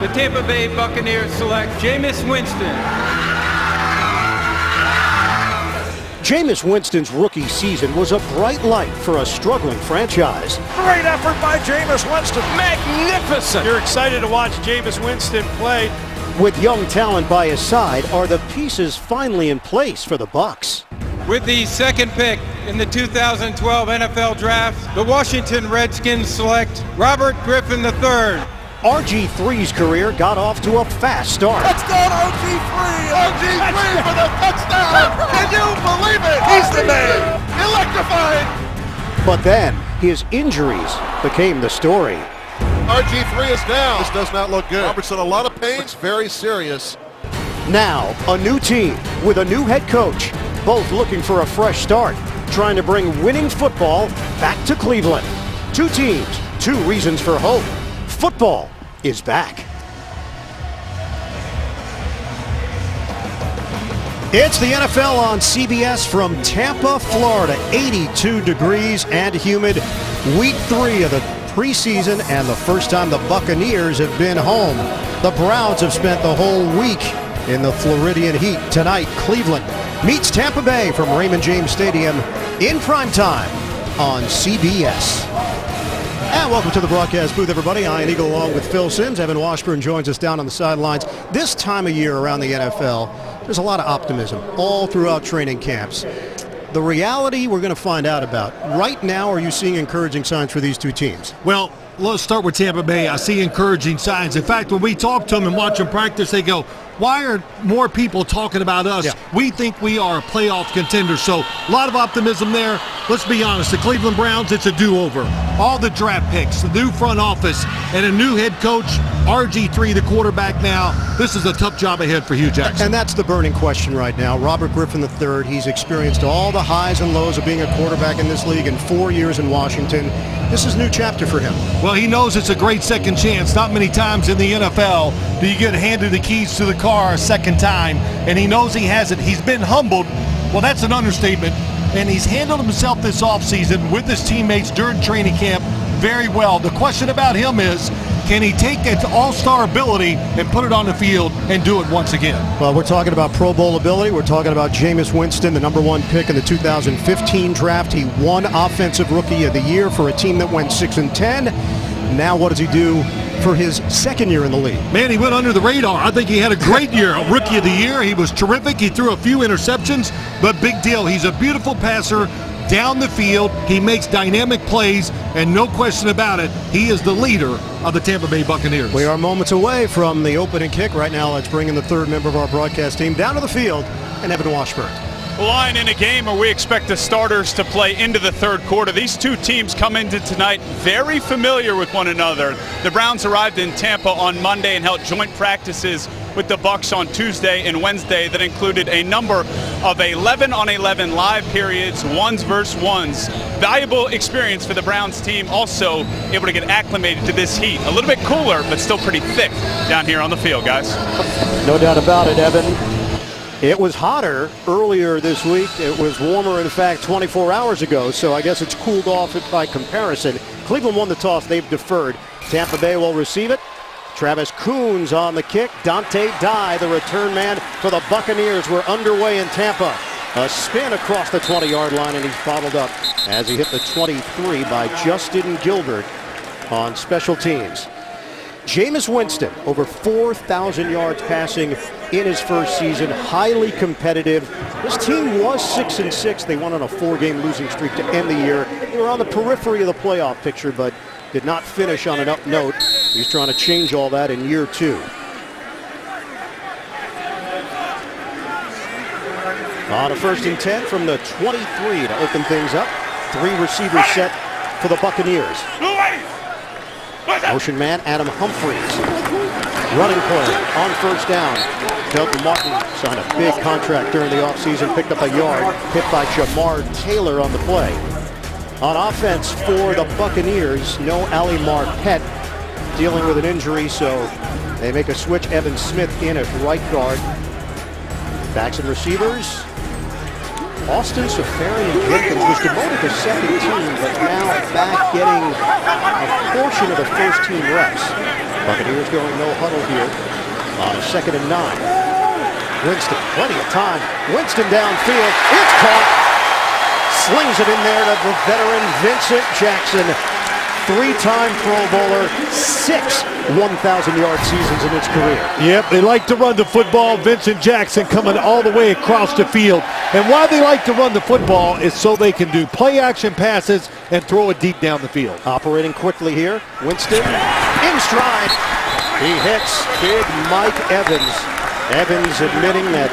The Tampa Bay Buccaneers select Jameis Winston. Jameis Winston's rookie season was a bright light for a struggling franchise. Great effort by Jameis Winston. Magnificent! You're excited to watch Jameis Winston play. With young talent by his side, are the pieces finally in place for the Bucs? With the second pick in the 2012 NFL Draft, the Washington Redskins select Robert Griffin III. RG3's career got off to a fast start. Touchdown RG3! RG3 for the touchdown! Can you believe it? He's the man! Electrified! But then, his injuries became the story. RG3 is down. This does not look good. Robertson, a lot of pain. It's very serious. Now, a new team with a new head coach, both looking for a fresh start, trying to bring winning football back to Cleveland. Two teams, two reasons for hope. Football is back. It's the NFL on CBS from Tampa, Florida. 82 degrees and humid. Week 3 of the preseason and the first time the Buccaneers have been home. The Browns have spent the whole week in the Floridian heat. Tonight, Cleveland meets Tampa Bay from Raymond James Stadium in primetime on CBS. And welcome to the broadcast booth, everybody. Ian Eagle along with Phil Simms. Evan Washburn joins us down on the sidelines. This time of year around the NFL, there's a lot of optimism all throughout training camps. The reality we're going to find out about. Right now, are you seeing encouraging signs for these two teams? Well, let's start with Tampa Bay. I see encouraging signs. In fact, when we talk to them and watch them practice, they go, why are more people talking about us? Yeah. We think we are a playoff contender. So a lot of optimism there. Let's be honest, the Cleveland Browns, it's a do-over. All the draft picks, the new front office, and a new head coach, RG3, the quarterback now. This is a tough job ahead for Hugh Jackson. And that's the burning question right now. Robert Griffin III, he's experienced all the highs and lows of being a quarterback in this league in 4 years in Washington. This is a new chapter for him. Well, he knows it's a great second chance. Not many times in the NFL do you get handed the keys to the car a second time, and he knows he has it. He's been humbled. Well, that's an understatement. And he's handled himself this offseason with his teammates during training camp very well. The question about him is, can he take that all-star ability and put it on the field and do it once again? Well, we're talking about Pro Bowl ability. We're talking about Jameis Winston, the number 1 pick in the 2015 draft. He won Offensive Rookie of the Year for a team that went 6-10. Now what does he do for his second year in the league? Man, he went under the radar. I think he had a great year. A Rookie of the Year. He was terrific. He threw a few interceptions, but big deal. He's a beautiful passer down the field. He makes dynamic plays, and no question about it, he is the leader of the Tampa Bay Buccaneers. We are moments away from the opening kick. Right now, let's bring in the third member of our broadcast team down to the field, and Evan Washburn. Line in a game where we expect the starters to play into the third quarter. These two teams come into tonight very familiar with one another. The Browns arrived in Tampa on Monday and held joint practices with the Bucs on Tuesday and Wednesday that included a number of 11-on-11 live periods, ones versus ones. Valuable experience for the Browns team, also able to get acclimated to this heat. A little bit cooler, but still pretty thick down here on the field, guys. No doubt about it, Evan. It was hotter earlier this week. It was warmer, in fact, 24 hours ago, so I guess it's cooled off by comparison. Cleveland won the toss. They've deferred. Tampa Bay will receive it. Travis Coons on the kick. Dante Dye, the return man for the Buccaneers. We're underway in Tampa. A spin across the 20-yard line, and he's bottled up as he hit the 23 by Justin Gilbert on special teams. Jameis Winston, over 4,000 yards passing in his first season, highly competitive. This team was 6-6. They went on a 4-game losing streak to end the year. They were on the periphery of the playoff picture, but did not finish on an up note. He's trying to change all that in year 2. On a 1st and 10 from the 23 to open things up. 3 receivers set for the Buccaneers. Motion man Adam Humphries. Running play on 1st down. Doug Martin signed a big contract during the offseason, picked up a yard, hit by Jamar Taylor on the play. On offense for the Buccaneers, no Ali Marpet, dealing with an injury, so they make a switch. Evan Smith in at right guard. Backs and receivers. Austin Safarian-Jenkins was demoted to second team, but now back getting a portion of the first team reps. Buccaneers going no huddle here on a 2nd and 9. Winston, plenty of time. Winston downfield. It's caught. Slings it in there to the veteran Vincent Jackson. 3-time Pro Bowler, 6 1,000-yard seasons in his career. Yep, they like to run the football. Vincent Jackson coming all the way across the field. And why they like to run the football is so they can do play-action passes and throw it deep down the field. Operating quickly here. Winston in stride. He hits big Mike Evans. Evans admitting that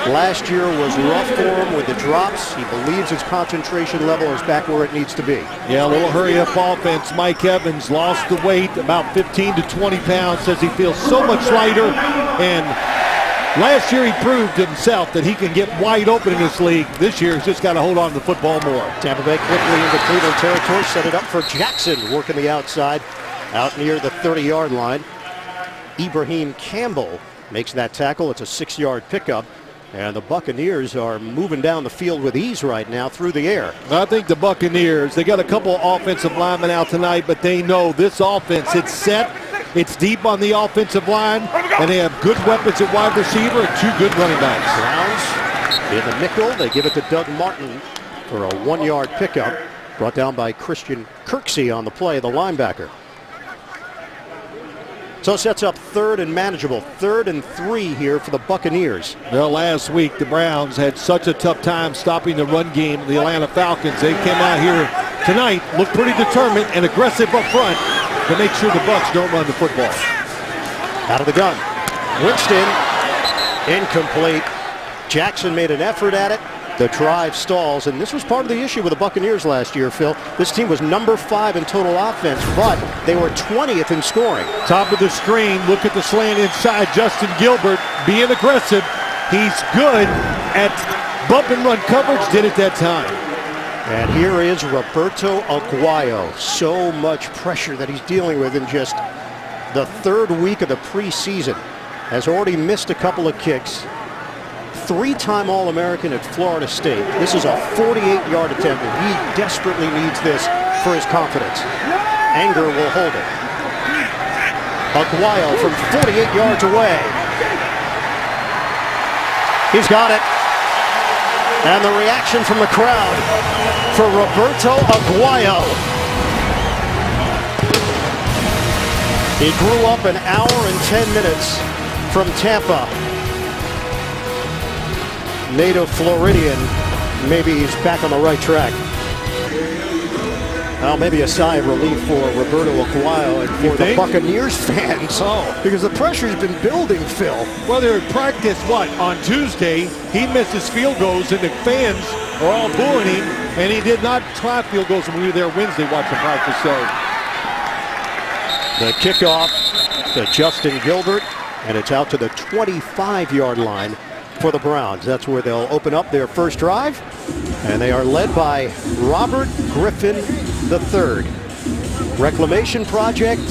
last year was rough for him with the drops. He believes his concentration level is back where it needs to be. Yeah, a little hurry-up offense. Mike Evans lost the weight, about 15 to 20 pounds, says he feels so much lighter. And last year he proved to himself that he can get wide open in this league. This year he's just got to hold on to the football more. Tampa Bay quickly into Cleveland territory, set it up for Jackson, working the outside, out near the 30-yard line. Ibrahim Campbell makes that tackle. It's a 6-yard pickup. And the Buccaneers are moving down the field with ease right now through the air. I think the Buccaneers, they got a couple offensive linemen out tonight, but they know this offense, it's set, it's deep on the offensive line, and they have good weapons at wide receiver and 2 good running backs. Browns in the nickel. They give it to Doug Martin for a 1-yard pickup. Brought down by Christian Kirksey on the play, the linebacker. So it sets up 3rd and manageable. 3rd and 3 here for the Buccaneers. Well, last week the Browns had such a tough time stopping the run game of the Atlanta Falcons. They came out here tonight, looked pretty determined and aggressive up front to make sure the Bucs don't run the football. Out of the gun. Winston, incomplete. Jackson made an effort at it. The drive stalls, and this was part of the issue with the Buccaneers last year, Phil. This team was number 5 in total offense, but they were 20th in scoring. Top of the screen, look at the slant inside. Justin Gilbert being aggressive. He's good at bump and run coverage, did it that time. And here is Roberto Aguayo. So much pressure that he's dealing with in just the 3rd week of the preseason. Has already missed a couple of kicks. 3-time All-American at Florida State. This is a 48-yard attempt, and he desperately needs this for his confidence. Anger will hold it. Aguayo from 48 yards away. He's got it. And the reaction from the crowd for Roberto Aguayo. He grew up an hour and 10 minutes from Tampa. Native Floridian, maybe he's back on the right track. Well, maybe a sigh of relief for Roberto Aguayo and for the Buccaneers fans. Because the pressure's been building, Phil. Well, they're in practice, on Tuesday, he missed his field goals, and the fans are all booing him, and he did not try field goals when we were there Wednesday watching practice. So the kickoff to Justin Gilbert, and it's out to the 25-yard line for the Browns. That's where they'll open up their first drive, and they are led by Robert Griffin III. Reclamation project,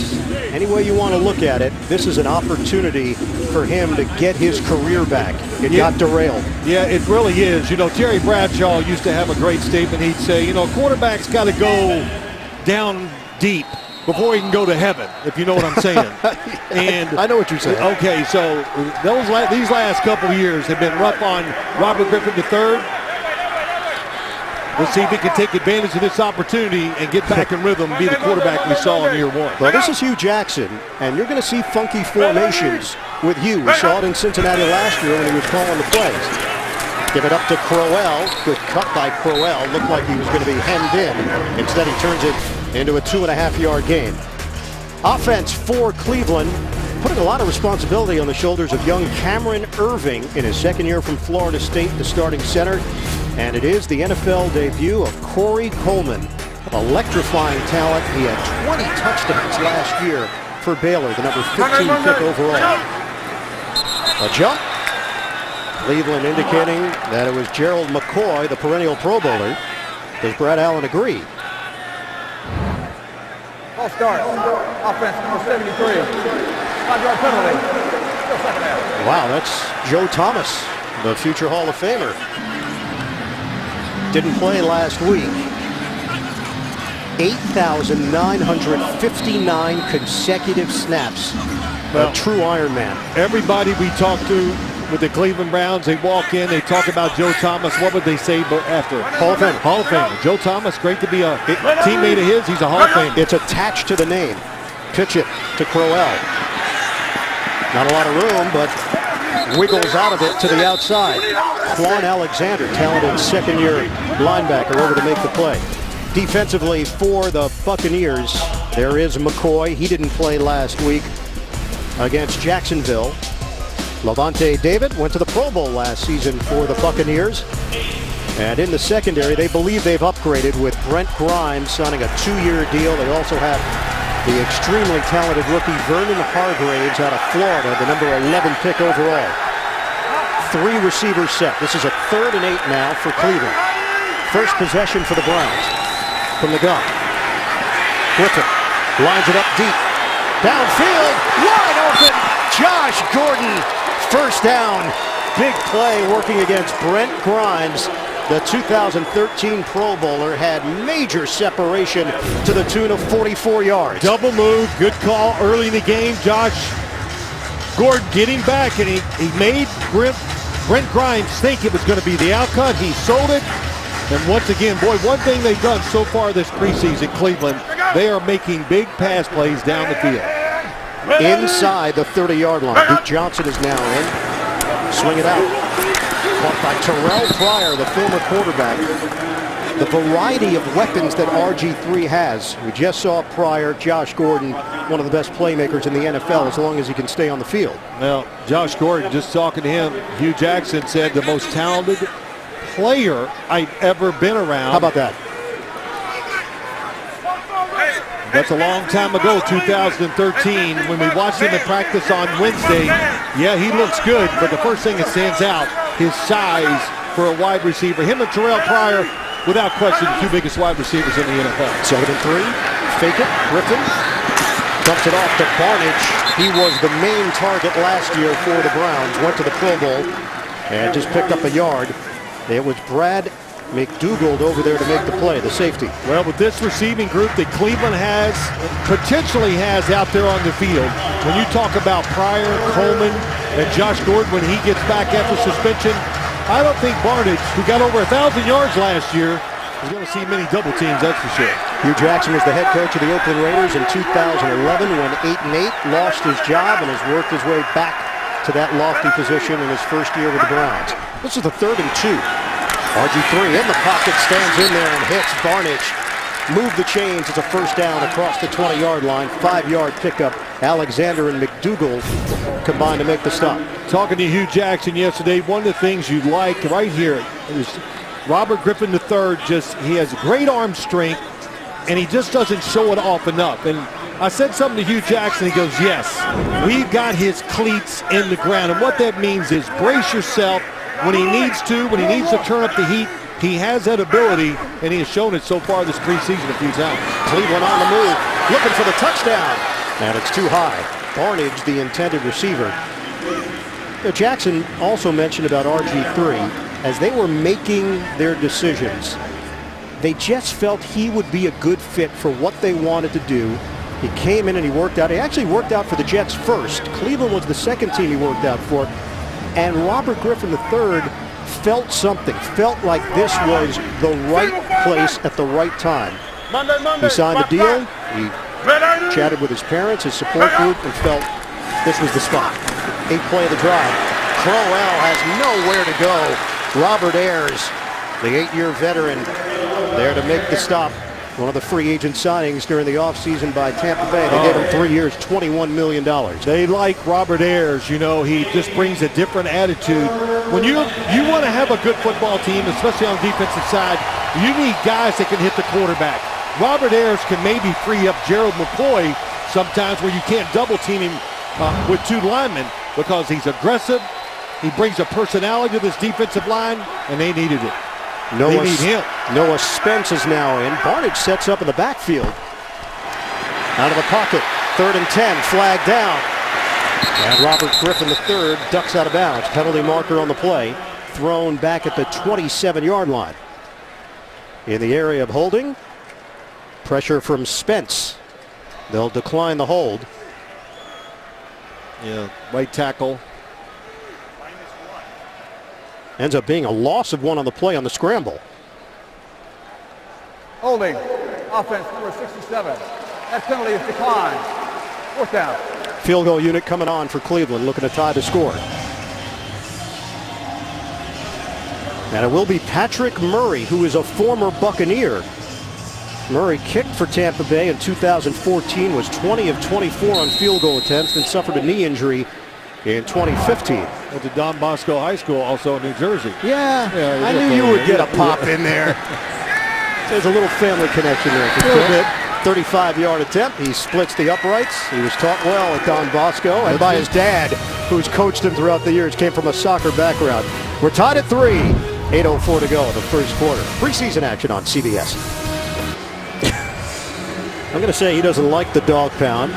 any way you want to look at it, this is an opportunity for him to get his career back. It got derailed. Yeah, it really is. Terry Bradshaw used to have a great statement. He'd say, quarterback's got to go down deep before he can go to heaven, if you know what I'm saying. And I know what you're saying. Okay, so these last couple of years have been rough on Robert Griffin III. We'll see if he can take advantage of this opportunity and get back in rhythm and be the quarterback we saw in year 1. Well, this is Hugh Jackson, and you're going to see funky formations with Hugh. We saw it in Cincinnati last year when he was calling the plays. Give it up to Crowell. Good cut by Crowell. Looked like he was going to be hemmed in. Instead, he turns it into a 2.5-yard gain. Offense for Cleveland, putting a lot of responsibility on the shoulders of young Cameron Irving in his 2nd year from Florida State, the starting center. And it is the NFL debut of Corey Coleman. Electrifying talent. He had 20 touchdowns last year for Baylor, the number 15 pick overall. A jump. Cleveland indicating that it was Gerald McCoy, the perennial Pro Bowler. Does Brad Allen agree? False start. Offense number 73. 5-yard penalty. Still 2nd half. Wow, that's Joe Thomas, the future Hall of Famer. Didn't play last week. 8,959 consecutive snaps. A true Iron Man. Everybody we talk to with the Cleveland Browns, they walk in, they talk about Joe Thomas. What would they say after? Hall of Fame. Hall of Famer. Joe Thomas, great to be a teammate of his. He's a Hall of Famer. It's attached to the name. Pitch it to Crowell. Not a lot of room, but wiggles out of it to the outside. Quan Alexander, talented second-year linebacker, over to make the play. Defensively for the Buccaneers, there is McCoy. He didn't play last week against Jacksonville. Levante David went to the Pro Bowl last season for the Buccaneers. And in the secondary, they believe they've upgraded with Brent Grimes signing a 2-year deal. They also have the extremely talented rookie Vernon Hargraves out of Florida, the number 11 pick overall. 3 receivers set. This is a 3rd and 8 now for Cleveland. First possession for the Browns. From the gun. Griffin lines it up deep. Downfield, wide open. Josh Gordon, first down. Big play working against Brent Grimes. The 2013 Pro Bowler had major separation to the tune of 44 yards. Double move, good call early in the game. Josh Gordon getting back, and he made Brent Grimes think it was going to be the outcut. He sold it. And once again, boy, one thing they've done so far this preseason, Cleveland, they are making big pass plays down the field. Inside the 30-yard line. Duke Johnson is now in. Swing it out. Caught by Terrell Pryor, the former quarterback. The variety of weapons that RG3 has. We just saw Pryor, Josh Gordon, one of the best playmakers in the NFL as long as he can stay on the field. Well, Josh Gordon, just talking to him, Hugh Jackson said the most talented player I've ever been around. How about that? That's a long time ago, 2013, when we watched him in practice on Wednesday. Yeah, he looks good, but the first thing that stands out, his size for a wide receiver. Him and Terrell Pryor, without question, the 2 biggest wide receivers in the NFL. 7 and 3, fake it, Griffin dumps it off to Barnage. He was the main target last year for the Browns. Went to the Pro Bowl and just picked up a yard. It was Brad McDougald over there to make the play, the safety. Well, with this receiving group that Cleveland potentially has out there on the field, when you talk about Pryor, Coleman, and Josh Gordon when he gets back after suspension, I don't think Barnage, who got over 1,000 yards last year, is going to see many double teams, that's for sure. Hugh Jackson was the head coach of the Oakland Raiders in 2011 when 8-8 lost his job and has worked his way back to that lofty position in his first year with the Browns. This is the 3rd and 2. RG3 in the pocket, stands in there and hits Barnage. Move the chains. It's a first down across the 20-yard line. 5-yard pickup. Alexander and McDougald combined to make the stop. Talking to Hugh Jackson yesterday, one of the things you like right here is Robert Griffin III. He has great arm strength, and he just doesn't show it off enough. And I said something to Hugh Jackson. He goes, yes, we've got his cleats in the ground. And what that means is brace yourself when he needs to turn up the heat. He has that ability, and he has shown it so far this preseason a few times. Cleveland on the move, looking for the touchdown. And it's too high. Barnage, the intended receiver. Jackson also mentioned about RG3 as they were making their decisions. They just felt he would be a good fit for what they wanted to do. He came in and he worked out. He actually worked out for the Jets first. Cleveland was the second team he worked out for. And Robert Griffin III felt something, felt like this was the right place at the right time. He signed the deal. He chatted with his parents, his support group, and felt this was the spot. 8th play of the drive. Crowell has nowhere to go. Robert Ayers, the 8-year veteran, there to make the stop. One of the free agent signings during the offseason by Tampa Bay. They gave him 3 years, $21 million. They like Robert Ayers. You know, he just brings a different attitude. When you want to have a good football team, especially on the defensive side, you need guys that can hit the quarterback. Robert Ayers can maybe free up Gerald McCoy sometimes where you can't double team him with 2 linemen because he's aggressive. He brings a personality to this defensive line, and they needed it. They need him. Noah Spence is now in. Barnage sets up in the backfield. Out of the pocket. 3rd and 10. Flag down. And Robert Griffin III ducks out of bounds. Penalty marker on the play. Thrown back at the 27-yard line. In the area of holding. Pressure from Spence. They'll decline the hold. Yeah, right tackle. Ends up being a loss of 1 on the play on the scramble. Holding. Offense number 67. That penalty is declined. 4th down. Field goal unit coming on for Cleveland, looking to tie the score. And it will be Patrick Murray, who is a former Buccaneer. Murray kicked for Tampa Bay in 2014, was 20 of 24 on field goal attempts, then suffered a knee injury in 2015. Went to Don Bosco High School, also in New Jersey. Yeah, I knew you would get a pop in there. There's a little family connection there. A little bit. 35-yard attempt. He splits the uprights. He was taught well at Don Bosco and by his dad, who's coached him throughout the years, came from a soccer background. We're tied at 3. 8:04 to go in the first quarter. Preseason action on CBS. I'm going to say he doesn't like the dog pound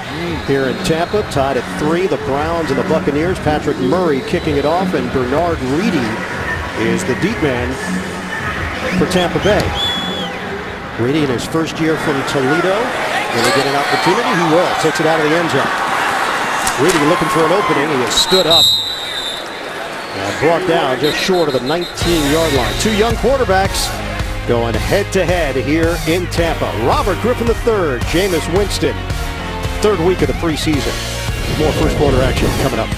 here in Tampa. Tied at 3, the Browns and the Buccaneers. Patrick Murray kicking it off, and Bernard Reedy is the deep man for Tampa Bay. Reedy in his first year from Toledo. Will he get an opportunity? He will. Takes it out of the end zone. Reedy looking for an opening. He has stood up. And brought down just short of the 19-yard line. 2 young quarterbacks going head-to-head here in Tampa. Robert Griffin III, Jameis Winston. 3rd week of the preseason. More first quarter action coming up.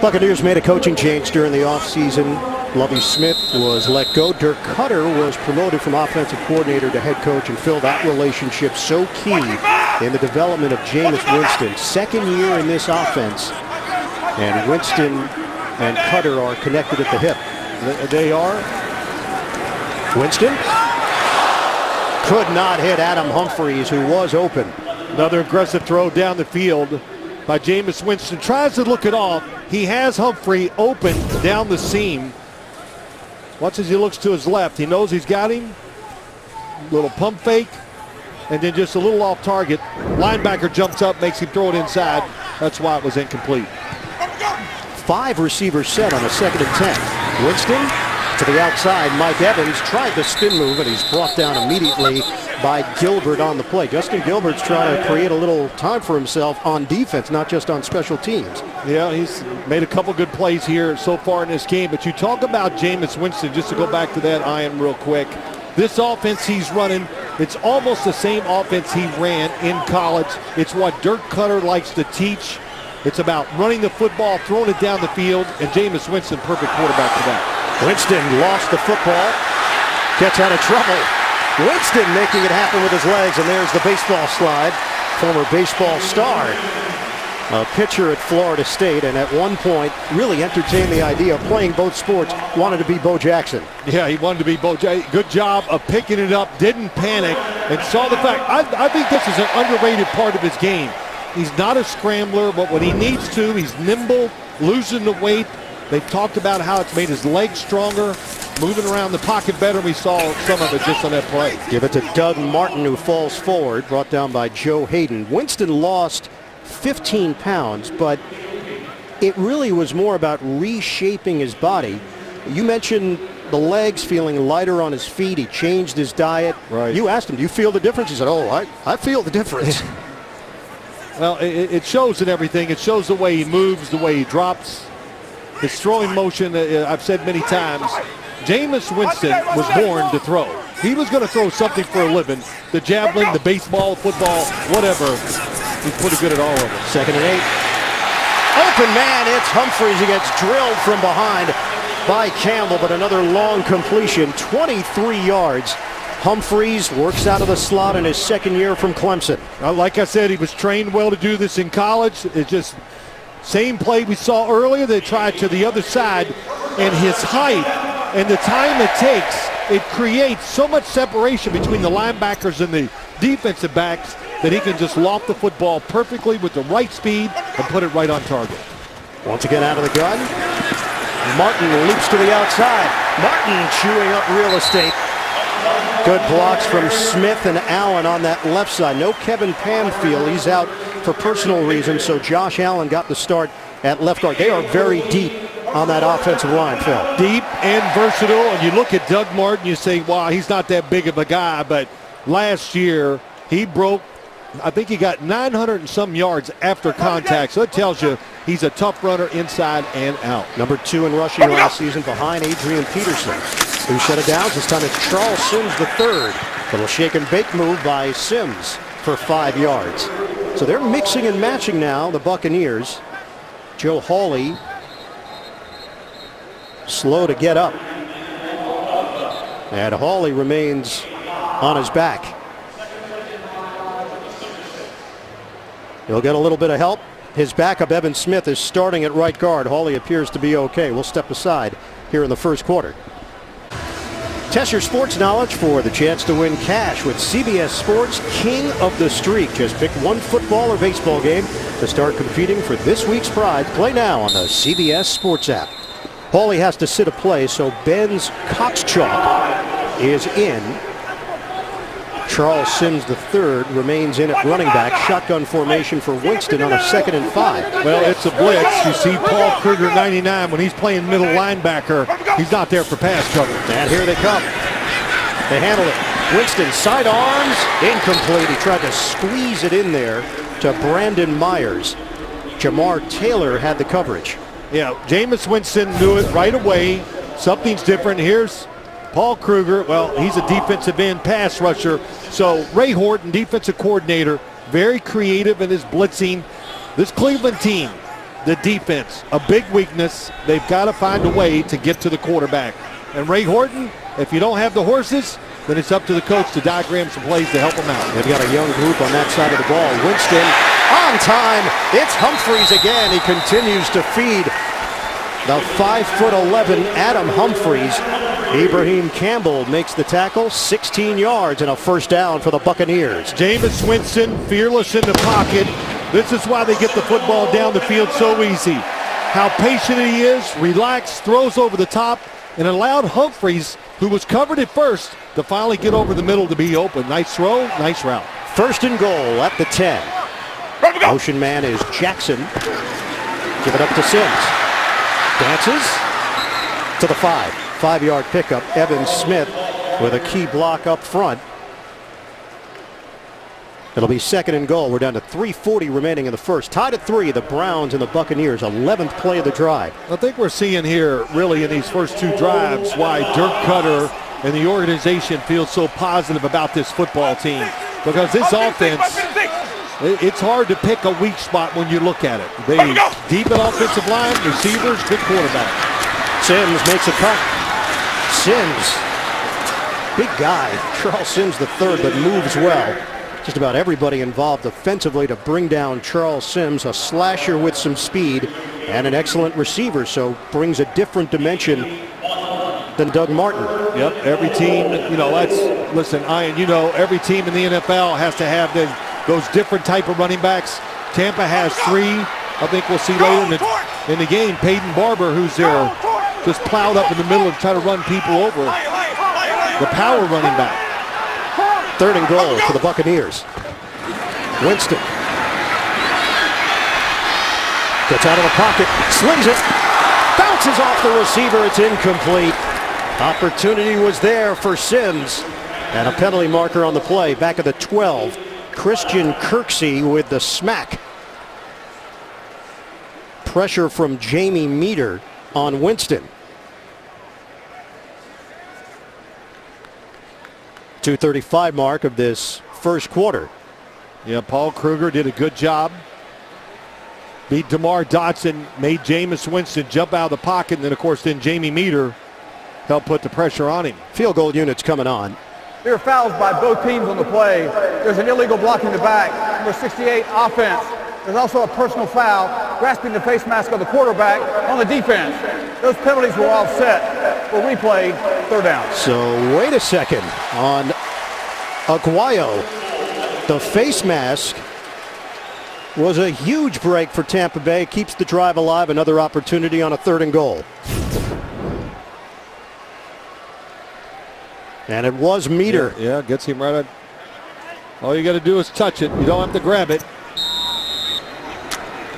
Buccaneers made a coaching change during the offseason. Lovie Smith was let go. Dirk Cutter was promoted from offensive coordinator to head coach and filled that relationship so key in the development of Jameis Winston. 2nd year in this offense. And Winston and Cutter are connected at the hip. They are. Winston could not hit Adam Humphries, who was open. Another aggressive throw down the field by Jameis Winston. Tries to look it off. He has Humphrey open down the seam. Watch as he looks to his left. He knows he's got him. Little pump fake. And then just a little off target. Linebacker jumps up, makes him throw it inside. That's why it was incomplete. 5 receivers set on a 2nd and 10. Winston to the outside. Mike Evans tried the spin move, and he's brought down immediately by Gilbert on the play. Justin Gilbert's trying to create a little time for himself on defense, not just on special teams. Yeah, he's made a couple good plays here so far in this game. But you talk about Jameis Winston, just to go back to that, Ian, real quick. This offense he's running, it's almost the same offense he ran in college. It's what Dirk Cutter likes to teach. It's about running the football, throwing it down the field, and Jameis Winston, perfect quarterback for that. Winston lost the football, gets out of trouble. Winston making it happen with his legs, and there's the baseball slide. Former baseball star, a pitcher at Florida State, and at one point really entertained the idea of playing both sports, wanted to be Bo Jackson. Yeah, he wanted to be Bo Jackson. Good job of picking it up, didn't panic, and saw the fact. I think this is an underrated part of his game. He's not a scrambler, but when he needs to, he's nimble, losing the weight. They've talked about how it's made his legs stronger, moving around the pocket better. We saw some of it just on that play. Give it to Doug Martin, who falls forward, brought down by Joe Hayden. Winston lost 15 pounds, but it really was more about reshaping his body. You mentioned the legs feeling lighter on his feet. He changed his diet. Right. You asked him, do you feel the difference? He said, oh, I feel the difference. Well, it shows in everything. It shows the way he moves, the way he drops. His throwing motion, I've said many times, Jameis Winston was born to throw. He was going to throw something for a living. The javelin, the baseball, football, whatever. He's pretty good at all of it. 2nd and 8. Open man, it's Humphries. He gets drilled from behind by Campbell, but another long completion, 23 yards. Humphries works out of the slot in his 2nd year from Clemson. Like I said, he was trained well to do this in college. It's just same play we saw earlier. They tried to the other side, and his height and the time it takes, it creates so much separation between the linebackers and the defensive backs that he can just loft the football perfectly with the right speed and put it right on target. Once again out of the gun. Martin leaps to the outside. Martin chewing up real estate. Good blocks from Smith and Allen on that left side. No Kevin Pamfield. He's out for personal reasons, so Josh Allen got the start at left guard. They are very deep on that offensive line, Phil. Deep and versatile. And you look at Doug Martin, you say, wow, he's not that big of a guy. But last year, he broke, I think he got 900 and some yards after contact. So it tells you he's a tough runner inside and out. Number 2 in rushing last season behind Adrian Peterson, who shut it down. This time it's Charles Sims III. Little shake and bake move by Sims for 5 yards. So they're mixing and matching now, the Buccaneers. Joe Hawley slow to get up. And Hawley remains on his back. He'll get a little bit of help. His backup, Evan Smith, is starting at right guard. Hawley appears to be okay. We'll step aside here in the first quarter. Test your sports knowledge for the chance to win cash with CBS Sports King of the Streak. Just pick one football or baseball game to start competing for this week's prize. Play now on the CBS Sports app. Hawley has to sit a play, so Ben's Coxchalk is in. Charles Sims III remains in at running back. Shotgun formation for Winston on a 2nd and 5. Well, it's a blitz. You see Paul Kruger, 99, when he's playing middle linebacker, he's not there for pass cover. And here they come. They handle it. Winston sidearms, incomplete. He tried to squeeze it in there to Brandon Myers. Jamar Taylor had the coverage. Yeah, Jameis Winston knew it right away. Something's different. Here's Paul Kruger. Well, he's a defensive end pass rusher. So Ray Horton, defensive coordinator, very creative in his blitzing. This Cleveland team, the defense, a big weakness. They've got to find a way to get to the quarterback. And Ray Horton, if you don't have the horses, then it's up to the coach to diagram some plays to help him out. They've got a young group on that side of the ball. Winston on time. It's Humphreys again. He continues to feed the 5'11" Adam Humphreys. Ibrahim Campbell makes the tackle, 16 yards and a first down for the Buccaneers. Jameis Winston, fearless in the pocket. This is why they get the football down the field so easy. How patient he is, relaxed, throws over the top, and allowed Humphreys, who was covered at first, to finally get over the middle to be open. Nice throw, nice route. 1st and goal at the 10. Motion man is Jackson. Give it up to Sims. Dances to the 5. 5-yard pickup. Evan Smith with a key block up front. It'll be 2nd and goal. We're down to 3:40 remaining in the first. Tied at 3, the Browns and the Buccaneers. 11th play of the drive. I think we're seeing here, really, in these first 2 drives, why Dirk Cutter and the organization feels so positive about this football team. Because this offense, it's hard to pick a weak spot when you look at it. They deep at offensive line, receivers, good quarterback. Sims makes a cut. Sims, big guy, Charles Sims III, but moves well. Just about everybody involved offensively to bring down Charles Sims, a slasher with some speed and an excellent receiver, so brings a different dimension than Doug Martin. Yep, every team, listen, Ian, every team in the NFL has to have those different type of running backs. Tampa has 3. I think we'll see later in the game. Peyton Barber, who's there, just plowed up in the middle and try to run people over. The power running back. 3rd and goal for the Buccaneers. Winston gets out of the pocket, slings it, bounces off the receiver. It's incomplete. Opportunity was there for Sims. And a penalty marker on the play. Back at the 12. Christian Kirksey with the smack. Pressure from Jamie Meter on Winston. 2:35 mark of this first quarter. Yeah, Paul Kruger did a good job. Beat DeMar Dotson, made Jameis Winston jump out of the pocket, and then, of course, Jamie Meter helped put the pressure on him. Field goal units coming on. There are fouls by both teams on the play. There's an illegal block in the back. Number 68, offense. There's also a personal foul, grasping the face mask of the quarterback on the defense. Those penalties were offset. We'll replay 3rd down. So wait a second. On Aguayo, the face mask was a huge break for Tampa Bay. Keeps the drive alive. Another opportunity on a 3rd and goal. And it was Meter. Yeah, gets him right at. All you got to do is touch it. You don't have to grab it.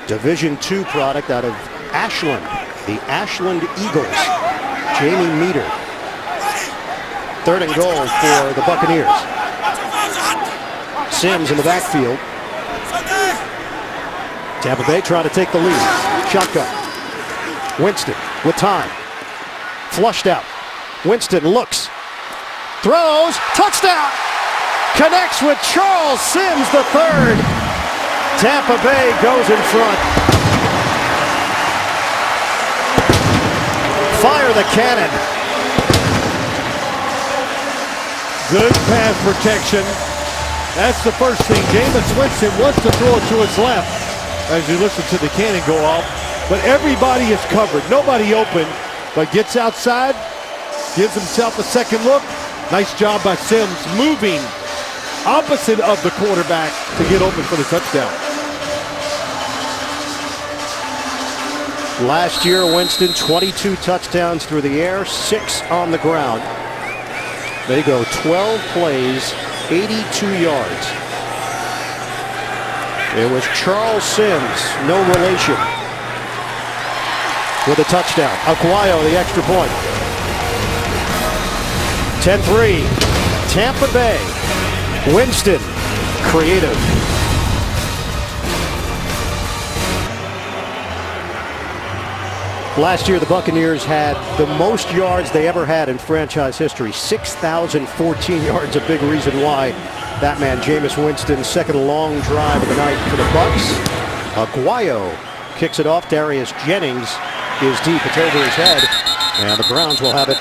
Division II product out of Ashland. the Ashland Eagles. Jamie Meter. 3rd and goal for the Buccaneers. Sims in the backfield. Tampa Bay trying to take the lead. Shotgun. Winston with time. Flushed out. Winston looks. Throws. Touchdown. Connects with Charles Sims III. Tampa Bay goes in front. Fire the cannon. Good pass protection. That's the first thing. Jameis Winston wants to throw it to his left as you listen to the cannon go off. But everybody is covered. Nobody open, but gets outside, gives himself a second look. Nice job by Sims moving opposite of the quarterback to get open for the touchdown. Last year, Winston, 22 touchdowns through the air, 6 on the ground. They go 12 plays, 82 yards. It was Charles Sims, no relation, with a touchdown. Aguayo, the extra point. 10-3, Tampa Bay. Winston, creative. Last year, the Buccaneers had the most yards they ever had in franchise history. 6,014 yards, a big reason why. That man, Jameis Winston, second long drive of the night for the Bucs. Aguayo kicks it off. Darius Jennings is deep. It's over his head. And the Browns will have it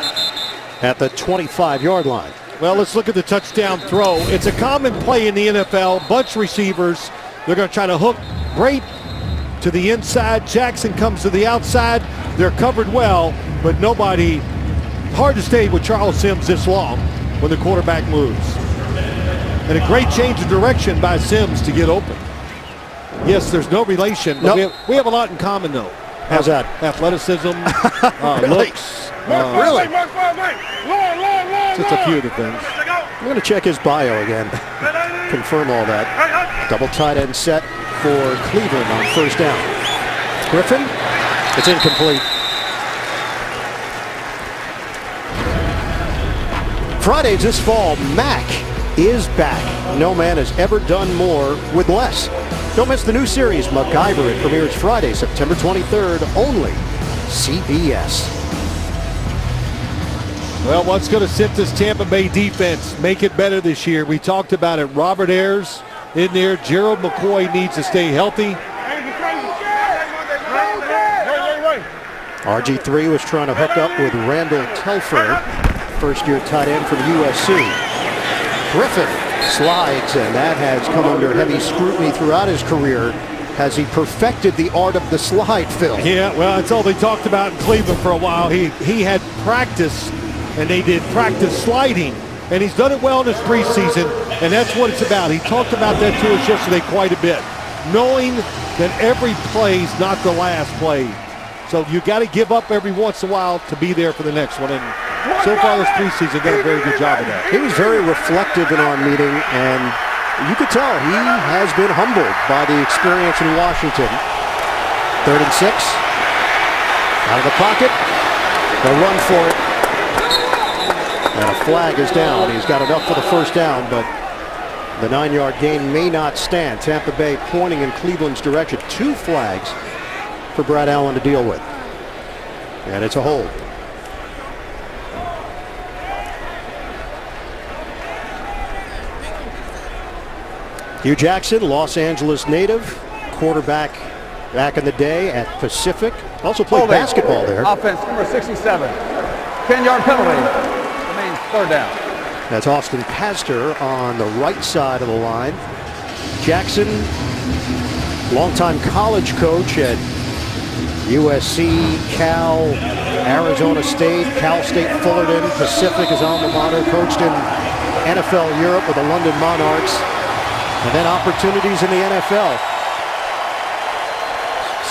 at the 25-yard line. Well, let's look at the touchdown throw. It's a common play in the NFL. Bunch receivers. They're going to try to hook great to the inside. Jackson comes to the outside. They're covered well, but nobody. Hard to stay with Charles Sims this long when the quarterback moves. And a great change of direction by Sims to get open. Yes, there's no relation, but we have a lot in common, though. How's that? Athleticism, Really? looks. Really? Just a few of the things. I'm going to check his bio again. Confirm all that. Double tight end set for Cleveland on first down. Griffin. It's incomplete. Fridays this fall, Mac is back. No man has ever done more with less. Don't miss the new series, MacGyver. It premieres Friday, September 23rd, only CBS. Well, what's going to sit this Tampa Bay defense, make it better this year? We talked about it. Robert Ayers in there. Gerald McCoy needs to stay healthy. RG3 was trying to hook up with Randall Telfer, first-year tight end from USC. Griffin slides, and that has come under heavy scrutiny throughout his career. Has he perfected the art of the slide, Phil? Yeah, well, that's all they talked about in Cleveland for a while. He had practice, and they did practice sliding, and he's done it well in his preseason, and that's what it's about. He talked about that to us yesterday quite a bit, knowing that every play is not the last play. So you got to give up every once in a while to be there for the next one. And so far this preseason, done a very good job of that. He was very reflective in our meeting, and you could tell he has been humbled by the experience in Washington. 3rd and 6. Out of the pocket. They'll run for it. And a flag is down. He's got enough for the first down, but the 9-yard gain may not stand. Tampa Bay pointing in Cleveland's direction. 2 flags for Brad Allen to deal with. And it's a hold. Hugh Jackson, Los Angeles native, quarterback back in the day at Pacific. Also played basketball there. Offense number 67. 10-yard penalty. I mean, 3rd down. That's Austin Pastor on the right side of the line. Jackson, longtime college coach at USC, Cal, Arizona State, Cal State Fullerton, Pacific, his alma mater, coached in NFL Europe with the London Monarchs, and then opportunities in the NFL.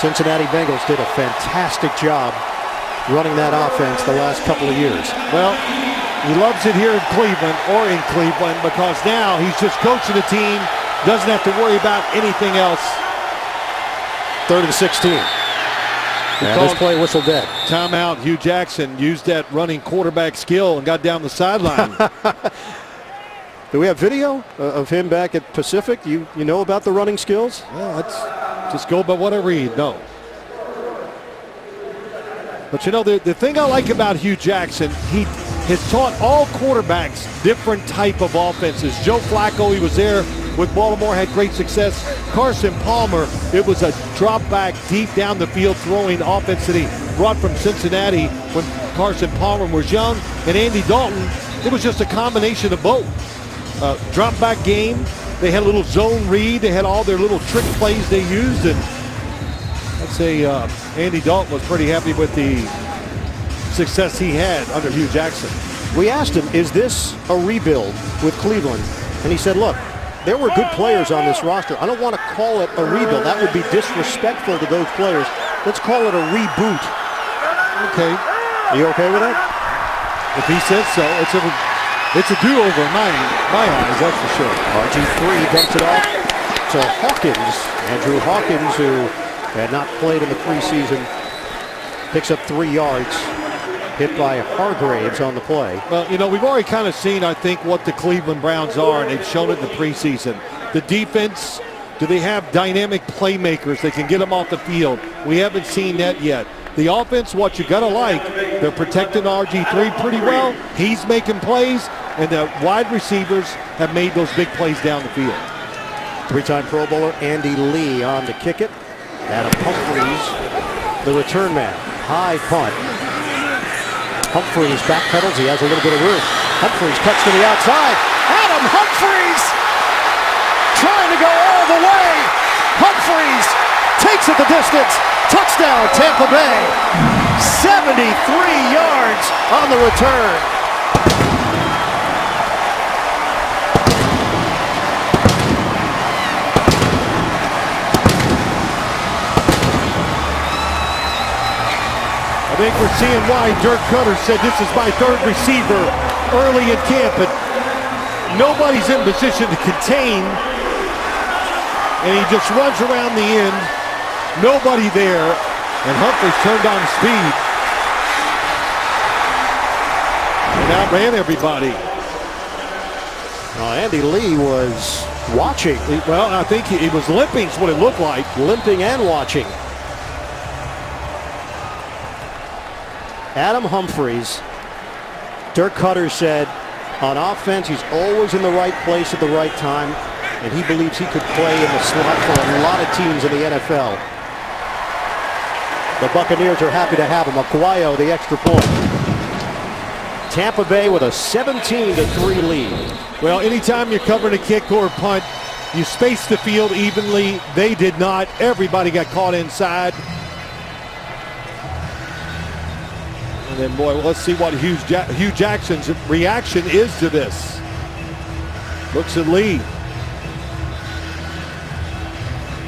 Cincinnati Bengals did a fantastic job running that offense the last couple of years. Well, he loves it here in Cleveland, because now he's just coaching the team, doesn't have to worry about anything else. 3rd and 16. And this play whistled dead. Timeout. Hugh Jackson used that running quarterback skill and got down the sideline. Do we have video of him back at Pacific? You know about the running skills? Well, let's just go by what I read. No. But you know, the thing I like about Hugh Jackson, he has taught all quarterbacks different type of offenses. Joe Flacco, he was there with Baltimore, had great success. Carson Palmer, it was a drop back deep down the field throwing offense that he brought from Cincinnati when Carson Palmer was young. And Andy Dalton, it was just a combination of both. Drop back game, they had a little zone read, they had all their little trick plays they used, and I'd say Andy Dalton was pretty happy with the success he had under Hugh Jackson. We asked him, is this a rebuild with Cleveland? And he said, look, there were good players on this roster. I don't want to call it a rebuild. That would be disrespectful to those players. Let's call it a reboot. Okay. Are you okay with that? If he says so, it's a do-over in my eyes, that's for sure. RG3 dumps it off to Hawkins. Andrew Hawkins, who had not played in the preseason, picks up 3 yards. Hit by Hargraves on the play. Well, you know, we've already kind of seen, I think, what the Cleveland Browns are, and they've shown it in the preseason. The defense, do they have dynamic playmakers that can get them off the field? We haven't seen that yet. The offense, what you got to like, they're protecting RG3 pretty well. He's making plays, and the wide receivers have made those big plays down the field. 3-time Pro Bowler Andy Lee on to kick it. Adam Humphries, the return man. High punt. Humphries backpedals. He has a little bit of room. Humphries cuts to the outside. Adam Humphries trying to go all the way. Humphries takes it the distance. Touchdown, Tampa Bay. 73 yards on the return. I think we're seeing why Dirk Cutter said this is my third receiver early in camp, but nobody's in position to contain, and he just runs around the end, nobody there, and Humphries turned on speed and outran everybody. Andy Lee was watching. Well, I think he was limping is what it looked like. Limping and watching. Adam Humphries, Dirk Cutter said, on offense, he's always in the right place at the right time, and he believes he could play in the slot for a lot of teams in the NFL. The Buccaneers are happy to have him. Aguayo, the extra point. Tampa Bay with a 17-3 lead. Well, anytime you're covering a kick or a punt, you space the field evenly. They did not. Everybody got caught inside. And then, boy, let's see what Hugh Jackson's reaction is to this. Looks at Lee.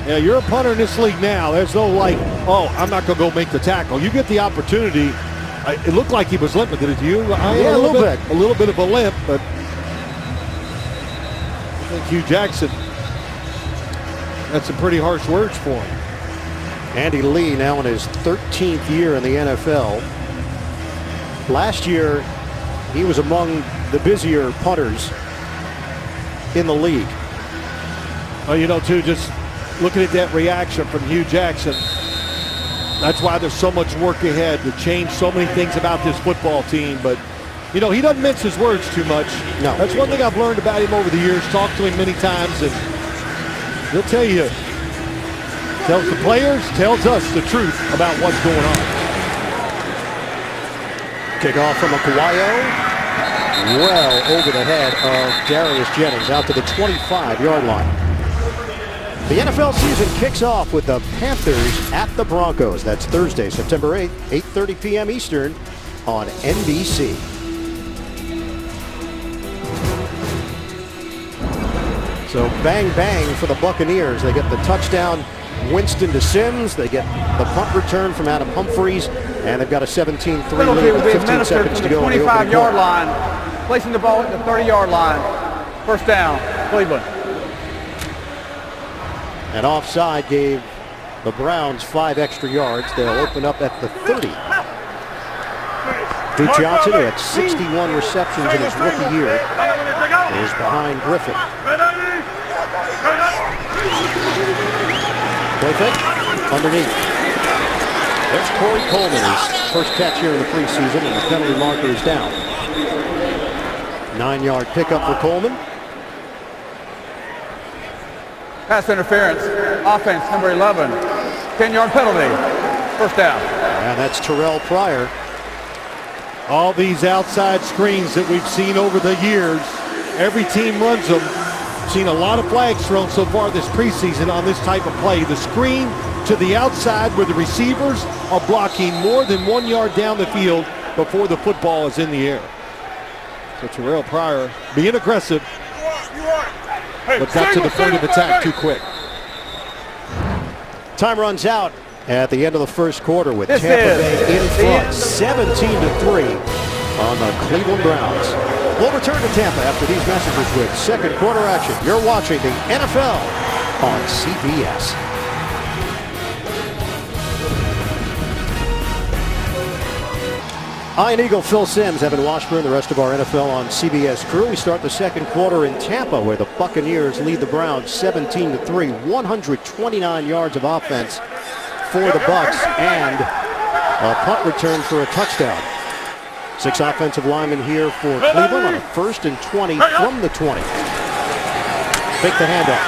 Yeah, you're a punter in this league now. There's no like, oh, I'm not going to go make the tackle. You get the opportunity. It looked like he was limping. Did it to you? Yeah, a little bit. A little bit of a limp, but I think Hugh Jackson, that's some pretty harsh words for him. Andy Lee now in his 13th year in the NFL. Last year, he was among the busier punters in the league. Well, you know, too, just looking at that reaction from Hugh Jackson, that's why there's so much work ahead to change so many things about this football team. But, you know, he doesn't mince his words too much. No. That's one thing I've learned about him over the years. Talked to him many times, and he'll tell you, tells the players, tells us the truth about what's going on. Kickoff from Aguayo. Well over the head of Darius Jennings out to the 25-yard line. The NFL season kicks off with the Panthers at the Broncos. That's Thursday, September 8th, 8:30 p.m. Eastern on NBC. So bang, bang for the Buccaneers. They get the touchdown, Winston to Sims. They get the punt return from Adam Humphries, and they've got a 17-3 lead with 15 seconds to go. 25-yard line, placing the ball at the 30-yard line. First down, Cleveland. And offside gave The Browns 5 extra yards. They'll open up at the 30. Duke Johnson, who had 61 receptions in his rookie year, is behind Griffin. Play fake, underneath. There's Corey Coleman, his first catch here in the preseason, and the penalty marker is down. 9-yard pickup for Coleman. Pass interference, offense number 11. 10-yard penalty, first down. And that's Terrell Pryor. All these outside screens that we've seen over the years, every team runs them. Seen a lot of flags thrown so far this preseason on this type of play. The screen to the outside where the receivers are blocking more than 1 yard down the field before the football is in the air. So Terrell Pryor being aggressive, but got to the point of attack too quick. Time runs out at the end of the first quarter with Tampa Bay in front, 17-3 on the Cleveland Browns. We'll return to Tampa after these messages with second quarter action. You're watching the NFL on CBS. Iron Eagle Phil Simms, Evan Washburn, the rest of our NFL on CBS crew. We start the second quarter in Tampa where the Buccaneers lead the Browns 17-3, 129 yards of offense for the Bucs and a punt return for a touchdown. 6 offensive linemen here for Cleveland on a 1st and 20 from the 20. Fake the handoff.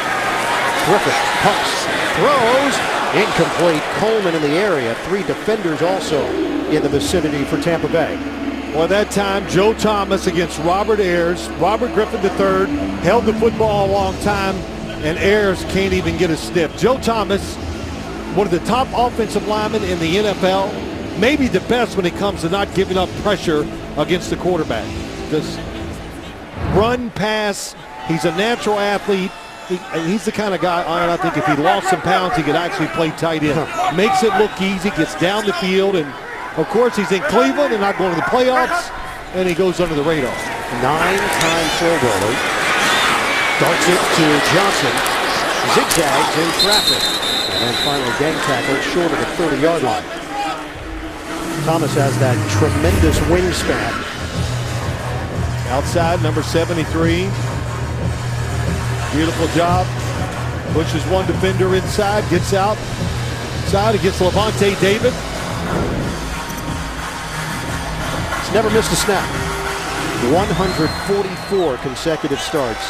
Griffin pumps, throws, incomplete. Coleman in the area. 3 defenders also in the vicinity for Tampa Bay. Well, that time, Joe Thomas against Robert Ayers. Robert Griffin III held the football a long time, and Ayers can't even get a sniff. Joe Thomas, one of the top offensive linemen in the NFL, maybe the best when it comes to not giving up pressure against the quarterback. Just run, pass. He's a natural athlete. He's the kind of guy, I think if he lost some pounds, he could actually play tight end. Makes it look easy, gets down the field, and of course he's in Cleveland and not going to the playoffs, and he goes under the radar. 9-time Pro Bowler. Darts it to Johnson. Zigzags in traffic. And then finally gang tackle short of the 30-yard line. Thomas has that tremendous wingspan. Outside, number 73. Beautiful job. Pushes one defender inside, gets out. Inside against Levante David. He's never missed a snap. 144 consecutive starts.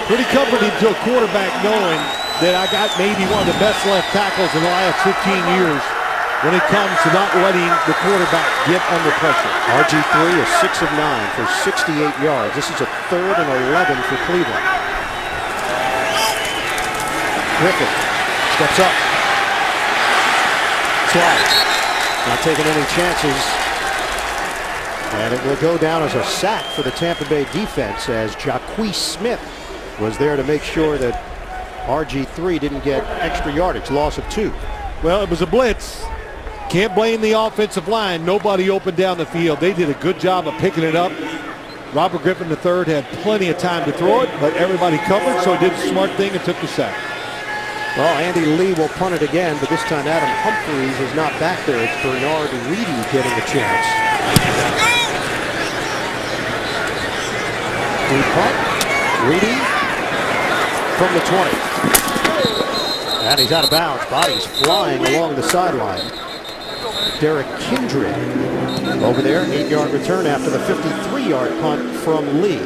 Pretty comforting to a quarterback knowing that I got maybe one of the best left tackles in the last 15 years when it comes to not letting the quarterback get under pressure. RG3 is 6 of 9 for 68 yards. This is a 3rd and 11 for Cleveland. Griffin steps up. Slides. Not taking any chances. And it will go down as a sack for the Tampa Bay defense as Jacquez Smith was there to make sure that RG3 didn't get extra yardage. Loss of 2. Well, it was a blitz. Can't blame the offensive line. Nobody opened down the field. They did a good job of picking it up. Robert Griffin III had plenty of time to throw it, but everybody covered, so he did the smart thing and took the sack. Well, Andy Lee will punt it again, but this time Adam Humphries is not back there. It's Bernard Reedy getting a chance. Deep punt. Reedy from the 20. And he's out of bounds. Body's flying along the sideline. Derek Kindred over there. 8-yard return after the 53-yard punt from Lee.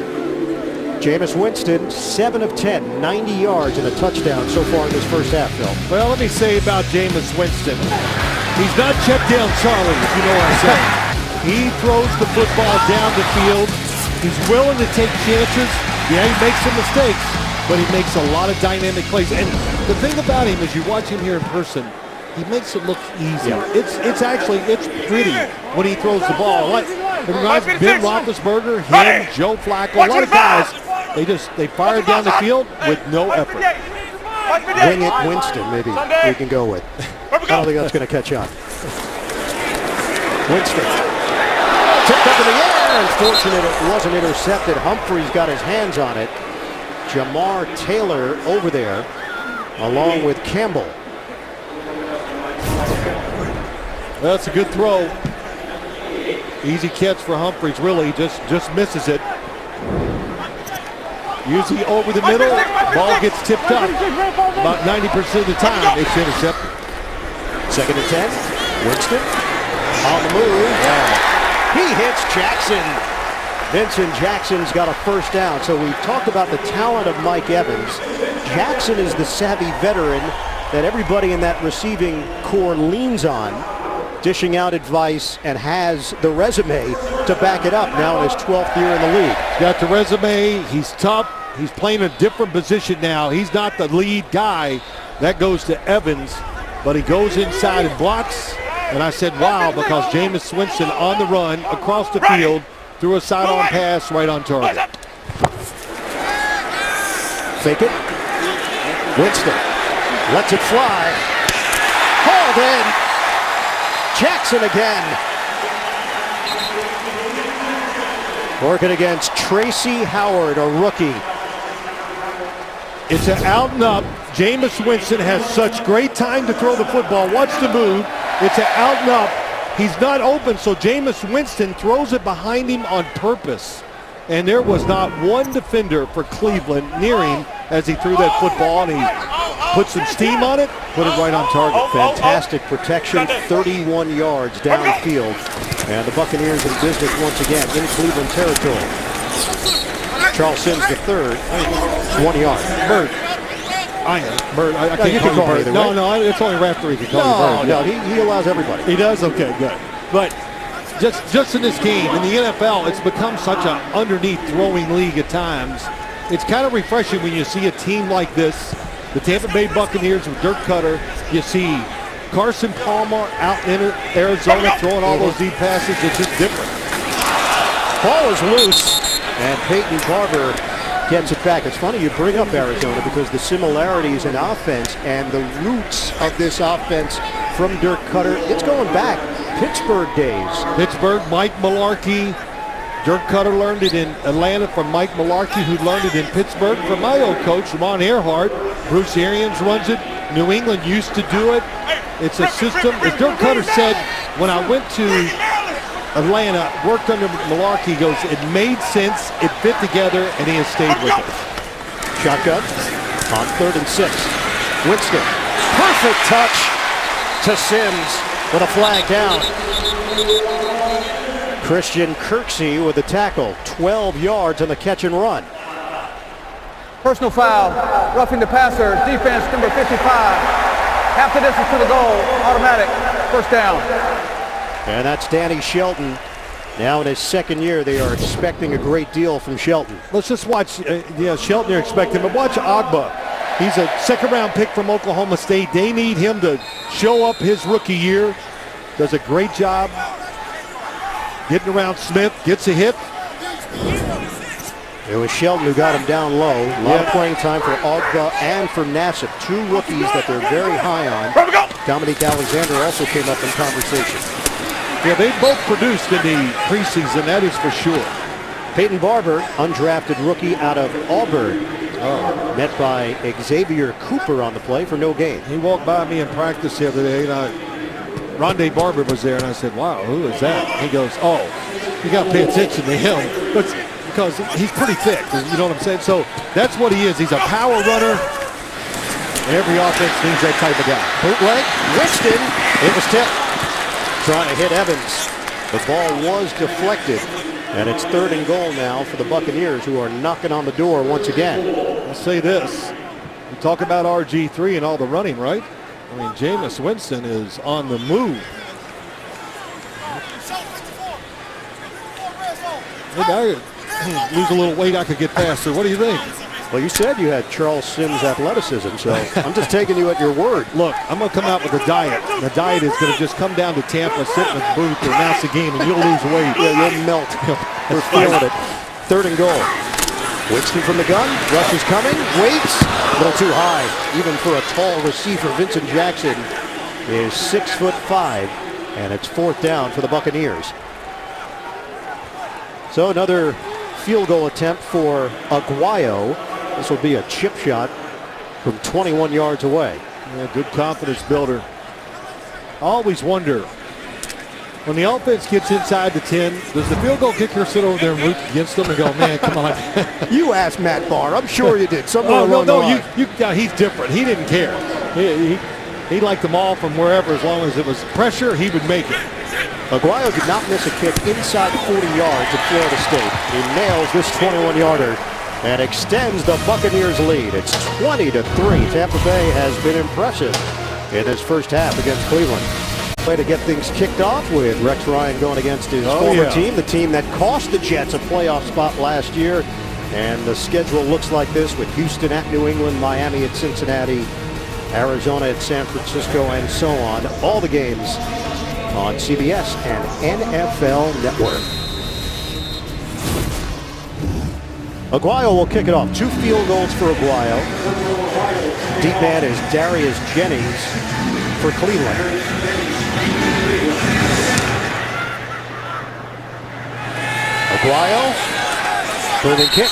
Jameis Winston, 7 of 10, 90 yards and a touchdown so far in this first half, Phil. Well, let me say about Jameis Winston. He's not check down Charlie, if you know what I'm saying. He throws the football down the field. He's willing to take chances. Yeah, he makes some mistakes, but he makes a lot of dynamic plays. And the thing about him is you watch him here in person, he makes it look easy. Yeah. It's pretty when he throws the ball. It reminds me of Ben Roethlisberger, him, Joe Flacco, a lot of guys. They fire it down the field with no effort. Wing it Winston, maybe we can go with. I don't think that's going to catch on. Winston tipped up in the air. Unfortunate it wasn't intercepted. Humphries got his hands on it. Jamar Taylor over there along with Campbell. That's a good throw. Easy catch for Humphries, really, just misses it. Usually over the middle, ball gets tipped up. About 90% of the time, it's intercepted. 2nd and 10. Winston on the move. He hits Jackson. Vincent Jackson's got a first down. So we talked about the talent of Mike Evans. Jackson is the savvy veteran that everybody in that receiving core leans on, dishing out advice, and has the resume to back it up now in his 12th year in the league. Got the resume. He's tough. He's playing a different position now. He's not the lead guy. That goes to Evans, but he goes inside and blocks. And I said, wow, because Jameis Winston on the run across the field threw a sidearm pass right on target. Fake it. Winston lets it fly. Hauled in. Jackson again. Working against Tracy Howard, a rookie. It's an out and up. Jameis Winston has such great time to throw the football. Watch the move. It's an out and up. He's not open, so Jameis Winston throws it behind him on purpose. And there was not one defender for Cleveland near him as he threw that football, and he put some steam on it, put it right on target. Fantastic protection, 31 yards downfield. And the Buccaneers in business once again in Cleveland territory. Charles Sims the third, 1 yard. Bird. Bird. I can't you call can you call Bird. either, No, right? it's only referee can call you Bird. No, he allows everybody. He does? Okay, good. But just in this game, in the NFL, it's become such an underneath throwing league at times. It's kind of refreshing when you see a team like this, the Tampa Bay Buccaneers with Dirk Cutter. You see Carson Palmer out in Arizona throwing all those deep passes. It's just different. Ball is loose, and Peyton Barber gets it back. It's funny you bring up Arizona because the similarities in offense and the roots of this offense from Dirk Cutter, it's going back Pittsburgh days. Pittsburgh, Mike Mularkey. Dirk Cutter learned it in Atlanta from Mike Mularkey, who learned it in Pittsburgh from my old coach, Ron Earhart. Bruce Arians runs it. New England used to do it. It's a system. As Dirk Cutter said, when I went to Atlanta, worked under Mularkey, he goes, it made sense, it fit together, and he has stayed with it. Shotgun on 3rd and 6. Winston, perfect touch to Sims with a flag down. Christian Kirksey with the tackle, 12 yards on the catch and run. Personal foul, roughing the passer, defense number 55. Half the distance to the goal, automatic, first down. And that's Danny Shelton. Now in his 2nd year, they are expecting a great deal from Shelton. Let's just watch, Shelton you're expecting, but watch Agba. He's a 2nd-round pick from Oklahoma State. They need him to show up his rookie year. Does a great job getting around Smith, gets a hit. It was Shelton who got him down low. A lot of playing time for Agba and for Nassib, 2 rookies that they're very high on. Dominique Alexander also came up in conversation. Yeah, they both produced in the preseason, that is for sure. Peyton Barber, undrafted rookie out of Auburn. Met by Xavier Cooper on the play for no gain. He walked by me in practice the other day, and Rondé Barber was there, and I said, wow, who is that? He goes, oh, you got to pay attention to him. But because he's pretty thick, you know what I'm saying? So that's what he is. He's a power runner. Every offense needs that type of guy. Bootleg, Winston, it was tipped. Trying to hit Evans. The ball was deflected. And it's 3rd and goal now for the Buccaneers, who are knocking on the door once again. I'll say this. We talk about RG3 and all the running, right? I mean, Jameis Winston is on the move. Maybe I lose a little weight, I could get faster. What do you think? Well, you said you had Charles Sims' athleticism, so I'm just taking you at your word. Look, I'm going to come out with a diet. The diet is going to just come down to Tampa, sit in the booth, to announce the game, and you'll lose weight. Yeah, you'll melt. We're feeling it. 3rd and goal. Winston from the gun. Rush is coming. Waits. A little too high, even for a tall receiver. Vincent Jackson is 6'5", and it's 4th down for the Buccaneers. So another field goal attempt for Aguayo. This will be a chip shot from 21 yards away. Yeah, good confidence builder. I always wonder, when the offense gets inside the 10, does the field goal kicker sit over there and root against them and go, man, come on? You asked Matt Barr. I'm sure you did. He's different. He didn't care. He liked them all from wherever, as long as it was pressure, he would make it. Aguayo did not miss a kick inside 40 yards at Florida State. He nails this 21-yarder and extends the Buccaneers' lead. It's 20-3. Tampa Bay has been impressive in this first half against Cleveland. Way to get things kicked off with Rex Ryan going against his former team, the team that cost the Jets a playoff spot last year. And the schedule looks like this, with Houston at New England, Miami at Cincinnati, Arizona at San Francisco, and so on. All the games on CBS and NFL Network. Aguayo will kick it off. 2 field goals for Aguayo. Deep man is Darius Jennings for Cleveland. Aguayo, moving kick.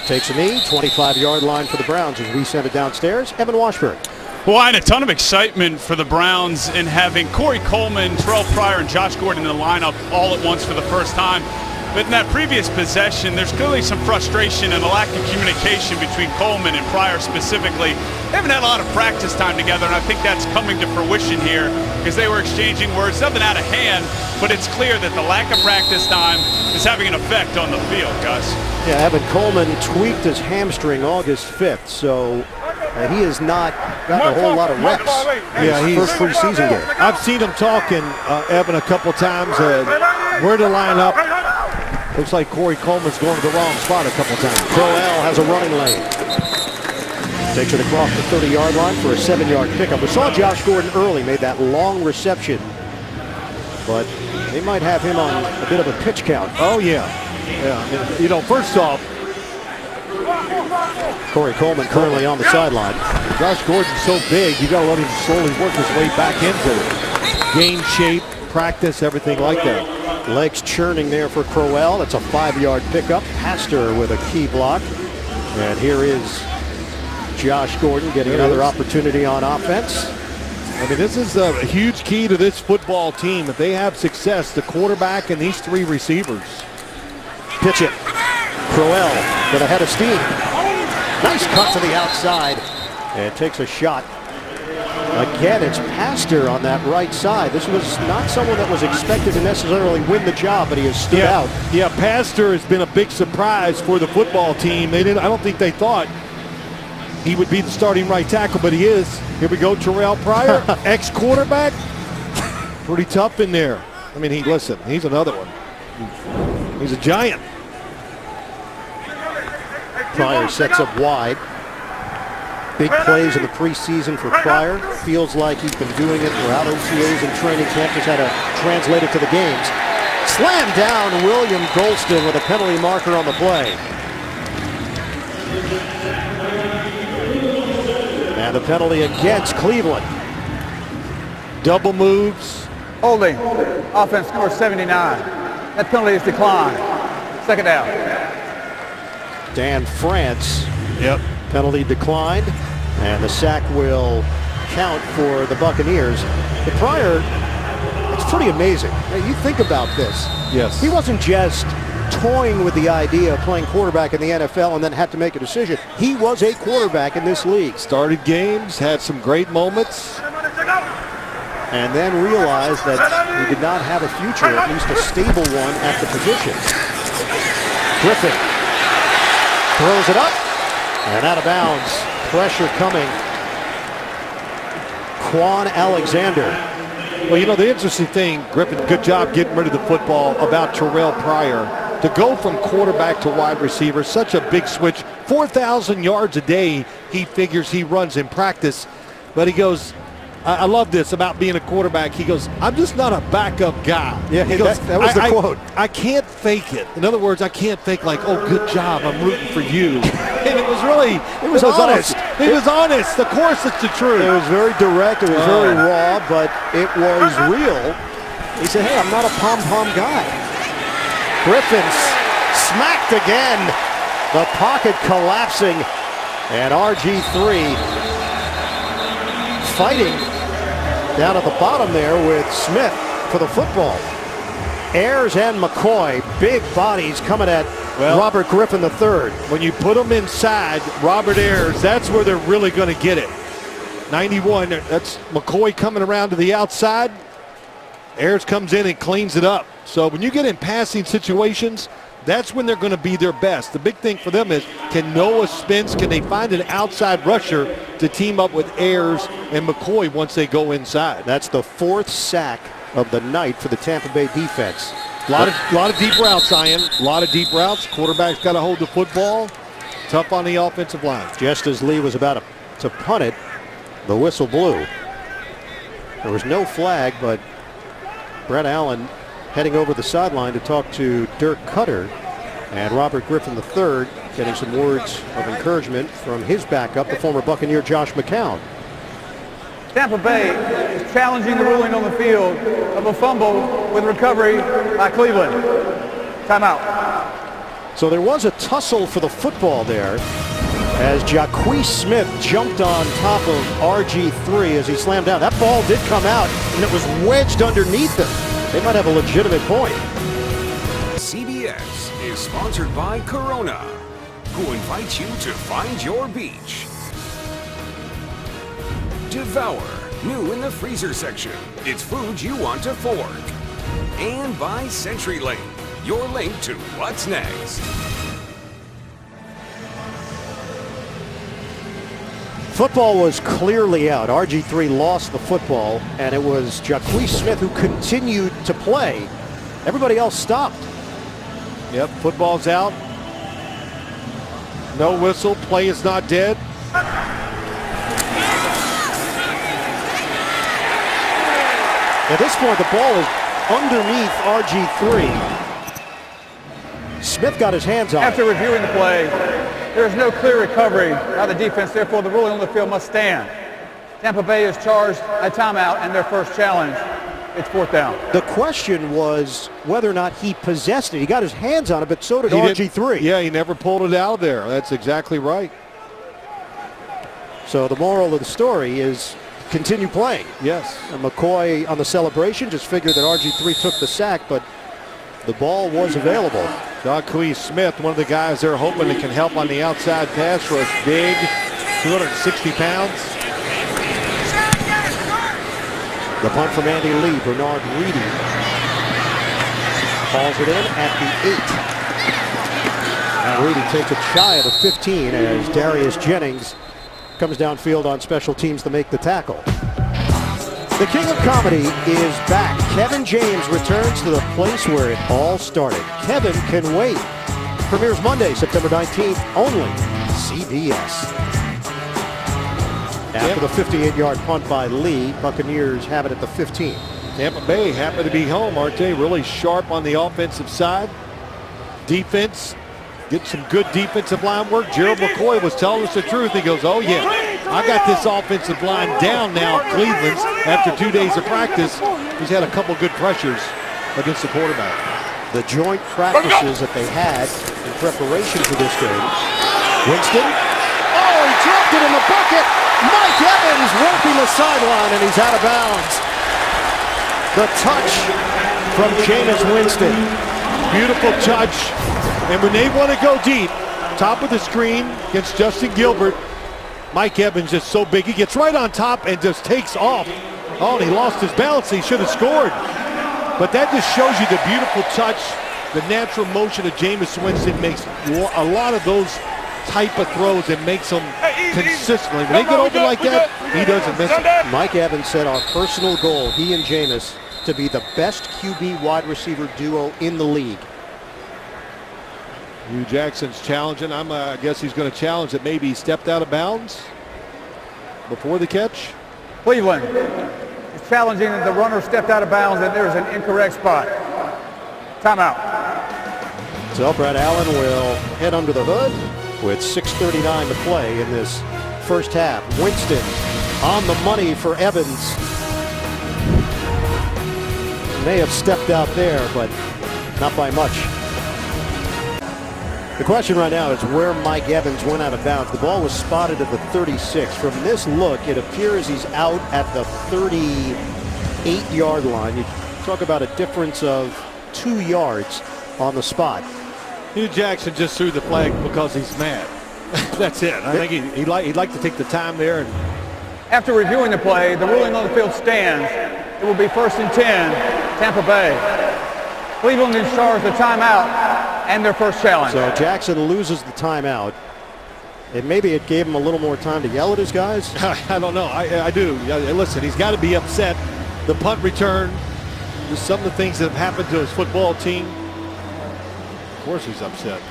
Takes a knee, 25-yard line for the Browns as we send it downstairs. Evan Washburn. Well, and a ton of excitement for the Browns in having Corey Coleman, Terrell Pryor, and Josh Gordon in the lineup all at once for the first time. But in that previous possession, there's clearly some frustration and a lack of communication between Coleman and Pryor specifically. They haven't had a lot of practice time together, and I think that's coming to fruition here because they were exchanging words, nothing out of hand, but it's clear that the lack of practice time is having an effect on the field, Gus. Yeah, Evan Coleman tweaked his hamstring August 5th, so he has not gotten a whole lot of reps. Yeah, he's first preseason game. I've seen him talking, Evan, a couple times, where to line up. Looks like Corey Coleman's going to the wrong spot a couple times. Crowell has a running lane. Takes it across the 30-yard line for a 7-yard pickup. We saw Josh Gordon early, made that long reception, but they might have him on a bit of a pitch count. Oh, yeah. Yeah, you know, first off, Corey Coleman currently on the sideline. Josh Gordon's so big, you got to let him slowly work his way back into it. Gain shape, practice, everything like that. Legs churning there for Crowell. That's a 5-yard pickup. Pastor with a key block. And here is Josh Gordon getting another opportunity on offense. I mean, this is a huge key to this football team. If they have success, the quarterback and these 3 receivers. Pitch it. Crowell with a head of steam. Nice cut to the outside. And takes a shot. Again, it's Pastor on that right side. This was not someone that was expected to necessarily win the job, but he has stood out. Yeah, Pastor has been a big surprise for the football team. I don't think they thought he would be the starting right tackle, but he is. Here we go, Terrell Pryor, ex-quarterback. Pretty tough in there. I mean, he's another one. He's a giant. Pryor sets up wide. Big plays in the preseason for Pryor. Feels like he's been doing it throughout OTAs and training camp. Just had to translate it to the games. Slam down William Golston with a penalty marker on the play. And the penalty against Cleveland. Double moves. Holding. Offense score 79. That penalty is declined. Second down. Dan France. Yep. Penalty declined, and the sack will count for the Buccaneers. The Pryor, it's pretty amazing. Now, you think about this. Yes. He wasn't just toying with the idea of playing quarterback in the NFL and then had to make a decision. He was a quarterback in this league. Started games, had some great moments. And then realized that he did not have a future, at least a stable one, at the position. Griffin throws it up. And out of bounds, pressure coming. Quan Alexander. Well, you know, the interesting thing, Griffin, good job getting rid of the football, about Terrell Pryor. To go from quarterback to wide receiver, such a big switch. 4,000 yards a day he figures he runs in practice. But he goes, I love this about being a quarterback. He goes, I'm just not a backup guy. Yeah, he goes, that was the quote. I can't fake it. In other words, I can't fake like, oh, good job, I'm rooting for you. And it was honest. It was honest. Of course it's the truth. It was very direct. It was very raw, but it was real. He said, hey, I'm not a pom-pom guy. Griffin's smacked again. The pocket collapsing. And RG3 fighting down at the bottom there with Smith for the football. Ayers and McCoy, big bodies coming at Robert Griffin III. When you put them inside Robert Ayers, that's where they're really going to get it. 91, that's McCoy coming around to the outside. Ayers comes in and cleans it up. So when you get in passing situations, that's when they're going to be their best. The big thing for them is, can Noah Spence, can they find an outside rusher to team up with Ayers and McCoy once they go inside? That's the 4th sack of the night for the Tampa Bay defense. A lot of deep routes, Ian. A lot of deep routes. Quarterback's got to hold the football. Tough on the offensive line. Just as Lee was about to punt it, the whistle blew. There was no flag, but Brett Allen heading over the sideline to talk to Dirk Cutter, and Robert Griffin III getting some words of encouragement from his backup, the former Buccaneer Josh McCown. Tampa Bay is challenging the ruling on the field of a fumble with recovery by Cleveland. Timeout. So there was a tussle for the football there as Jacquez Smith jumped on top of RG3 as he slammed down. That ball did come out, and it was wedged underneath him. They might have a legitimate point. CBS is sponsored by Corona, who invites you to find your beach. Devour, new in the freezer section. It's food you want to fork. And by Century Lane, your link to what's next. Football was clearly out. RG3 lost the football, and it was Jacquez Smith who continued to play. Everybody else stopped. Yep, football's out. No whistle. Play is not dead. At this point, the ball is underneath RG3. Smith got his hands on it. After reviewing the play, there is no clear recovery by the defense. Therefore, the ruling on the field must stand. Tampa Bay is charged a timeout and their first challenge. It's 4th down. The question was whether or not he possessed it. He got his hands on it, but so did RG3. Yeah, he never pulled it out of there. That's exactly right. So the moral of the story is continue playing. Yes. And McCoy on the celebration just figured that RG3 took the sack, but the ball was available. Jacquez Smith, one of the guys they're hoping that can help on the outside pass rush. Big, 260 pounds. The punt from Andy Lee. Bernard Reedy calls it in at the 8. And Reedy takes it shy of the 15 as Darius Jennings comes downfield on special teams to make the tackle. The King of Comedy is back. Kevin James returns to the place where it all started. Kevin Can Wait. Premieres Monday, September 19th, only CBS. After the 58-yard punt by Lee, Buccaneers have it at the 15. Tampa Bay happy to be home, aren't they? Really sharp on the offensive side. Defense, get some good defensive line work. Gerald McCoy was telling us the truth. He goes, oh yeah, I got this offensive line down now, Cleveland's, after 2 days of practice. He's had a couple good pressures against the quarterback. The joint practices that they had in preparation for this game. Winston. Oh, he dropped it in the bucket. Mike Evans working the sideline, and he's out of bounds. The touch from Jameis Winston. Beautiful touch. And when they want to go deep, top of the screen against Justin Gilbert, Mike Evans is so big. He gets right on top and just takes off. Oh, and he lost his balance. He should have scored. But that just shows you the beautiful touch, the natural motion of Jameis Winston makes a lot of those type of throws and makes them consistently. When they get open like that, he doesn't miss it. Mike Evans said our personal goal, he and Jameis, to be the best QB wide receiver duo in the league. Hugh Jackson's challenging. I guess he's going to challenge that maybe he stepped out of bounds before the catch. Cleveland is challenging that the runner stepped out of bounds and there's an incorrect spot. Timeout. So Brett Allen will head under the hood with 6:39 to play in this first half. Winston on the money for Evans. May have stepped out there, but not by much. The question right now is where Mike Evans went out of bounds. The ball was spotted at the 36. From this look, it appears he's out at the 38-yard line. You talk about a difference of 2 yards on the spot. Hugh Jackson just threw the flag because he's mad. That's it. I think he'd like to take the time there. And After reviewing the play, the ruling on the field stands. It will be 1st and 10, Tampa Bay. Cleveland is charged the timeout and their first challenge. So Jackson loses the timeout. And maybe it gave him a little more time to yell at his guys. I don't know. I do. Listen, he's got to be upset. The punt return, just some of the things that have happened to his football team. Of course he's upset.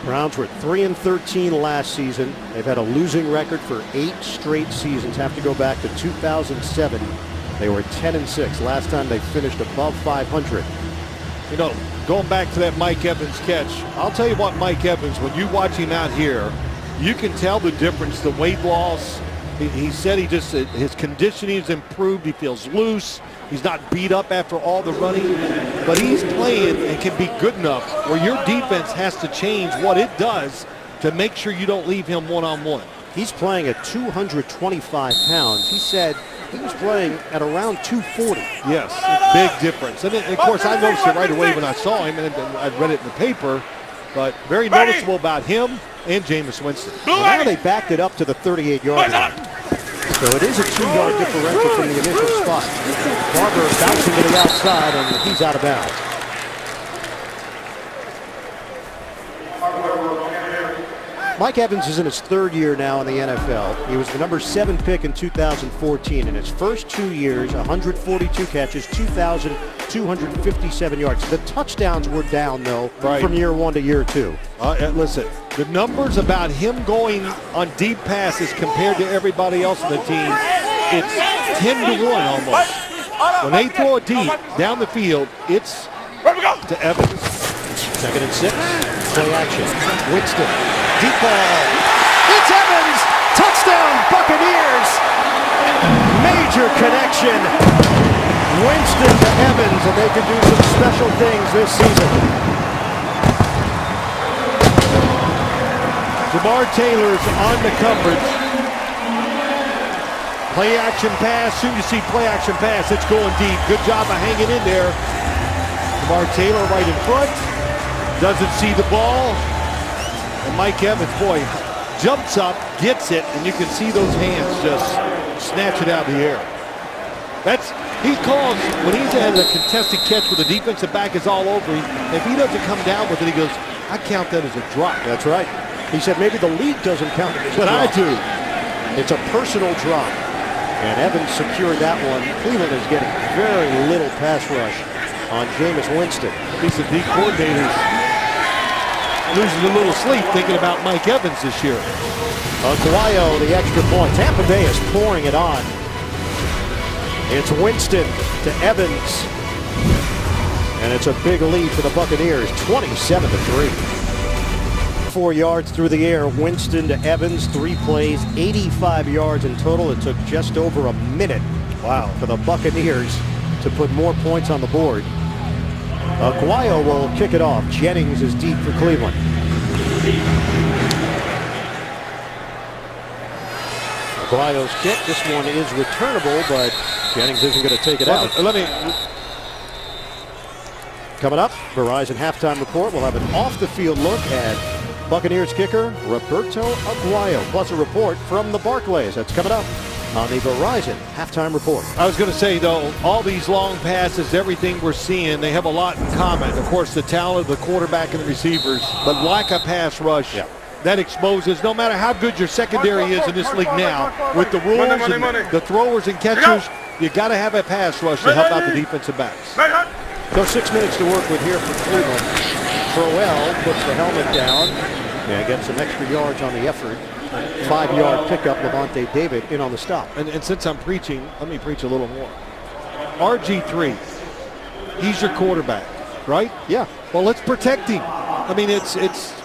Browns were 3-13 last season. They've had a losing record for 8 straight seasons. Have to go back to 2007. They were 10-6. Last time they finished above 500. You know, going back to that Mike Evans catch, I'll tell you what, Mike Evans, when you watch him out here, you can tell the difference, the weight loss. He said his conditioning has improved. He feels loose. He's not beat up after all the running, but he's playing and can be good enough where your defense has to change what it does to make sure you don't leave him one-on-one. He's playing at 225 pounds. He said he was playing at around 240. Yes, big difference. And of course, I noticed it right away when I saw him, and I read it in the paper, but very noticeable about him and Jameis Winston. Now they backed it up to the 38-yard line. So it is a 2-yard differential from the initial spot. Barber bouncing to the outside, and he's out of bounds. Mike Evans is in his 3rd year now in the NFL. He was the number 7 pick in 2014. In his first 2 years, 142 catches, 2,257 yards. The touchdowns were down, though, from year 1 to year 2. Listen, the numbers about him going on deep passes compared to everybody else on the team, it's 10-1 almost. When they throw it deep down the field, it's to Evans. 2nd and 6. Play action. Winston. Deep ball. It's Evans. Touchdown, Buccaneers. Major connection. Winston to Evans, and they can do some special things this season. Jamar Taylor's on the coverage. Play action pass. Soon you see play action pass. It's going deep. Good job of hanging in there. Jamar Taylor right in front. Doesn't see the ball. And Mike Evans, boy, jumps up, gets it, and you can see those hands just snatch it out of the air. He calls, when he's had a contested catch with the defensive back is all over him, if he doesn't come down with it, he goes, I count that as a drop. That's right. He said maybe the league doesn't count it as a drop. But I do. It's a personal drop. And Evans secured that one. Cleveland is getting very little pass rush on Jameis Winston. These are deep coordinators losing a little sleep thinking about Mike Evans this year. Aguayo, the extra point. Tampa Bay is pouring it on. It's Winston to Evans. And it's a big lead for the Buccaneers, 27-3. 4 yards through the air. Winston to Evans, 3 plays, 85 yards in total. It took just over a minute, for the Buccaneers to put more points on the board. Aguayo will kick it off. Jennings is deep for Cleveland. Aguayo's kick. This one is returnable, but Jennings isn't going to take it out. Coming up, Verizon halftime report. We'll have an off-the-field look at Buccaneers kicker Roberto Aguayo, plus a report from the Barclays. That's coming up on the Verizon halftime report. I was going to say, though, all these long passes, everything we're seeing, they have a lot in common. Of course, the talent of the quarterback and the receivers, but like a pass rush, that exposes, no matter how good your secondary is in this league now, with the rules and the throwers and catchers, you got to have a pass rush to help out the defensive backs. So 6 minutes to work with here for Cleveland. Crowell puts the helmet down and gets some extra yards on the effort. 5-yard pickup. Levante David in on the stop. And since I'm preaching, let me preach a little more. RG3, he's your quarterback, right? Yeah. Well, let's protect him. I mean, it's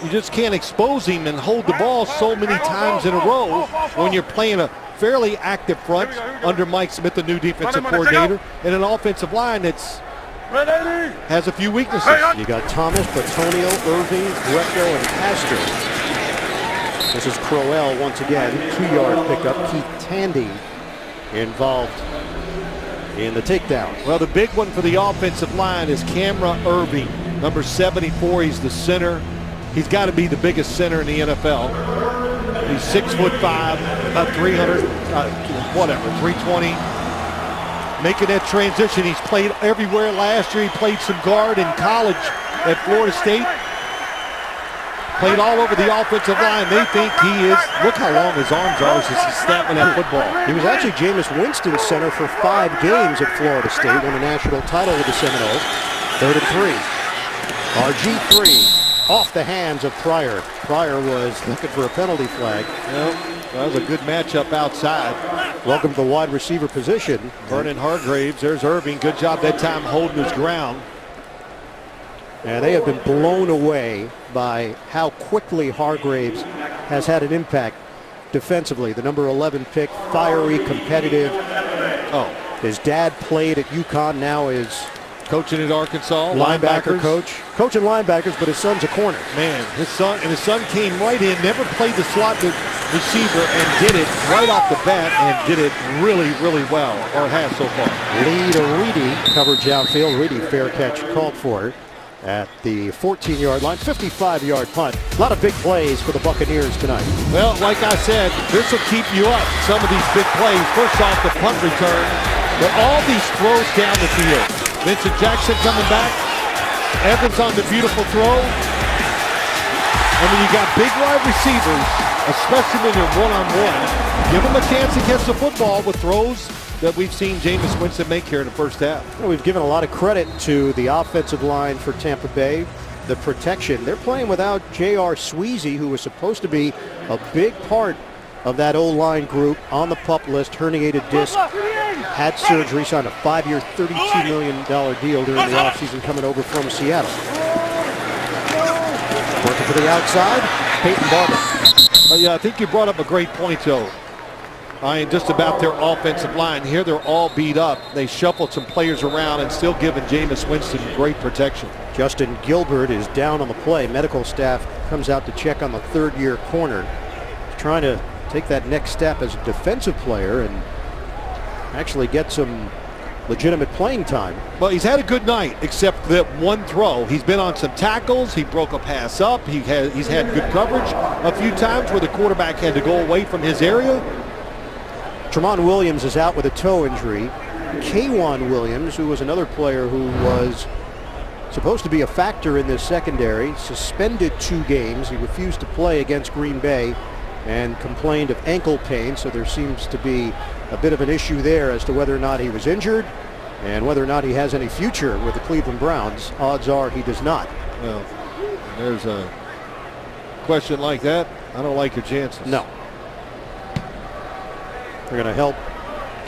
you just can't expose him and hold the ball so many times in a row when you're playing a fairly active front under Mike Smith, the new defensive coordinator, and an offensive line that's has a few weaknesses. You got Thomas, Petonio, Irving, Greco, and Pastor. This is Crowell once again. 2-yard pickup. Keith Tandy involved in the takedown. Well, the big one for the offensive line is Cameron Irving, number 74. He's the center. He's got to be the biggest center in the NFL. He's 6'5", about 300, 320. Making that transition. He's played everywhere last year. He played some guard in college at Florida State. Played all over the offensive line. They think he is. Look how long his arms are as he's snapping that football. He was actually Jameis Winston's center for 5 games at Florida State. Won a national title with the Seminoles. 3rd and 3. RG3 off the hands of Pryor. Pryor was looking for a penalty flag. Well, that was a good matchup outside. Welcome to the wide receiver position. Vernon Hargraves. There's Irving. Good job that time holding his ground. And they have been blown away by how quickly Hargraves has had an impact defensively. The number 11 pick, fiery, competitive. His dad played at UConn, now is coaching at Arkansas. Linebacker coach. Coaching linebackers, but his son's a corner. Man, his son came right in, never played the slot receiver, and did it right off the bat, and did it really, really well, or has so far. Lee to Reedy, coverage outfield. Reedy, fair catch called for at the 14-yard line, 55-yard punt. A lot of big plays for the Buccaneers tonight. Well, like I said, this will keep you up, some of these big plays. First off, the punt return, but all these throws down the field. Vincent Jackson coming back. Evans on the beautiful throw. And when you got big wide receivers, especially when you're one-on-one, give them a chance to catch the football with throws that we've seen Jameis Winston make here in the first half. We've given a lot of credit to the offensive line for Tampa Bay. The protection. They're playing without J.R. Sweezy, who was supposed to be a big part of that O-line group, on the PUP list, herniated disc, had surgery, signed a 5-year, $32 million deal during the offseason coming over from Seattle. Working to the outside, Peyton Barber. Yeah, I think you brought up a great point, though. Just about their offensive line. Here they're all beat up. They shuffled some players around and still giving Jameis Winston great protection. Justin Gilbert is down on the play. Medical staff comes out to check on the 3rd-year corner. He's trying to take that next step as a defensive player and actually get some legitimate playing time. Well, he's had a good night, except that one throw. He's been on some tackles. He broke a pass up. He's had good coverage a few times where the quarterback had to go away from his area. Tramon Williams is out with a toe injury. K'Wan Williams, who was another player who was supposed to be a factor in this secondary, suspended 2 games. He refused to play against Green Bay and complained of ankle pain, so there seems to be a bit of an issue there as to whether or not he was injured and whether or not he has any future with the Cleveland Browns. Odds are he does not. Well, there's a question like that. I don't like your chances. No. They're going to help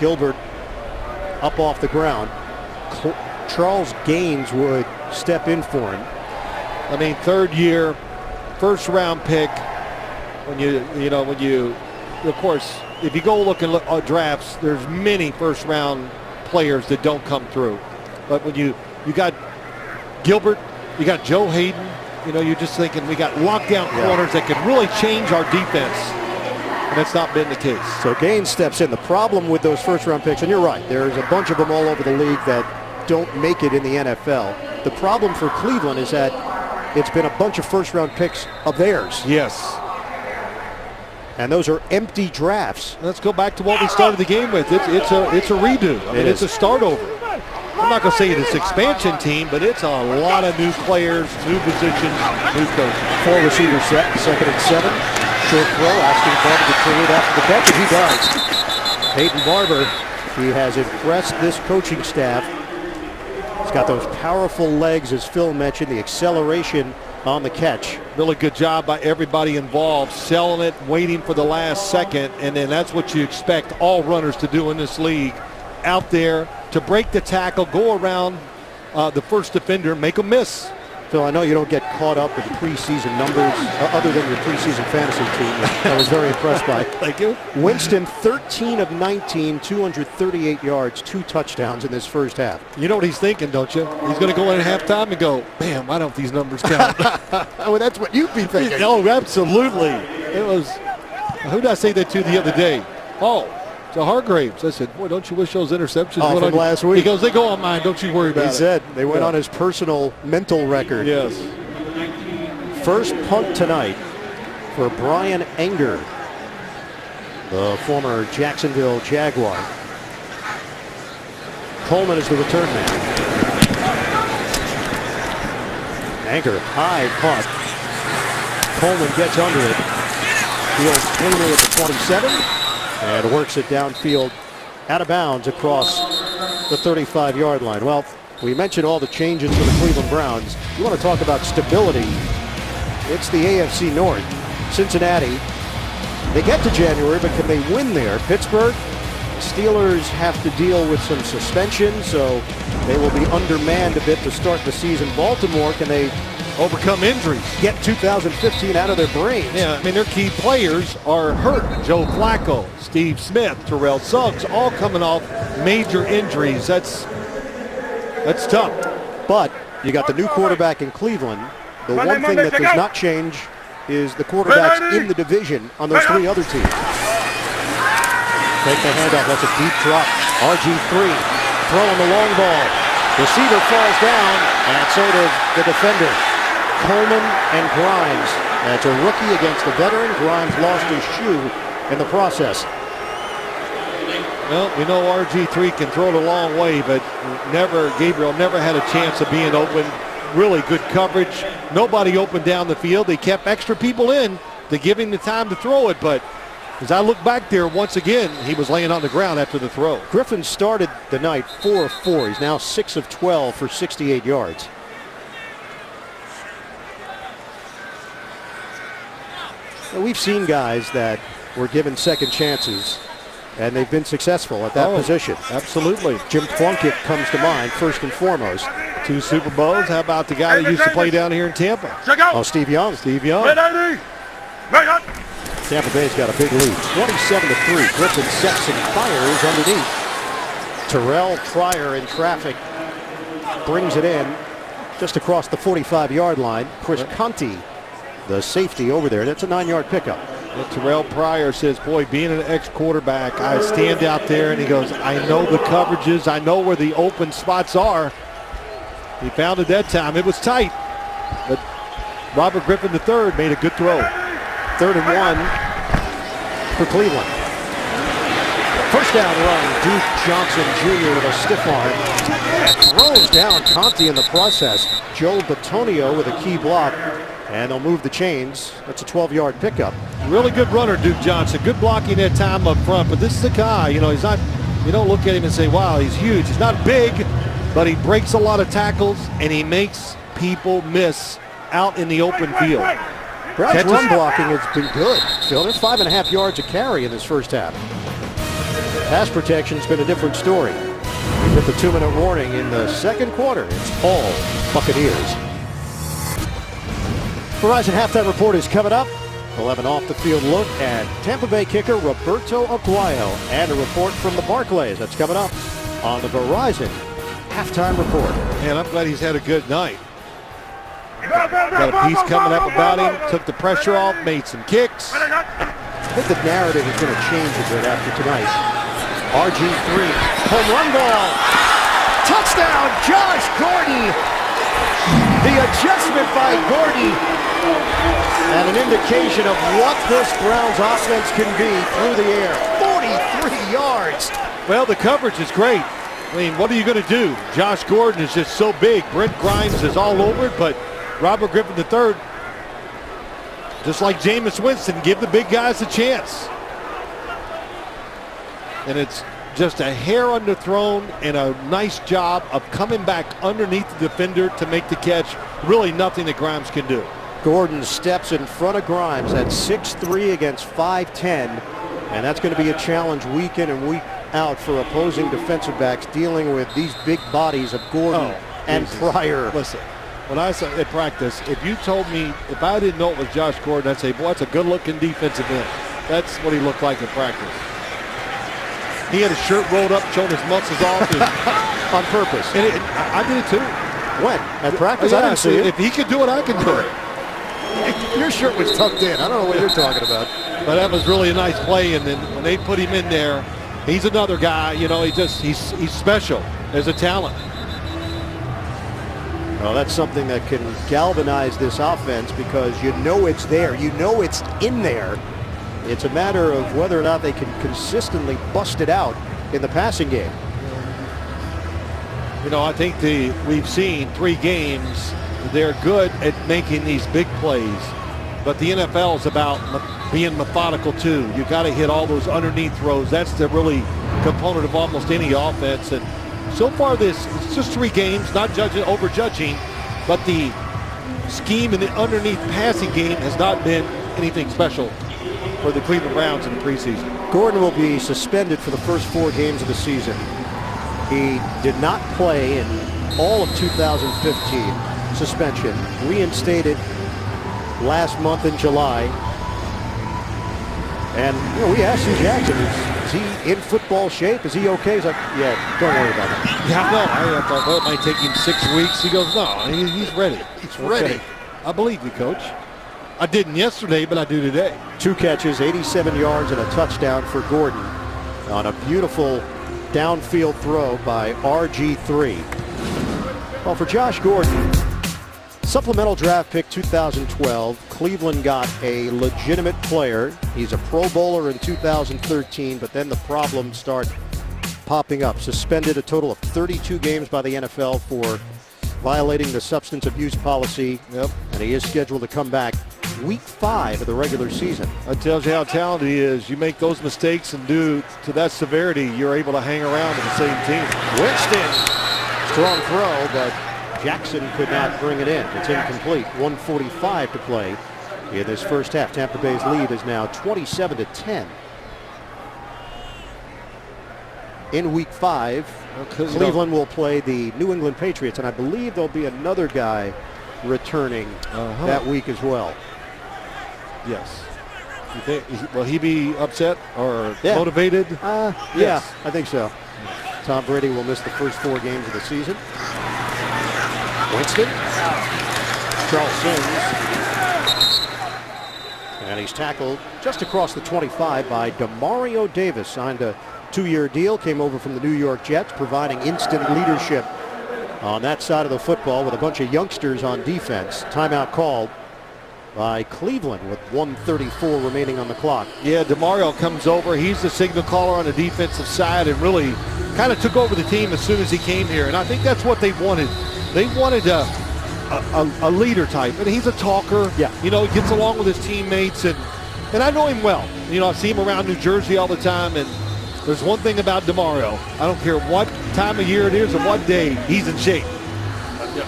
Gilbert up off the ground. Charles Gaines would step in for him. I mean, 3rd year, 1st-round pick. When you, of course, if you go look at drafts, there's many 1st-round players that don't come through. But when you got Gilbert, you got Joe Hayden, you're just thinking we got lockdown corners that could really change our defense. And that's not been the case. So Gaines steps in. The problem with those 1st-round picks, and you're right, there's a bunch of them all over the league that don't make it in the NFL. The problem for Cleveland is that it's been a bunch of 1st-round picks of theirs. Yes. And those are empty drafts. Let's go back to what we started the game with. It's a redo. I mean, it's a start over. I'm not going to say it's an expansion team, but it's a lot of new players, new positions, new coaches. 4 receivers set, 2nd and 7. Short throw, asking Barber to create after the catch, and he does. Peyton Barber, he has impressed this coaching staff. He's got those powerful legs, as Phil mentioned, the acceleration on the catch. Really good job by everybody involved, selling it, waiting for the last second, and then that's what you expect all runners to do in this league. Out there to break the tackle, go around the first defender, make a miss. Phil, I know you don't get caught up with preseason numbers other than your preseason fantasy team. I was very impressed by. Thank you. Winston, 13 of 19, 238 yards, 2 touchdowns in this 1st half. You know what he's thinking, don't you? He's going to go in at halftime and go, man, why don't these numbers count? Well, that's what you'd be thinking. Oh, absolutely. It was, who did I say that to the other day? Oh, to Hargraves. I said, boy, don't you wish those interceptions went on last week? He goes, they go on mine. Don't you worry about it. He said they went on his personal mental record. Yes. First punt tonight for Brian Enger, the former Jacksonville Jaguar. Coleman is the return man. Enger, high punt. Coleman gets under it. Fields cleanly at the 27 and works it downfield out of bounds across the 35-yard line. Well, we mentioned all the changes for the Cleveland Browns. You want to talk about stability. It's the AFC North. Cincinnati, they get to January, but can they win there? Pittsburgh, Steelers have to deal with some suspension, so they will be undermanned a bit to start the season. Baltimore, can they overcome injuries? Get 2015 out of their brains? Yeah, I mean, their key players are hurt. Joe Flacco, Steve Smith, Terrell Suggs, all coming off major injuries. That's tough. But you got the new quarterback in Cleveland. The one thing that does not change is the quarterbacks in the division on those three other teams. Take the handoff. That's a deep drop. RG3 throwing the long ball. Receiver falls down, and so does the defender. Coleman and Grimes. That's a rookie against the veteran. Grimes lost his shoe in the process. Well, we know RG3 can throw it a long way, but Gabriel never had a chance of being open. Really good coverage. Nobody opened down the field. They kept extra people in to give him the time to throw it, but as I look back there, once again, he was laying on the ground after the throw. Griffin started the night 4 of 4. He's now 6 of 12 for 68 yards. Now, we've seen guys that were given second chances, and they've been successful at that position. Absolutely. Jim Plunkett comes to mind first and foremost. 2 Super Bowls. How about the guy that used to play down here in Tampa? Oh, Steve Young. Steve Young. Tampa Bay's got a big lead, 27-3. Griffin sets and fires underneath. Terrell Pryor in traffic brings it in just across the 45-yard line. Chris Conti, the safety over there. That's a 9-yard pickup. And Terrell Pryor says, boy, being an ex-quarterback, I stand out there, and he goes, I know the coverages. I know where the open spots are. He found it that time. It was tight, but Robert Griffin III made a good throw. 3rd and 1 for Cleveland. First down run, Duke Johnson Jr. with a stiff arm. Throws down Conti in the process. Joe Batonio with a key block, and they'll move the chains. That's a 12-yard pickup. Really good runner, Duke Johnson. Good blocking that time up front, but this is the guy, he's not, you don't look at him and say, wow, he's huge. He's not big, but he breaks a lot of tackles, and he makes people miss out in the open field. Brown's run blocking has been good. Phil, there's 5.5 yards a carry in this first half. Pass protection's been a different story. We hit the 2-minute warning in the second quarter. It's all Buccaneers. Verizon Halftime Report is coming up. We'll have an off-the-field look at Tampa Bay kicker Roberto Aguayo and a report from the Barclays. That's coming up on the Verizon Halftime Report. Man, I'm glad he's had a good night. Got a piece coming up about him, took the pressure off, made some kicks. I think the narrative is going to change a bit after tonight. RG3, home run ball. Touchdown, Josh Gordon. The adjustment by Gordon. And an indication of what this Browns offense can be through the air. 43 yards. Well, the coverage is great. I mean, what are you going to do? Josh Gordon is just so big. Brent Grimes is all over it, but Robert Griffin III, just like Jameis Winston, give the big guys a chance. And it's just a hair underthrown and a nice job of coming back underneath the defender to make the catch. Really nothing that Grimes can do. Gordon steps in front of Grimes at 6'3" against 5'10", and that's going to be a challenge week in and week out for opposing defensive backs dealing with these big bodies of Gordon and Pryor. Listen, when I said at practice, if you told me, if I didn't know it was Josh Gordon, I'd say, boy, that's a good-looking defensive end. That's what he looked like in practice. He had his shirt rolled up, showing his muscles off. On purpose. And I did it too. When? At practice? I didn't see it. If he could do it, I can do it. Your shirt was tucked in. I don't know what you're talking about. But that was really a nice play, and then when they put him in there, He's another guy, you know, he's special as a talent. Well, that's something that can galvanize this offense because you know it's there. You know it's in there. It's a matter of whether or not they can consistently bust it out in the passing game. You know, I think we've seen 3 games. They're good at making these big plays, but the NFL is about being methodical too. You got to hit all those underneath throws. That's the really component of almost any offense. And so far, it's just 3 games, not overjudging, but the scheme in the underneath passing game has not been anything special for the Cleveland Browns in the preseason. Gordon will be suspended for the first 4 games of the season. He did not play in all of 2015. Suspension reinstated last month in July. And you know, we asked Hugh Jackson, is he in football shape? Is he okay? He's like, yeah, don't worry about it. Yeah, no, I thought, well, it might take him 6 weeks. He goes, no, he's ready. He's ready. I believe you, Coach. I didn't yesterday, but I do today. 2 catches, 87 yards, and a touchdown for Gordon on a beautiful downfield throw by RG3. Well, for Josh Gordon, supplemental draft pick 2012, Cleveland got a legitimate player. He's a Pro Bowler in 2013, but then the problems start popping up. Suspended a total of 32 games by the NFL for violating the substance abuse policy. Yep. And he is scheduled to come back week 5 of the regular season. That tells you how talented he is. You make those mistakes and do to that severity, you're able to hang around with the same team. Winston, strong throw, but Jackson could not bring it in. It's incomplete. 1:45 to play in this first half. Tampa Bay's lead is now 27-10. In week 5, Cleveland will play the New England Patriots, and I believe there'll be another guy returning that week as well. Yes. You think, will he be upset or motivated? Yes. Yeah, I think so. Tom Brady will miss the first 4 games of the season. Winston. Charles Sims. And he's tackled just across the 25 by Demario Davis. Signed a 2-year deal, came over from the New York Jets, providing instant leadership on that side of the football with a bunch of youngsters on defense. Timeout called by Cleveland with 1:34 remaining on the clock. Yeah, Demario comes over. He's the signal caller on the defensive side and really kind of took over the team as soon as he came here. And I think that's what they wanted. They wanted a leader type, and he's a talker. Yeah. You know, he gets along with his teammates, and I know him well. You know, I see him around New Jersey all the time, and there's one thing about Demario. I don't care what time of year it is or what day, he's in shape.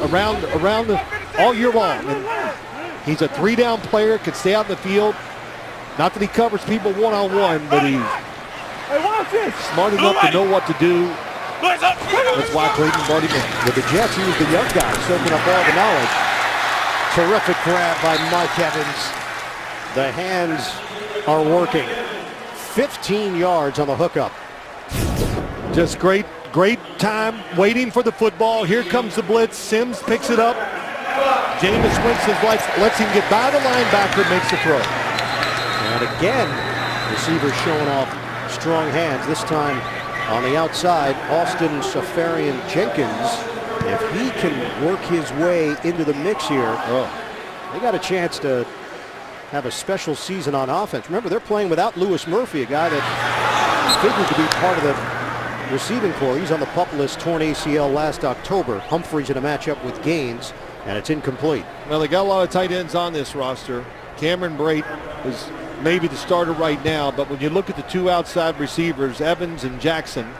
Around all year long. And he's a 3-down player, can stay out in the field. Not that he covers people one-on-one, but he's smart enough to know what to do. That's why Cleveland brought him in. With the Jets, he was the young guy soaking up all the knowledge. Terrific grab by Mike Evans. The hands are working. 15 yards on the hookup. Just great time waiting for the football. Here comes the blitz. Sims picks it up. Jameis Winston lets him get by the linebacker, makes the throw. And again, receiver showing off strong hands. This time on the outside, Austin Safarian Jenkins. If he can work his way into the mix here, they got a chance to have a special season on offense. Remember, they're playing without Lewis Murphy, a guy that figured to be part of the receiving corps. He's on the PUP list, torn ACL last October. Humphreys in a matchup with Gaines, and it's incomplete. Well, they got a lot of tight ends on this roster. Cameron Brate is maybe the starter right now, but when you look at the 2 outside receivers, Evans and Jackson,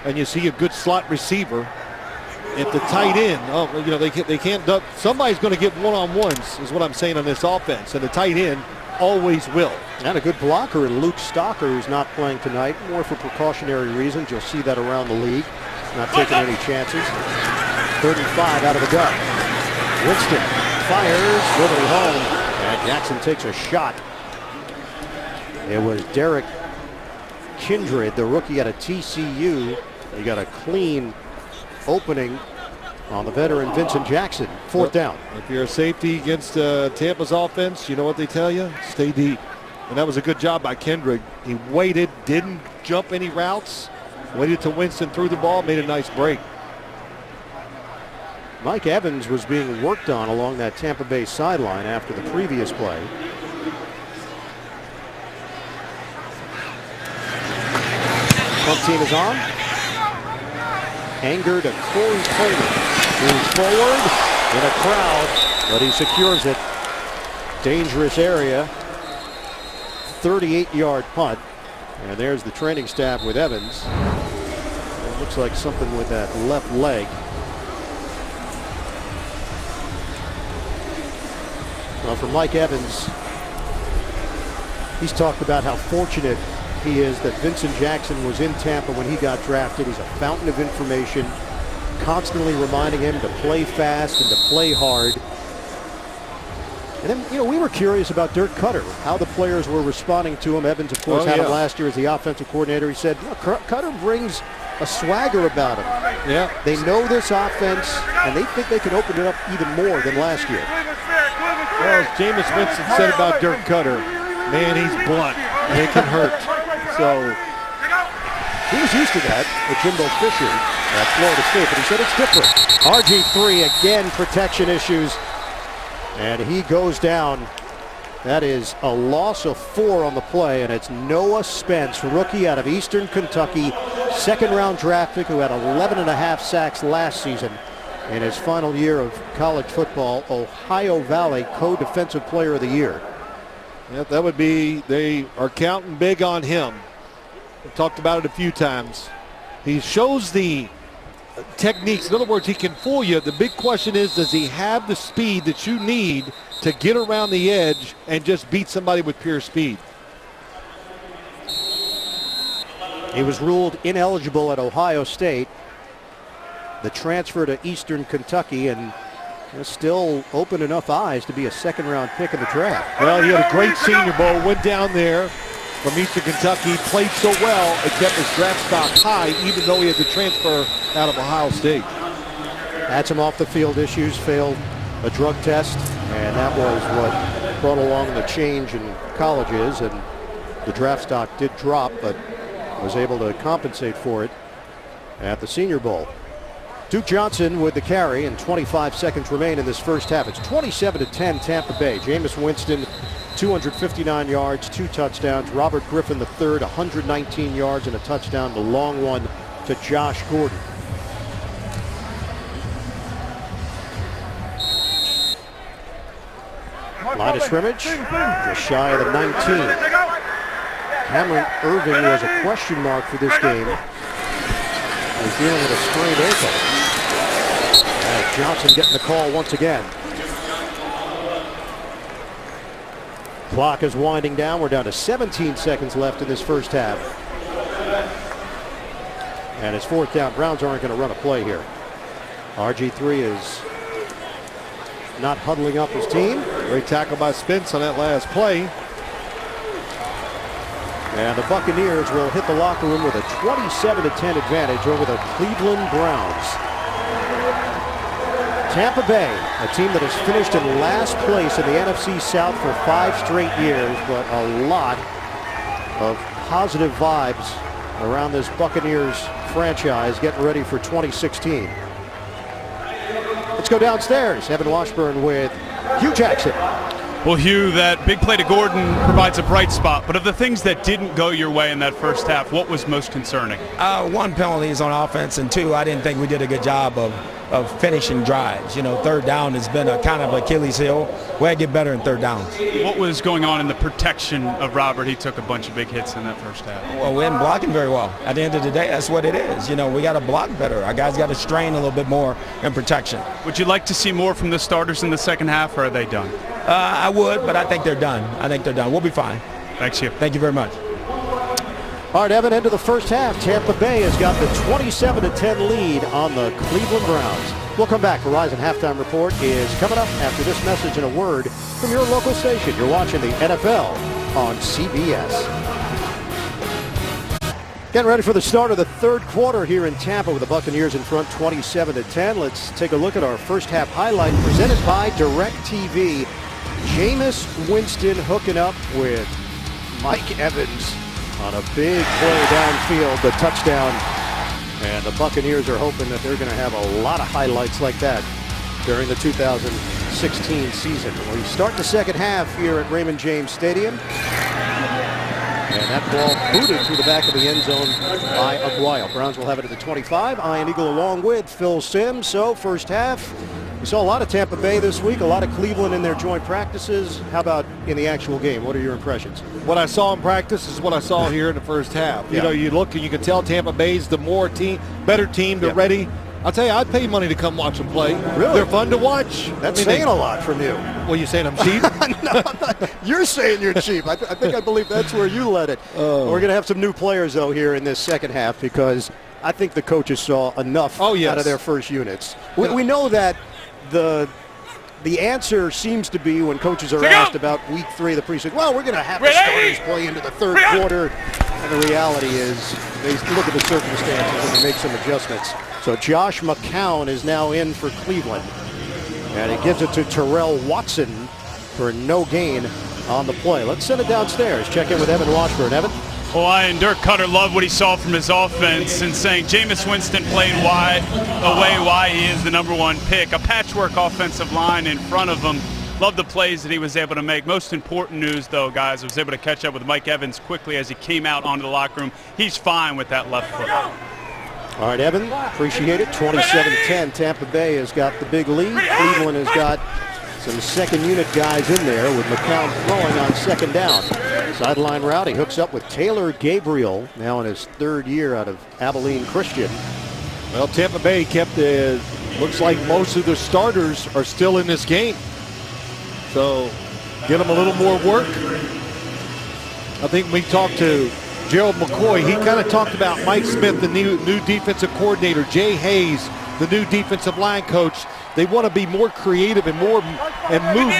and you see a good slot receiver, at the tight end, they can't. Somebody's going to get one-on-ones, is what I'm saying on this offense, and the tight end always will. And a good blocker in Luke Stocker, who's not playing tonight, more for precautionary reasons. You'll see that around the league. Not taking any chances. 35 out of the gun. Winston fires, nobody home, and Jackson takes a shot. It was Derek Kindred, the rookie out of TCU. He got a clean opening on the veteran Vincent Jackson. 4th down. If you're a safety against Tampa's offense, you know what they tell you? Stay deep. And that was a good job by Kendrick. He waited, didn't jump any routes, waited till Winston threw the ball, made a nice break. Mike Evans was being worked on along that Tampa Bay sideline after the previous play. Front team is on. Anger to Corey Coleman. Moves forward in a crowd, but he secures it. Dangerous area. 38-yard punt. And there's the training staff with Evans. It looks like something with that left leg. Well, for Mike Evans, he's talked about how fortunate he is that Vincent Jackson was in Tampa when he got drafted. He's a fountain of information, constantly reminding him to play fast and to play hard. And then, you know, we were curious about Dirk Cutter, how the players were responding to him. Evans, of course, had him last year as the offensive coordinator. He said, Cutter brings a swagger about him. Yeah. They know this offense, and they think they can open it up even more than last year. Well, as Jameis Winston said about Dirk Cutter, man, he's blunt, and it can hurt. So he was used to that with Jimbo Fisher at Florida State, but he said it's different. RG3 again, protection issues, and he goes down. That is a loss of 4 on the play, and it's Noah Spence, rookie out of Eastern Kentucky, second-round draft pick who had 11.5 sacks last season. In his final year of college football, Ohio Valley Co-Defensive Player of the Year. Yeah, that would be, they are counting big on him. We've talked about it a few times. He shows the techniques. In other words, he can fool you. The big question is, does he have the speed that you need to get around the edge and just beat somebody with pure speed? He was ruled ineligible at Ohio State. The transfer to Eastern Kentucky, and still opened enough eyes to be a second-round pick in the draft. Well, he had a great Senior Bowl, went down there from Eastern Kentucky, played so well, it kept his draft stock high, even though he had to transfer out of Ohio State. Had some off-the-field issues, failed a drug test, and that was what brought along the change in colleges, and the draft stock did drop, but was able to compensate for it at the Senior Bowl. Duke Johnson with the carry, and 25 seconds remain in this first half. It's 27-10 Tampa Bay. Jameis Winston, 259 yards, 2 touchdowns. Robert Griffin III, 119 yards and a touchdown. The long one to Josh Gordon. Line of scrimmage, just shy of the 19. Cameron Irving was a question mark for this game. He's dealing with a sprained ankle. Johnson getting the call once again. Clock is winding down. We're down to 17 seconds left in this first half. And it's 4th down. Browns aren't going to run a play here. RG3 is not huddling up his team. Great tackle by Spence on that last play. And the Buccaneers will hit the locker room with a 27-10 advantage over the Cleveland Browns. Tampa Bay, a team that has finished in last place in the NFC South for 5 straight years, but a lot of positive vibes around this Buccaneers franchise getting ready for 2016. Let's go downstairs. Evan Washburn with Hugh Jackson. Well, Hugh, that big play to Gordon provides a bright spot, but of the things that didn't go your way in that first half, what was most concerning? 1 penalty is on offense, and 2, I didn't think we did a good job of finishing drives. You know, 3rd down has been a kind of Achilles heel. We had to get better in 3rd downs. What was going on in the protection of Robert? He took a bunch of big hits in that first half. Well, we didn't block him very well. At the end of the day, that's what it is. You know, we got to block better. Our guys got to strain a little bit more in protection. Would you like to see more from the starters in the second half, or are they done? I would, but I think they're done. We'll be fine. Thanks, Hugh. Thank you very much. All right, Evan, into the first half. Tampa Bay has got the 27-10 lead on the Cleveland Browns. We'll come back. Verizon Halftime Report is coming up after this message and a word from your local station. You're watching the NFL on CBS. Getting ready for the start of the 3rd quarter here in Tampa with the Buccaneers in front 27-10. Let's take a look at our first half highlight presented by DirecTV. Jameis Winston hooking up with Mike Evans on a big play downfield, the touchdown. And the Buccaneers are hoping that they're going to have a lot of highlights like that during the 2016 season. We start the second half here at Raymond James Stadium. And that ball booted through the back of the end zone by Aguayo. Browns will have it at the 25. Ian Eagle along with Phil Simms. So first half, we saw a lot of Tampa Bay this week, a lot of Cleveland in their joint practices. How about in the actual game? What are your impressions? What I saw in practice is what I saw here in the first half. You know, you look and you can tell Tampa Bay's the better team. They're ready. I'll tell you, I'd pay money to come watch them play. Really? They're fun to watch. That's saying a lot from you. Well, you saying I'm cheap? No, I'm not. You're saying you're cheap. I believe that's where you led it. We're going to have some new players, though, here in this second half because I think the coaches saw enough out of their first units. We know that the answer seems to be when coaches are asked about week 3 of the preseason, well, we're going to have the starters play into the third quarter. And the reality is they look at the circumstances and they make some adjustments. So Josh McCown is now in for Cleveland. And he gives it to Terrell Watson for no gain on the play. Let's send it downstairs. Check in with Evan Washburn. Evan? Well, and Dirk Cutter loved what he saw from his offense and saying Jameis Winston played why he is the #1 pick. A patchwork offensive line in front of him. Love the plays that he was able to make. Most important news, though, guys, was able to catch up with Mike Evans quickly as he came out onto the locker room. He's fine with that left foot. All right, Evan, appreciate it. 27-10, Tampa Bay has got the big lead. Cleveland has got some second unit guys in there with McCown throwing on second down. Sideline route, he hooks up with Taylor Gabriel, now in his 3rd year out of Abilene Christian. Well, Tampa Bay kept looks like most of the starters are still in this game. So get them a little more work. I think we talked to Gerald McCoy. He kind of talked about Mike Smith, the new defensive coordinator, Jay Hayes, the new defensive line coach. They want to be more creative and move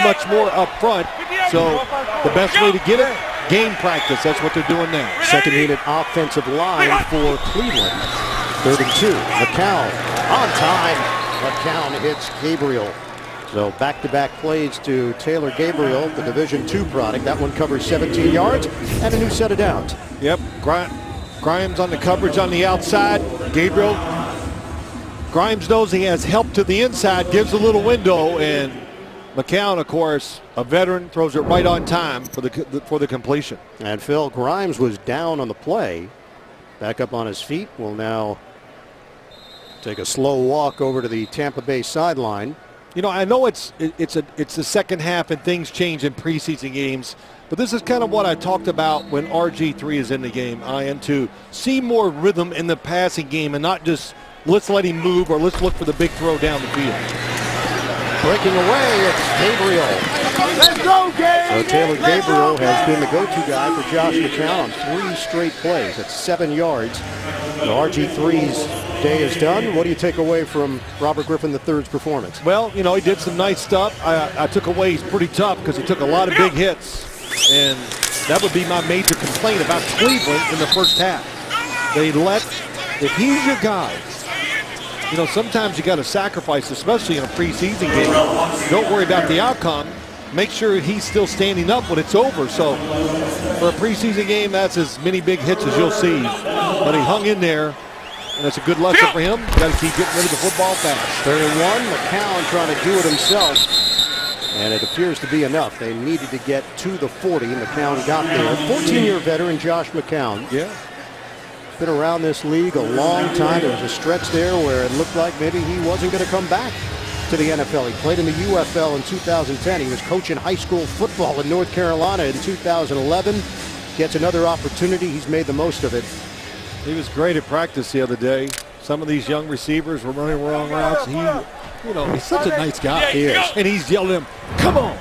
much more up front. So the best way to get it, game practice. That's what they're doing now. Second unit offensive line for Cleveland. 3rd and 2. McCown on time. McCown hits Gabriel. So back-to-back plays to Taylor Gabriel, the Division II product. That one covers 17 yards and a new set of downs. Yep, Grimes on the coverage on the outside. Gabriel, Grimes knows he has help to the inside, gives a little window, and McCown, of course, a veteran, throws it right on time for the completion. And Phil, Grimes was down on the play. Back up on his feet. Will now take a slow walk over to the Tampa Bay sideline. You know, I know it's the second half and things change in preseason games, but this is kind of what I talked about when RG3 is in the game. I am to see more rhythm in the passing game and not just let's let him move or let's look for the big throw down the field. Breaking away, it's Gabriel. Let's go, Gabriel! So Taylor Gabriel has been the go-to guy for Josh McCown on 3 straight plays. That's 7 yards. So RG3's day is done. What do you take away from Robert Griffin III's performance? Well, you know, he did some nice stuff. I took away he's pretty tough because he took a lot of big hits. And that would be my major complaint about Cleveland in the first half. If he's your guy, you know, sometimes you got to sacrifice, especially in a preseason game. Don't worry about the outcome. Make sure he's still standing up when it's over. So for a preseason game, that's as many big hits as you'll see. But he hung in there, and it's a good lesson for him. You got to keep getting rid of the football fast. 3rd and 1, McCown trying to do it himself. And it appears to be enough. They needed to get to the 40. McCown got there. 14-year veteran Josh McCown. Yeah. Been around this league a long time. There was a stretch there where it looked like maybe he wasn't going to come back to the NFL. He played in the UFL in 2010. He was coaching high school football in North Carolina in 2011. Gets another opportunity. He's made the most of it. He was great at practice the other day. Some of these young receivers were running wrong routes. He's such a nice guy. He is. And he's yelling at him, come on,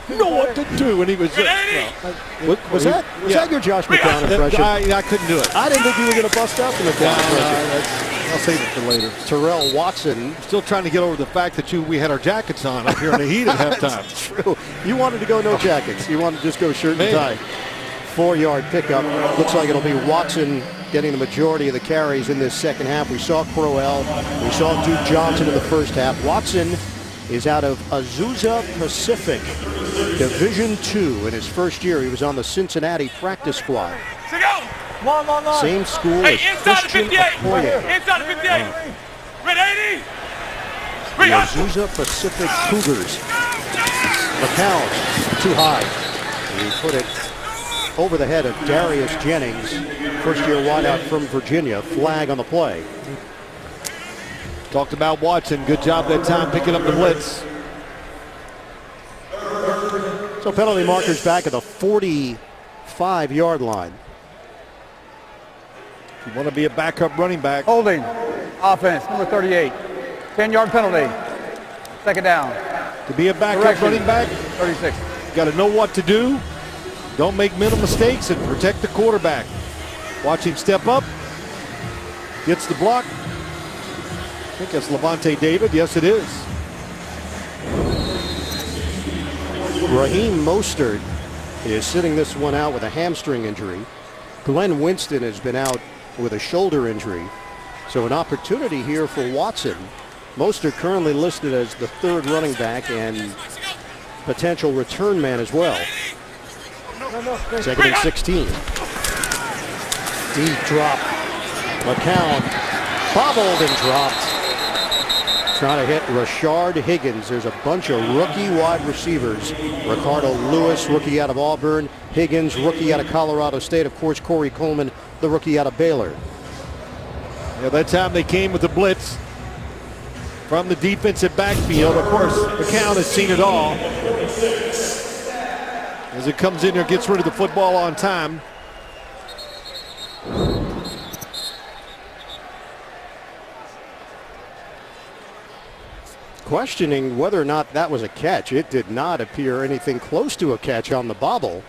you know what to do. And he was just, was that your Josh McCown impression? I couldn't do it. I didn't think you were going to bust out the McCown impression. I'll save it for later. Terrell Watson. Still trying to get over the fact that we had our jackets on up here in the heat at halftime. That's true. You wanted to go no jackets. You wanted to just go shirt and tie. 4-yard pickup. Looks like it'll be Watson getting the majority of the carries in this second half. We saw Crowell. We saw Duke Johnson in the first half. Watson is out of Azusa Pacific, Division II. In his first year, he was on the Cincinnati practice squad. Same school as Christian Okoye. Inside the 58. Red 80. The Azusa Pacific Cougars. McCown, too high. He put it over the head of Darius Jennings, first-year wideout from Virginia. Flag on the play. Talked about Watson. Good job that time picking up the blitz. So penalty markers back at the 45-yard line. If you want to be a backup running back. Holding. Offense, number 38. 10-yard penalty. Second down. To be a backup running back, 36. got to know what to do. Don't make mental mistakes and protect the quarterback. Watch him step up. Gets the block. I think that's Levante David. Yes, it is. Raheem Mostert is sitting this one out with a hamstring injury. Glenn Winston has been out with a shoulder injury. So an opportunity here for Watson. Mostert currently listed as the third running back and potential return man as well. Second and 16. Deep drop. McCown bobbled and dropped. Trying to hit Rashard Higgins. There's a bunch of rookie wide receivers. Ricardo Lewis, rookie out of Auburn. Higgins, rookie out of Colorado State. Of course, Corey Coleman, the rookie out of Baylor. Yeah, that time they came with the blitz from the defensive backfield. Of course, McCown has seen it all. As it comes in there, gets rid of the football on time. Questioning whether or not that was a catch. It did not appear anything close to a catch on the bobble.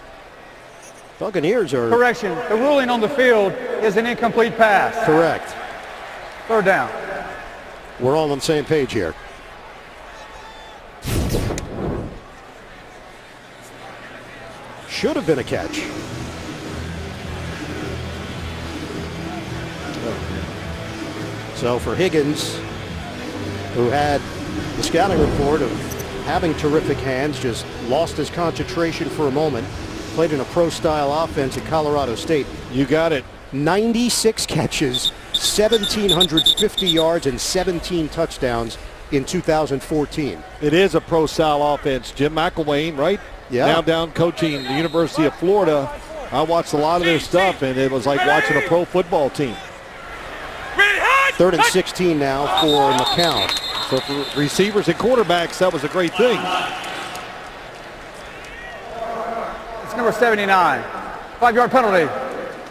Buccaneers are... Correction. The ruling on the field is an incomplete pass. Correct. Third down. We're all on the same page here. Should have been a catch. So for Higgins, who had the scouting report of having terrific hands, just lost his concentration for a moment, played in a pro-style offense at Colorado State. You got it. 96 catches, 1,750 yards, and 17 touchdowns in 2014. It is a pro-style offense. Jim McElwain, right? Yeah. Now coaching the University of Florida. I watched a lot of their stuff, and it was like watching a pro football team. Third and 16 now for McCown. So for receivers and quarterbacks, that was a great thing. It's number 79. 5-yard penalty.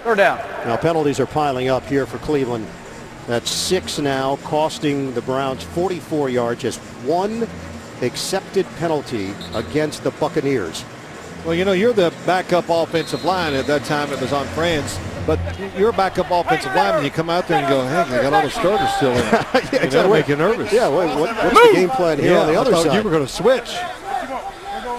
Third down. Now penalties are piling up here for Cleveland. That's 6 now, costing the Browns 44 yards. Just one accepted penalty against the Buccaneers. Well, you know, you're the backup offensive line. At that time, it was on France. But you're a backup offensive lineman. You come out there and go, hey, they got all the starters still in. Yeah, that'll make you nervous. Yeah, what's the game plan here on the other side? You were going to switch.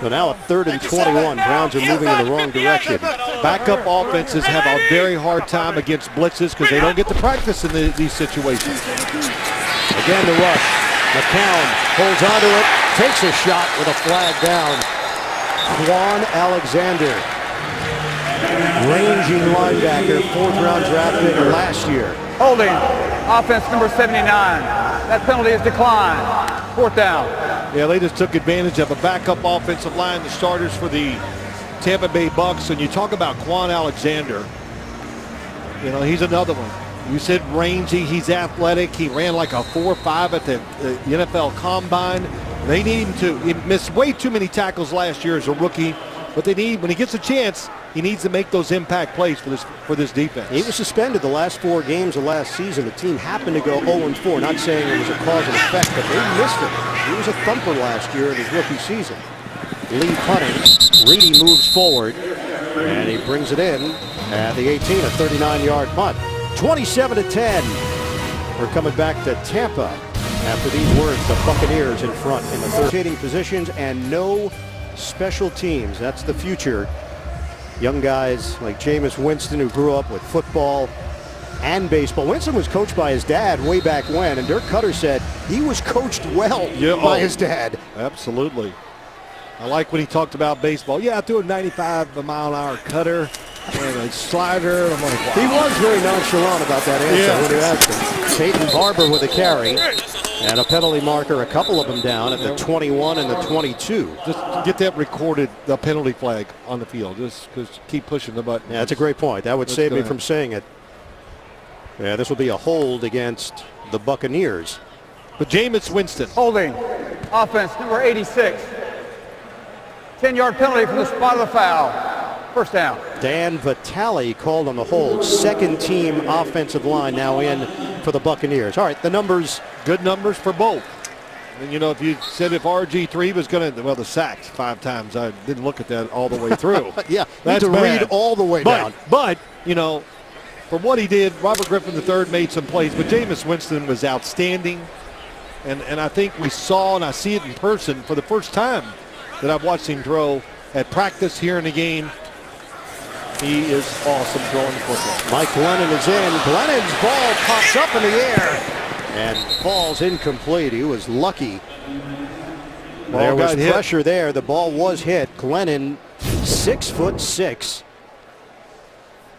So now at 3rd and 21, Browns are moving in the wrong direction. Backup offenses have a very hard time against blitzes because they don't get to practice in these situations. Again, the rush. McCown holds onto it, takes a shot with a flag down. Quan Alexander, ranging linebacker, 4th-round draft pick last year. Holding. Offense number 79. That penalty is declined. 4th down. Yeah, they just took advantage of a backup offensive line, the starters for the Tampa Bay Bucs. And you talk about Quan Alexander. You know, he's another one. You said rangy, he's athletic. He ran like a 4.5 at the NFL Combine. They need him to. He missed way too many tackles last year as a rookie. But they need, when he gets a chance, he needs to make those impact plays for this defense. He was suspended the last 4 games of last season. The team happened to go 0-4. Not saying it was a cause and effect, but they missed him. He was a thumper last year in his rookie season. Lee punting. Reedy moves forward, and he brings it in at the 18, a 39-yard punt. 27-10. We're coming back to Tampa after these words. The Buccaneers in front in the rotating positions and no special teams. That's the future. Young guys like Jameis Winston, who grew up with football and baseball. Winston was coached by his dad way back when, and Dirk Cutter said he was coached well by his dad. Absolutely. I like when he talked about baseball. Yeah, I threw a 95-mile-an-hour cutter and a slider. And I'm like, wow. He was very nonchalant about that answer when you asked him. Peyton Barber with a carry and a penalty marker, a couple of them down at the 21 and the 22. Just get that recorded, the penalty flag on the field. Just keep pushing the button. Yeah, that's a great point. That would save me from saying it. Yeah, this will be a hold against the Buccaneers. But Jameis Winston. Holding. Offense number 86. 10-yard penalty from the spot of the foul. First down. Dan Vitale called on the hold. Second team offensive line now in for the Buccaneers. All right, the numbers. Good numbers for both. And, you know, if you said if RG3 was going to, well, the sacks 5 times, I didn't look at that all the way through. Yeah, that's to read all the way down. But, you know, for what he did, Robert Griffin III made some plays, but Jameis Winston was outstanding. And I think we saw, and I see it in person for the first time that I've watched him throw at practice here in the game. He is awesome throwing the football. Mike Glennon is in. Glennon's ball pops up in the air and falls incomplete. He was lucky. There was pressure there. The ball was hit. Glennon, 6'6",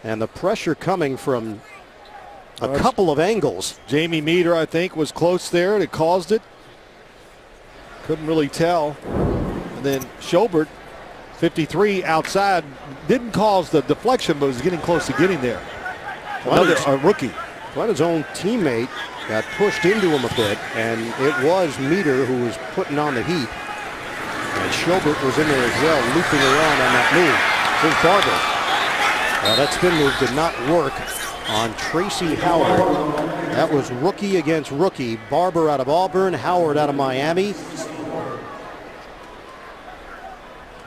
and the pressure coming from a couple of angles. Jamie Meter, I think, was close there. It caused it. Couldn't really tell. And then Schobert, 53 outside, didn't cause the deflection, but was getting close to getting there. A rookie. Glennon's own teammate got pushed into him a bit, and it was Meter who was putting on the heat. And Schobert was in there as well, looping around on that move. Here's Barber. That spin move did not work on Tracy Howard. That was rookie against rookie. Barber out of Auburn, Howard out of Miami.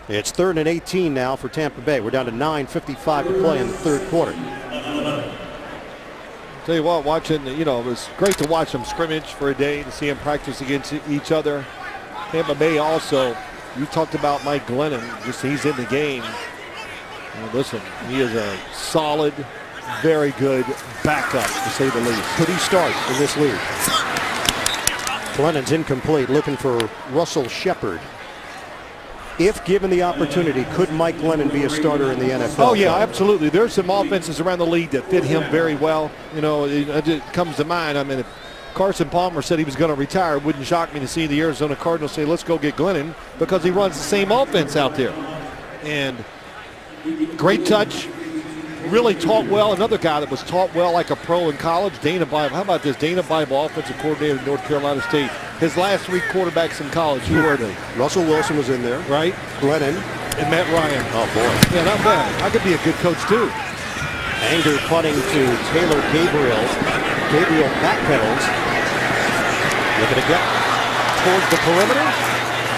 It's 3rd and 18 now for Tampa Bay. We're down to 9:55 to play in the third quarter. Tell you what, watching, you know, it was great to watch them scrimmage for a day, to see them practice against each other. Tampa Bay also, you talked about Mike Glennon, just he's in the game. And listen, he is a solid, very good backup, to say the least. Could he start in this league? Glennon's incomplete, looking for Russell Shepard. If given the opportunity, could Mike Glennon be a starter in the NFL? Oh, yeah, absolutely. There's some offenses around the league that fit him very well. You know, it comes to mind. I mean, if Carson Palmer said he was going to retire, it wouldn't shock me to see the Arizona Cardinals say, let's go get Glennon, because he runs the same offense out there. And great touch. Really taught well. Another guy that was taught well like a pro in college, Dana Bible. How about this? Dana Bible, offensive coordinator at North Carolina State. His last 3 quarterbacks in college, who were they? Russell Wilson was in there. Right. Glennon. And Matt Ryan. Oh, boy. Yeah, not bad. I could be a good coach, too. Anger punting to Taylor Gabriel. Gabriel backpedals. Looking to get towards the perimeter.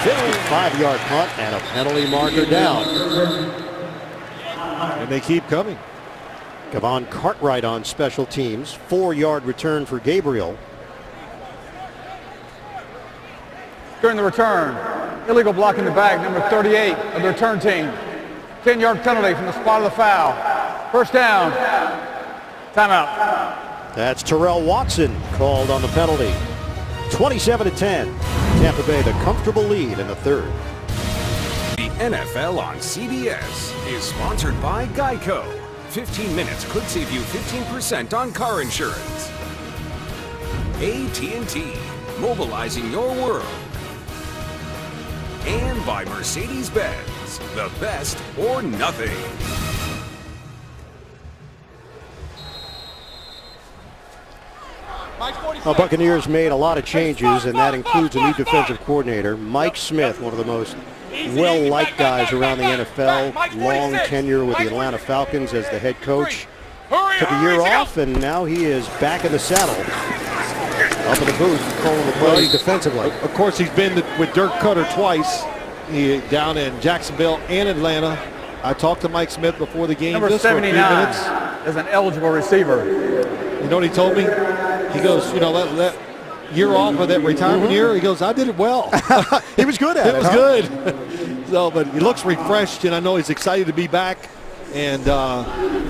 55-yard punt and a penalty marker down. And they keep coming. Kevon Cartwright on special teams. 4-yard return for Gabriel. During the return, illegal block in the back, number 38 of the return team. 10-yard penalty from the spot of the foul. First down. Timeout. That's Terrell Watson called on the penalty. 27-10. Tampa Bay the comfortable lead in the third. The NFL on CBS is sponsored by Geico. 15 minutes could save you 15% on car insurance. AT&T, mobilizing your world. And by Mercedes-Benz, the best or nothing. Well, Buccaneers made a lot of changes, and that includes a new defensive coordinator, Mike Smith, one of the most well-liked guys around the NFL, long tenure with the Atlanta Falcons as the head coach. Took a year off, and now he is back in the saddle, up in the booth, calling the plays defensively. Of course, he's been with Dirk Cutter twice, down in Jacksonville and Atlanta. I talked to Mike Smith before the game. Number 79 is an eligible receiver. You know what he told me? He goes, you know, that year off of that retirement year, he goes, I did it well. He was good at it. It was good. So, but he looks refreshed, and I know he's excited to be back. And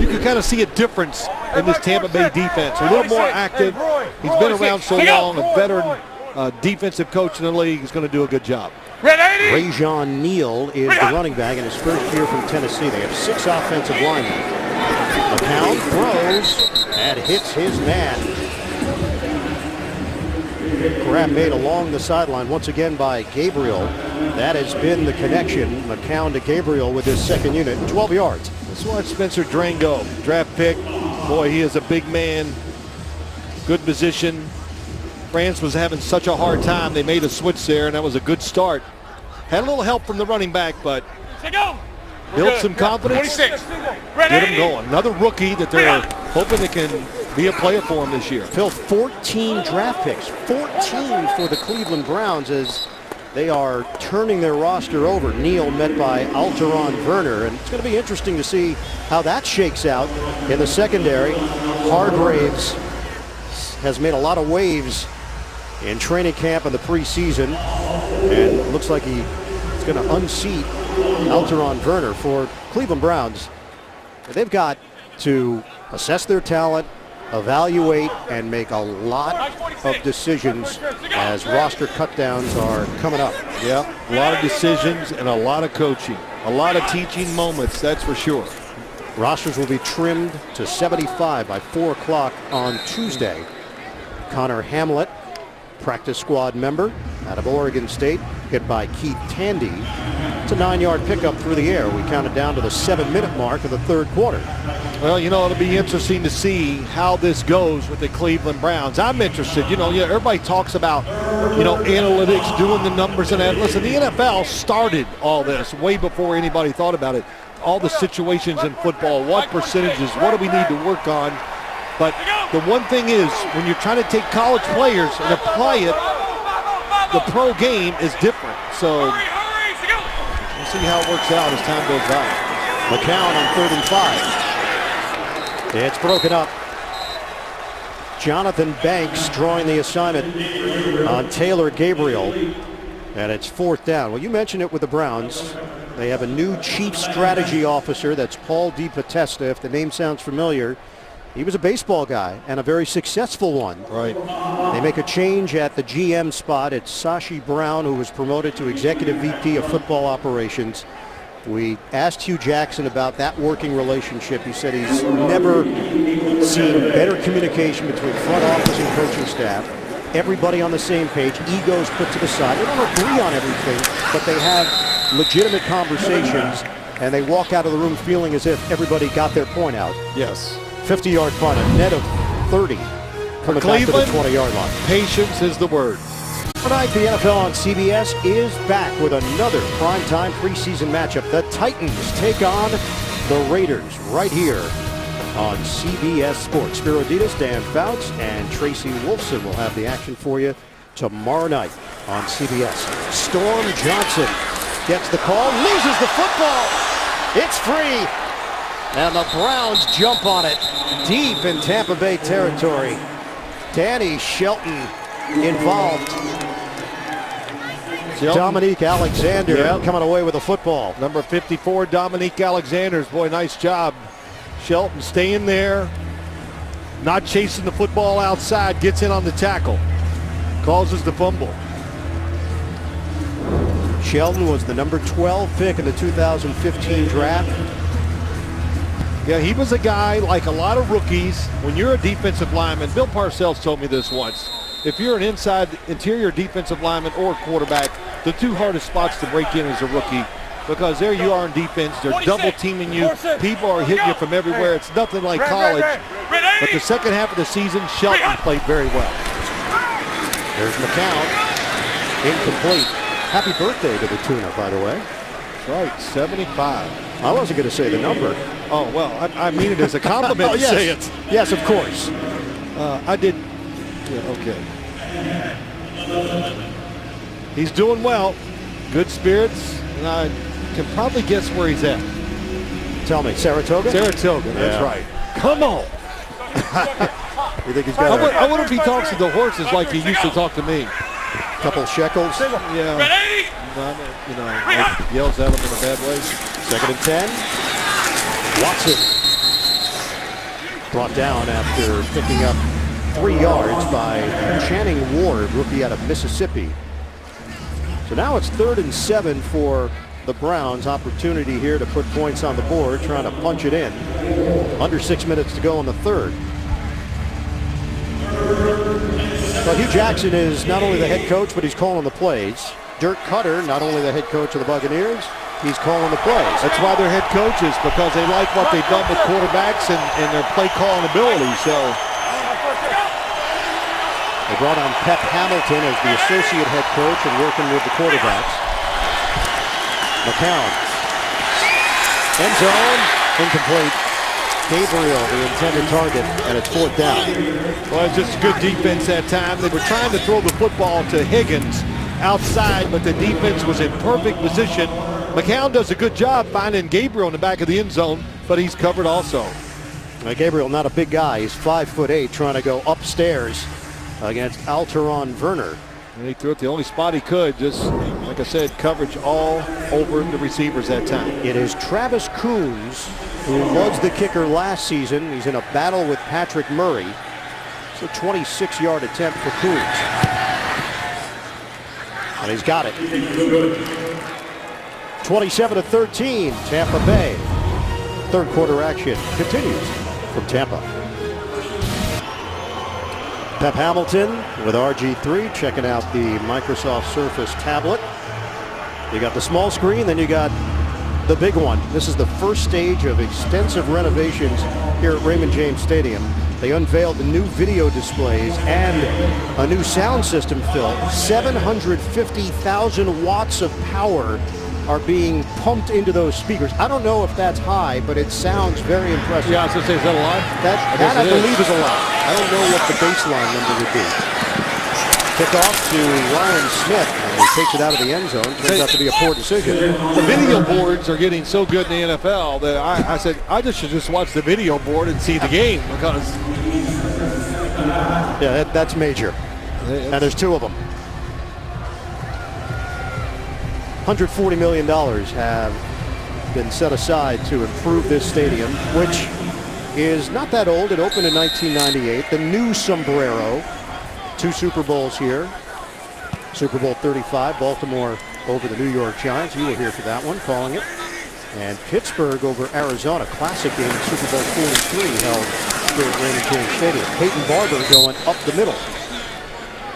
you can kind of see a difference in this Tampa Bay defense. A little more active. He's been around so long, a veteran defensive coach in the league. He's going to do a good job. Rajon Neal is the running back in his first year from Tennessee. They have 6 offensive linemen. McCown throws and hits his man. Grab made along the sideline once again by Gabriel. That has been the connection, McCown to Gabriel with his second unit, 12 yards. Let's watch Spencer Drango, draft pick. Boy, he is a big man. Good position. France was having such a hard time. They made a switch there, and that was a good start. Had a little help from the running back, but built some confidence. Get him going. Another rookie that they're hoping they can be a player for him this year. Phil, 14 draft picks, 14 for the Cleveland Browns as they are turning their roster over. Neal met by Alteron Werner, and it's going to be interesting to see how that shakes out in the secondary. Hargraves has made a lot of waves in training camp and the preseason, and it looks like he's going to unseat Alteron Werner for Cleveland Browns. They've got to assess their talent, evaluate, and make a lot of decisions as roster cutdowns are coming up. Yeah, a lot of decisions and a lot of coaching. A lot of teaching moments, that's for sure. Rosters will be trimmed to 75 by 4 o'clock on Tuesday. Connor Hamlet, practice squad member out of Oregon State, hit by Keith Tandy. It's a 9-yard pickup through the air. We counted down to the 7-minute mark of the third quarter. Well, you know, it'll be interesting to see how this goes with the Cleveland Browns. I'm interested. You know, everybody talks about, analytics, doing the numbers and that. Listen, the NFL started all this way before anybody thought about it. All the situations in football, what percentages, what do we need to work on? But the one thing is, when you're trying to take college players and apply it, the pro game is different. So we'll see how it works out as time goes by. McCown on 3rd and 5. It's broken up. Jonathan Banks drawing the assignment on Taylor Gabriel. And it's 4th down. Well, you mentioned it with the Browns. They have a new chief strategy officer. That's Paul DePotesta, if the name sounds familiar. He was a baseball guy and a very successful one. Right. They make a change at the GM spot. It's Sashi Brown, who was promoted to Executive VP of Football Operations. We asked Hugh Jackson about that working relationship. He said he's never seen better communication between front office and coaching staff. Everybody on the same page, egos put to the side. They don't agree on everything, but they have legitimate conversations, and they walk out of the room feeling as if everybody got their point out. Yes. 50-yard punt, a net of 30 coming back to the 20-yard line. Patience is the word. Tonight, the NFL on CBS is back with another primetime preseason matchup. The Titans take on the Raiders right here on CBS Sports. Spiro Ditas, Dan Fouts, and Tracy Wolfson will have the action for you tomorrow night on CBS. Storm Johnson gets the call, loses the football. It's free. And the Browns jump on it deep in Tampa Bay territory. Danny Shelton involved. Dominique Alexander coming away with the football. Number 54, Dominique Alexander. Boy, nice job. Shelton staying there, not chasing the football outside, gets in on the tackle, causes the fumble. Shelton was the number 12 pick in the 2015 draft. Yeah, he was a guy like a lot of rookies. When you're a defensive lineman, Bill Parcells told me this once. If you're an interior defensive lineman or quarterback, the 2 hardest spots to break in as a rookie, because there you are in defense, they're double teaming you, people are hitting you from everywhere. It's nothing like college. But the second half of the season, Shelton played very well. There's McCown, incomplete. Happy birthday to the tuner, by the way. That's right, 75. I wasn't going to say the number. Oh, well, I mean it as a compliment to say it. Yes, of course. I did. Yeah, okay. He's doing well. Good spirits. And I can probably guess where he's at. Tell me, Saratoga? Saratoga, that's right. Come on. You think he's got I wonder if he talks to the horses like he used to talk to me. Couple shekels? Yeah. Like yells at them in a bad way. 2nd and 10. Watson brought down after picking up 3 yards by Channing Ward, rookie out of Mississippi. So now it's 3rd and 7 for the Browns. Opportunity here to put points on the board, trying to punch it in. Under 6 minutes to go in the third. Well, Hugh Jackson is not only the head coach, but he's calling the plays. Dirk Cutter, not only the head coach of the Buccaneers, he's calling the plays. That's why they're head coaches, because they like what they've done with quarterbacks and their play calling ability. So they brought on Pep Hamilton as the associate head coach and working with the quarterbacks. McCown. End zone. Incomplete. Gabriel, the intended target, and it's 4th down. Well, it's just good defense that time. They were trying to throw the football to Higgins outside, but the defense was in perfect position. McCown does a good job finding Gabriel in the back of the end zone, but he's covered also. Now, Gabriel, not a big guy. He's 5'8", trying to go upstairs against Alteron Werner. And he threw it the only spot he could. Just, like I said, coverage all over the receivers that time. It is Travis Coons, who was the kicker last season. He's in a battle with Patrick Murray. It's a 26-yard attempt for Coons. And he's got it. 27-13, Tampa Bay. Third quarter action continues from Tampa. Pep Hamilton with RG3 checking out the Microsoft Surface tablet. You got the small screen, then you got the big one. This is the first stage of extensive renovations here at Raymond James Stadium. They unveiled the new video displays and a new sound system, Phil. 750,000 watts of power are being pumped into those speakers. I don't know if that's high, but it sounds very impressive. Yeah, I was going to say, is that a lot? That I believe is a lot. I don't know what the baseline number would be. Kickoff to Ryan Smith, and he takes it out of the end zone. Turns out to be a poor decision. The video boards are getting so good in the NFL that I said I should just watch the video board and see the game, because yeah, that's major. And there's 2 of them. $140 million have been set aside to improve this stadium, which is not that old. It opened in 1998. The new sombrero. 2 Super Bowls here. Super Bowl 35, Baltimore over the New York Giants. You were here for that one, calling it. And Pittsburgh over Arizona. Classic game, Super Bowl 43, held here at Raymond James Stadium. Peyton Barber going up the middle.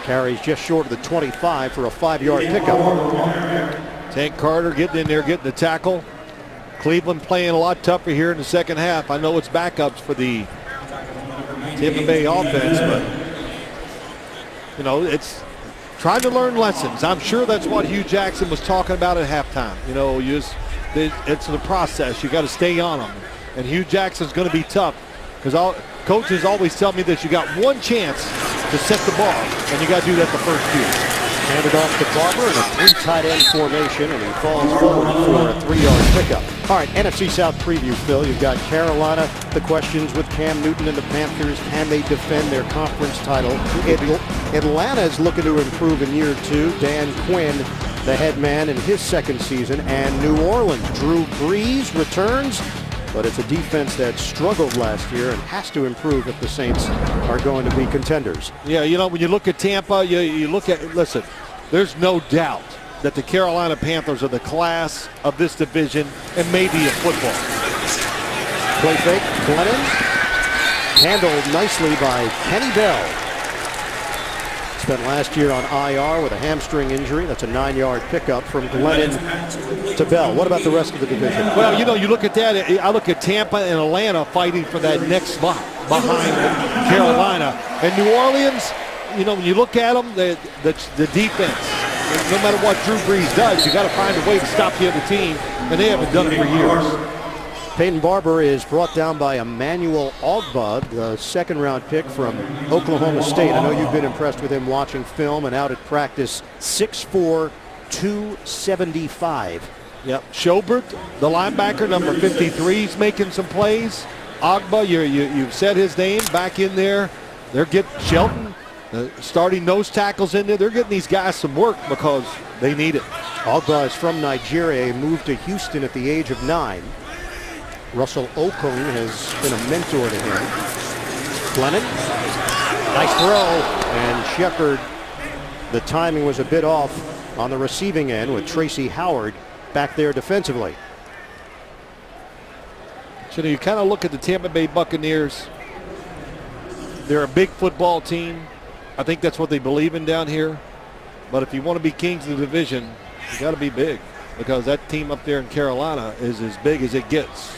Carries just short of the 25 for a 5-yard pickup. Tank Carter getting in there, getting the tackle. Cleveland playing a lot tougher here in the second half. I know it's backups for the Tampa Bay offense, but you know, it's trying to learn lessons. I'm sure that's what Hugh Jackson was talking about at halftime. You know, it's the process. You got to stay on them. And Hugh Jackson's going to be tough, because coaches always tell me this: you got one chance to set the bar, and you got to do that the first few. Handed off to Barber in a 3 tight end formation, and he falls forward for a 3-yard pickup. All right, NFC South preview, Phil. You've got Carolina, the questions with Cam Newton and the Panthers. Can they defend their conference title? Atlanta is looking to improve in year 2. Dan Quinn, the head man in his second season. And New Orleans, Drew Brees returns, but it's a defense that struggled last year and has to improve if the Saints are going to be contenders. Yeah, you know, when you look at Tampa, you look at, listen, there's no doubt that the Carolina Panthers are the class of this division and maybe of football. Play fake, Glennon, handled nicely by Kenny Bell. Spent last year on IR with a hamstring injury. That's a 9-yard pickup from Glennon to Bell. What about the rest of the division? Well, you know, you look at that. I look at Tampa and Atlanta fighting for that next spot behind Carolina. And New Orleans, you know, when you look at them, the defense, no matter what Drew Brees does, you got to find a way to stop the other team, and they haven't done it for years. Peyton Barber is brought down by Emmanuel Ogbah, the second-round pick from Oklahoma State. I know you've been impressed with him watching film and out at practice. 6'4", 275. Yep. Schobert, the linebacker, number 53, is making some plays. Ogbah, you've said his name, back in there. They're getting Shelton, starting nose tackles in there. They're getting these guys some work because they need it. Ogbah is from Nigeria. He moved to Houston at the age of 9. Russell Okung has been a mentor to him. Glennon, nice throw, and Shepard, the timing was a bit off on the receiving end with Tracy Howard back there defensively. So you kind of look at the Tampa Bay Buccaneers. They're a big football team. I think that's what they believe in down here. But if you want to be kings of the division, you got to be big, because that team up there in Carolina is as big as it gets.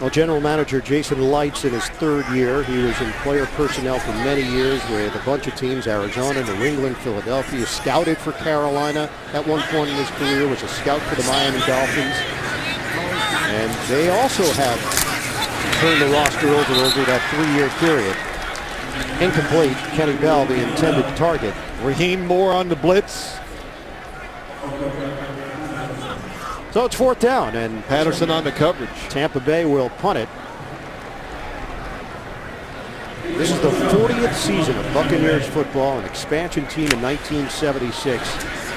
Well, General Manager Jason Light's in his third year. He was in player personnel for many years with a bunch of teams, Arizona, New England, Philadelphia. Scouted for Carolina at one point in his career, was a scout for the Miami Dolphins. And they also have turned the roster over that 3-year period. Incomplete. Kenny Bell, the intended target. Raheem Moore on the blitz. So it's 4th down, and Patterson on the coverage. Tampa Bay will punt it. This is the 40th season of Buccaneers football, an expansion team in 1976.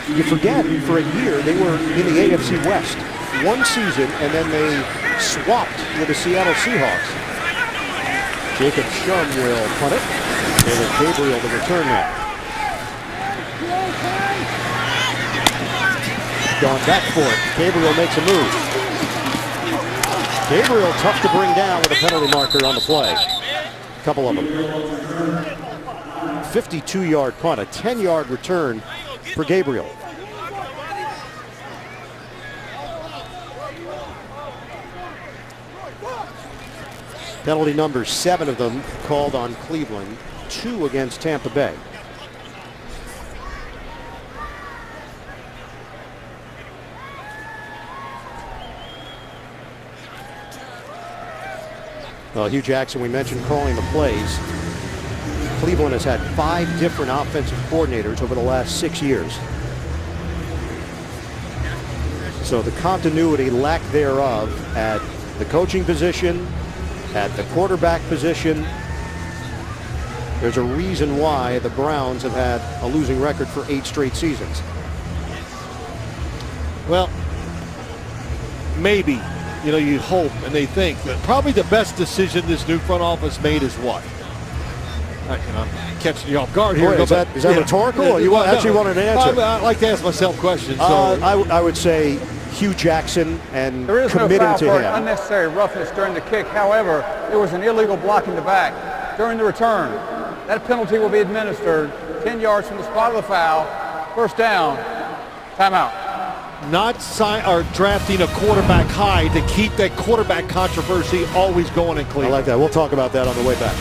You forget, for a year, they were in the AFC West. One season, and then they swapped with the Seattle Seahawks. Jacob Shum will punt it. David Gabriel the return man. Going back for it. Gabriel makes a move. Gabriel tough to bring down with a penalty marker on the play. A couple of them. 52-yard punt, a 10-yard return for Gabriel. Penalty number 7 of them called on Cleveland, 2 against Tampa Bay. Well, Hugh Jackson, we mentioned calling the plays. Cleveland has had 5 different offensive coordinators over the last 6 years. So the continuity, lack thereof, at the coaching position, at the quarterback position. There's a reason why the Browns have had a losing record for 8 straight seasons. Well, maybe. You know, you hope and they think that probably the best decision this new front office made is what? I'm catching you off guard here. Boy, is that rhetorical? Or you actually wanted an answer? I like to ask myself questions. So. I would say Hugh Jackson and there is committing no foul to for him. Unnecessary roughness during the kick. However, it was an illegal block in the back during the return. That penalty will be administered 10 yards from the spot of the foul. 1st down. Timeout. Not drafting a quarterback high to keep that quarterback controversy always going in Cleveland. I like that. We'll talk about that on the way back.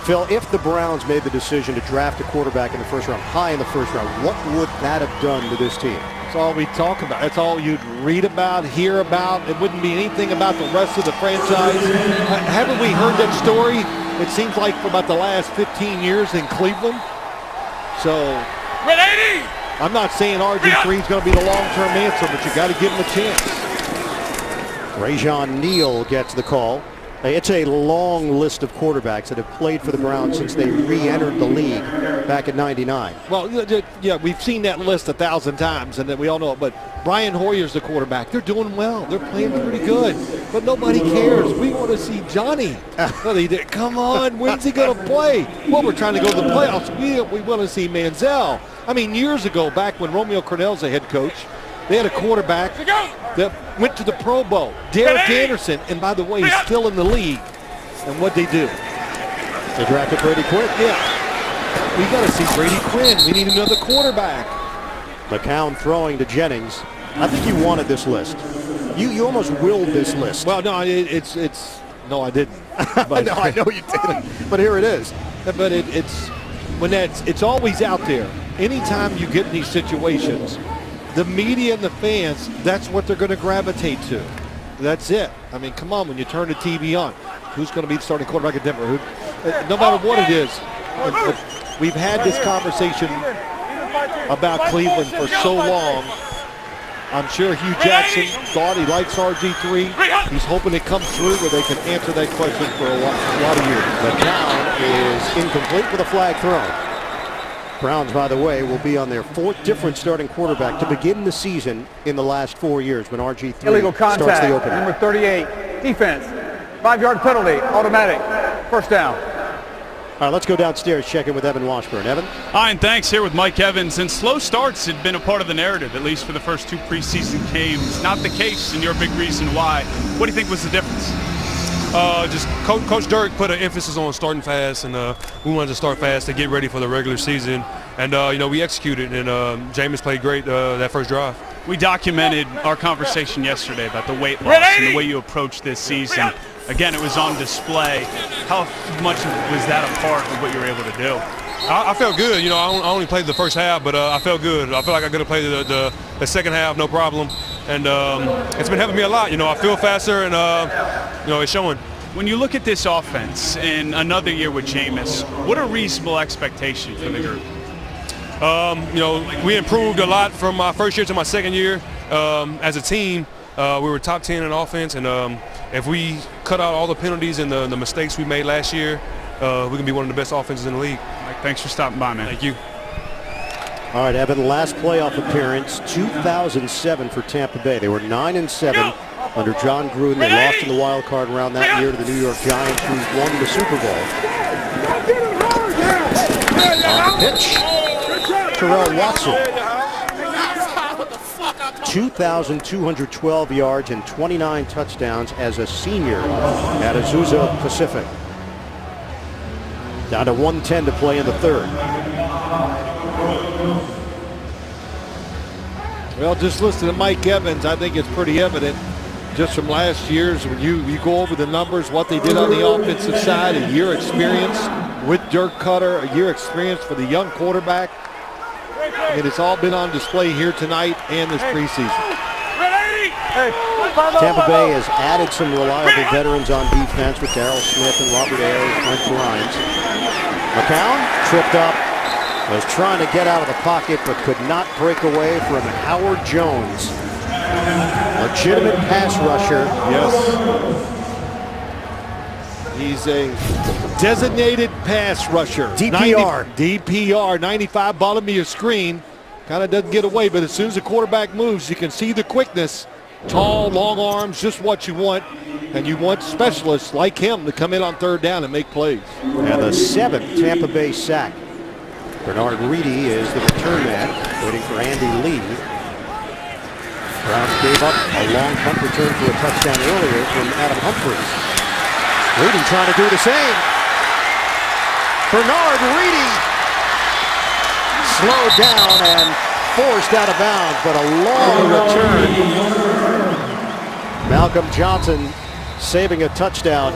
Phil, if the Browns made the decision to draft a quarterback in the 1st round, high in the 1st round, what would that have done to this team? That's all we talk about. That's all you'd read about, hear about. It wouldn't be anything about the rest of the franchise. Haven't we heard that story? It seems like for about the last 15 years in Cleveland. So, I'm not saying RG3 is going to be the long-term answer, but you got to give him a chance. Rajon Neal gets the call. It's a long list of quarterbacks that have played for the Browns since they re-entered the league back in '99. Well, yeah, we've seen that list 1,000 times, and then we all know it. But Brian Hoyer's the quarterback. They're doing well. They're playing pretty good. But nobody cares. We want to see Johnny. Come on, when's he going to play? Well, we're trying to go to the playoffs. We want to see Manziel. I mean, years ago, back when Romeo Crennel's the head coach, they had a quarterback that went to the Pro Bowl, Derek Anderson, and by the way, he's still in the league. And what'd they do? They drafted Brady Quinn. Yeah. We got to see Brady Quinn. We need another quarterback. McCown throwing to Jennings. I think you wanted this list. You almost willed this list. Well, no, no, I didn't. But, no, I know you didn't. But here it is. But it's always out there. Anytime you get in these situations, the media and the fans, that's what they're going to gravitate to. That's it. I mean, come on, when you turn the TV on, who's going to be the starting quarterback at Denver? No matter what it is, we've had this conversation about Cleveland for so long. I'm sure Hugh Jackson thought he likes RG3. He's hoping it comes through where they can answer that question for a lot of years. McCown is incomplete with a flag thrown. Browns, by the way, will be on their 4th different starting quarterback to begin the season in the last 4 years when RG3 Illegal starts contact, the opener. number 38, defense, 5-yard penalty, automatic, first down. All right, let's go downstairs, check in with Evan Washburn. Evan? Hi, and thanks. Here with Mike Evans. And slow starts had been a part of the narrative, at least for the first 2 preseason games. Not the case, and you're a big reason why. What do you think was the difference? Just Coach Dirk put an emphasis on starting fast, and we wanted to start fast to get ready for the regular season. And, we executed, and Jameis played great that first drive. We documented our conversation yesterday about the weight loss and the way you approach this season. Again, it was on display. How much was that a part of what you were able to do? I felt good. I only played the first half, but I felt good. I feel like I could have played the second half, no problem. And it's been helping me a lot. I feel faster, and, it's showing. When you look at this offense in another year with Jameis, what are reasonable expectations for the group? We improved a lot from my first year to my second year. As a team, we were top 10 in offense, and if we cut out all the penalties and the mistakes we made last year, we can be one of the best offenses in the league. Mike, thanks for stopping by, man. Thank you. All right, Evan, last playoff appearance, 2007 for Tampa Bay. They were 9-7 under John Gruden. They lost in the wild card round that year to the New York Giants, who won the Super Bowl. On the pitch, Terrell Watson. 2,212 yards and 29 touchdowns as a senior at Azusa Pacific. Down to 1:10 to play in the third. Well, just listen to Mike Evans. I think it's pretty evident just from last year's when you go over the numbers, what they did on the offensive side, a year experience with Dirk Cutter, a year experience for the young quarterback. And it's all been on display here tonight and this preseason. Tampa Bay has added some reliable veterans on defense with Darrell Smith and Robert Ayers, Brent Grimes. McCown tripped up, was trying to get out of the pocket, but could not break away from Howard Jones. Legitimate pass rusher. Yes. He's a designated pass rusher. DPR. DPR, 95, bottom of your screen. Kind of doesn't get away, but as soon as the quarterback moves, you can see the quickness. Tall, long arms, just what you want. And you want specialists like him to come in on third down and make plays. And the 7th Tampa Bay sack. Bernard Reedy is the return man, waiting for Andy Lee. Browns gave up a long punt return for a touchdown earlier from Adam Humphries. Reedy trying to do the same. Bernard Reedy slowed down and forced out of bounds, but a long return. Malcolm Johnson saving a touchdown.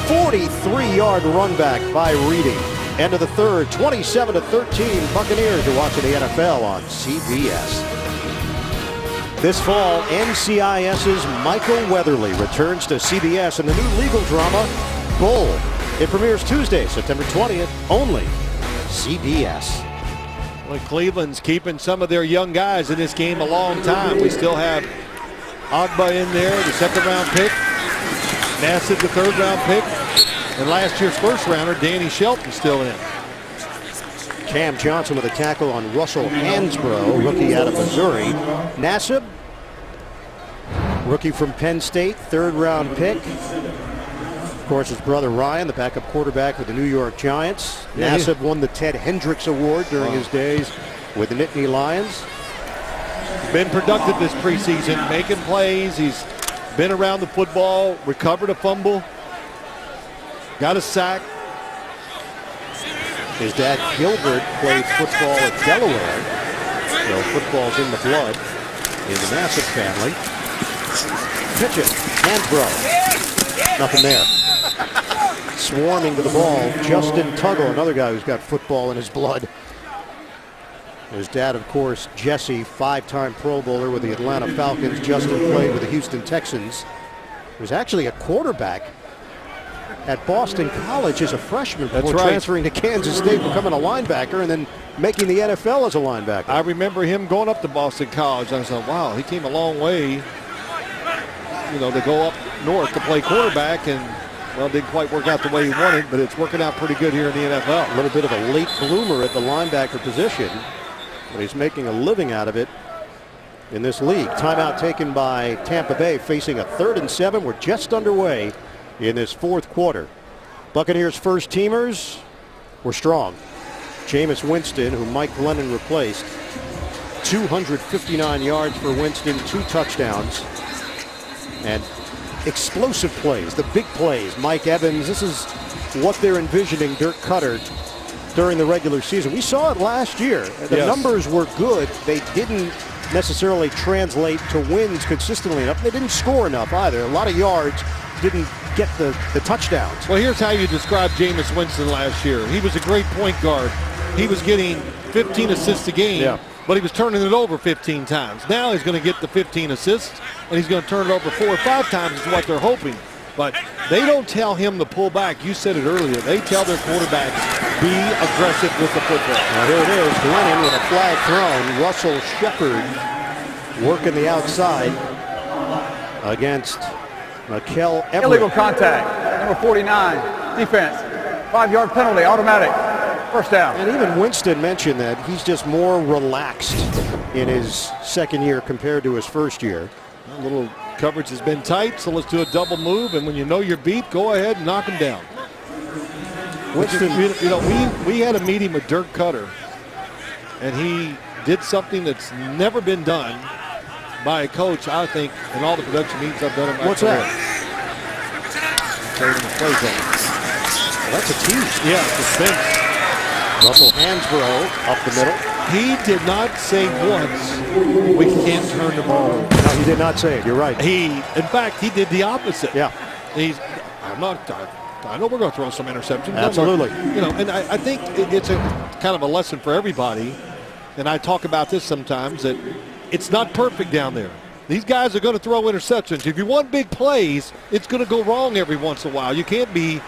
43-yard run back by Reedy. End of the third, 27-13. Buccaneers are watching the NFL on CBS. This fall, NCIS's Michael Weatherly returns to CBS in the new legal drama, Bull. It premieres Tuesday, September 20th, only CBS. Well, Cleveland's keeping some of their young guys in this game a long time. We still have Agba in there, the second-round pick. Nassib, the third-round pick. And last year's first-rounder, Danny Shelton, still in. Cam Johnson with a tackle on Russell Hansbrough, rookie out of Missouri. Nassib, rookie from Penn State, third-round pick. Of course, his brother Ryan, the backup quarterback with the New York Giants. Nassib won the Ted Hendricks Award during his days with the Nittany Lions. Been productive this preseason, making plays. He's been around the football, recovered a fumble, got a sack. His dad, Gilbert, played football at Delaware. So football's in the blood in the Nassib family. Pitch it, Hansbrough. Nothing there. Swarming to the ball, Justin Tuggle, another guy who's got football in his blood. His dad, of course, Jesse, 5-time Pro Bowler with the Atlanta Falcons. Justin played with the Houston Texans. He was actually a quarterback at Boston College as a freshman before transferring to Kansas State, becoming a linebacker, and then making the NFL as a linebacker. I remember him going up to Boston College. I thought, wow, he came a long way, to go up north to play quarterback, and Well, it didn't quite work out the way he wanted, but it's working out pretty good here in the NFL. A little bit of a late bloomer at the linebacker position, but he's making a living out of it in this league. Timeout taken by Tampa Bay, facing a 3rd and 7. We're just underway in this 4th quarter. Buccaneers first teamers were strong. Jameis Winston, who Mike Glennon replaced, 259 yards for Winston, 2 touchdowns, and explosive plays, the big plays. Mike Evans, this is what they're envisioning Dirk Cutter during the regular season. We saw it last year. The numbers were good. They didn't necessarily translate to wins consistently enough. They didn't score enough either. A lot of yards, didn't get the touchdowns. Well, here's how you describe Jameis Winston last year. He was a great point guard. He was getting 15 assists a game, but he was turning it over 15 times. Now he's going to get the 15 assists, and he's going to turn it over 4 or 5 times is what they're hoping. But they don't tell him to pull back. You said it earlier. They tell their quarterbacks, be aggressive with the football. Now here it is, Glennon with a flag thrown. Russell Shepard working the outside against Mikel Everett. Illegal contact, number 49, defense. 5-yard penalty, automatic. First down. And even Winston mentioned that he's just more relaxed in his second year compared to his first year. A little coverage has been tight, so let's do a double move, and when you know you're beat, go ahead and knock him down. Winston, you know, we had a meeting with Dirk Cutter, and he did something that's never been done by a coach, I think, in all the production meetings I've done in my What's career. Well, that's a tease. Yeah, it's been. Russell Hansbrough up the middle. He did not say once, we can't turn the ball over. No, he did not say it. You're right. In fact, he did the opposite. Yeah. I know we're going to throw some interceptions. Absolutely. You know, and I think it's a kind of a lesson for everybody. And I talk about this sometimes, that it's not perfect down there. These guys are going to throw interceptions. If you want big plays, it's going to go wrong every once in a while. You can't be,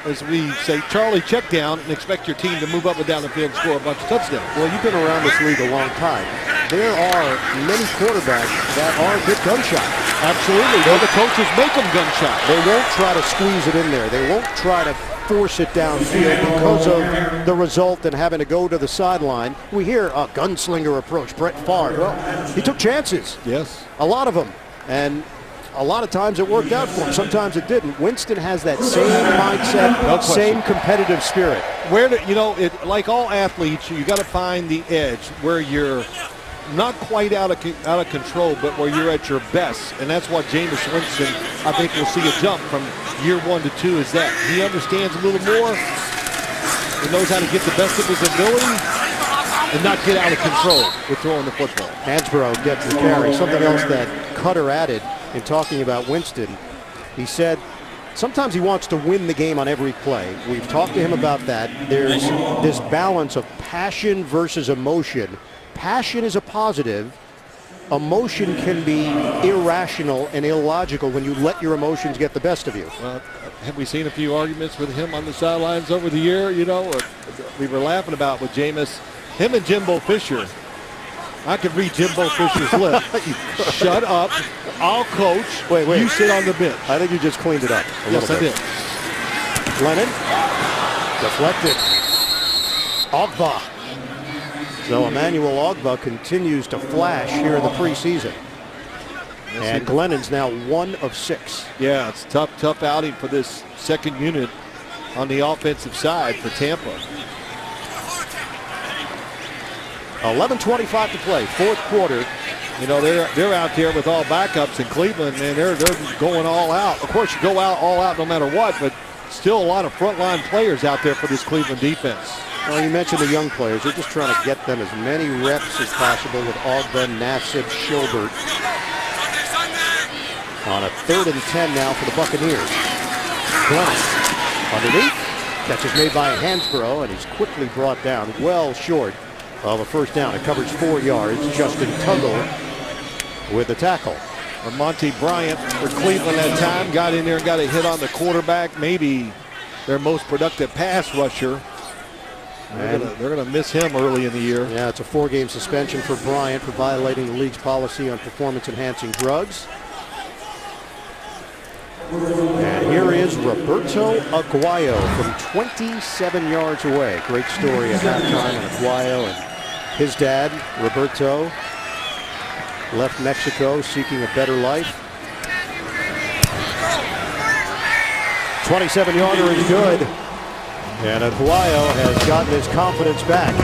as we say, Charlie check down and expect your team to move up and down the field and score a bunch of touchdowns. Well, you've been around this league a long time. There are many quarterbacks that are a good gun shot. Absolutely. Well, the coaches make them gun shot. They won't try to squeeze it in there. They won't try to force it downfield because of the result and having to go to the sideline. We hear a gunslinger approach, Brett Favre. Well, he took chances. Yes. A lot of them. And a lot of times it worked out for him. Sometimes it didn't. Winston has that same mindset, same competitive spirit. Like all athletes, you got to find the edge where you're not quite out of control, but where you're at your best. And that's what Jameis Winston, I think we'll see a jump from year 1 to 2 is that. He understands a little more. He knows how to get the best of his ability and not get out of control with throwing the football. Hansbrough gets the carry. Something else that Cutter added in talking about Winston, he said sometimes he wants to win the game on every play. We've talked to him about that. There's this balance of passion versus emotion. Passion is a positive. Emotion can be irrational and illogical when you let your emotions get the best of you. Well, have we seen a few arguments with him on the sidelines over the year? You know, we were laughing about with Jameis, him and Jimbo Fisher. I could read Jimbo Fisher's lip. Shut up. I'll coach. Wait. You sit on the bench. I think you just cleaned it up a little bit. Yes, I did. Lennon. Deflected. Ogba. So Emmanuel Ogba continues to flash here in the preseason. And Glennon's now 1 of 6. Yeah, it's tough outing for this second unit on the offensive side for Tampa. 11:25 to play, 4th quarter. You know, they're out there with all backups in Cleveland, and they're going all out. Of course, you go all out no matter what, but still a lot of frontline players out there for this Cleveland defense. Well, you mentioned the young players. They're just trying to get them as many reps as possible with Ogba, Nassib, Schobert. On a 3rd and 10 now for the Buccaneers. Glennon underneath. Catch is made by Hansbrough, and he's quickly brought down well short of a first down. It covers 4 yards. Justin Tuggle with the tackle. Monty Bryant for Cleveland that time got in there and got a hit on the quarterback, maybe their most productive pass rusher. They're going to miss him early in the year. Yeah, it's a 4-game suspension for Bryant for violating the league's policy on performance-enhancing drugs. And here is Roberto Aguayo from 27 yards away. Great story at halftime on Aguayo and his dad, Roberto, left Mexico seeking a better life. 27-yarder is good. And Aguayo has gotten his confidence back,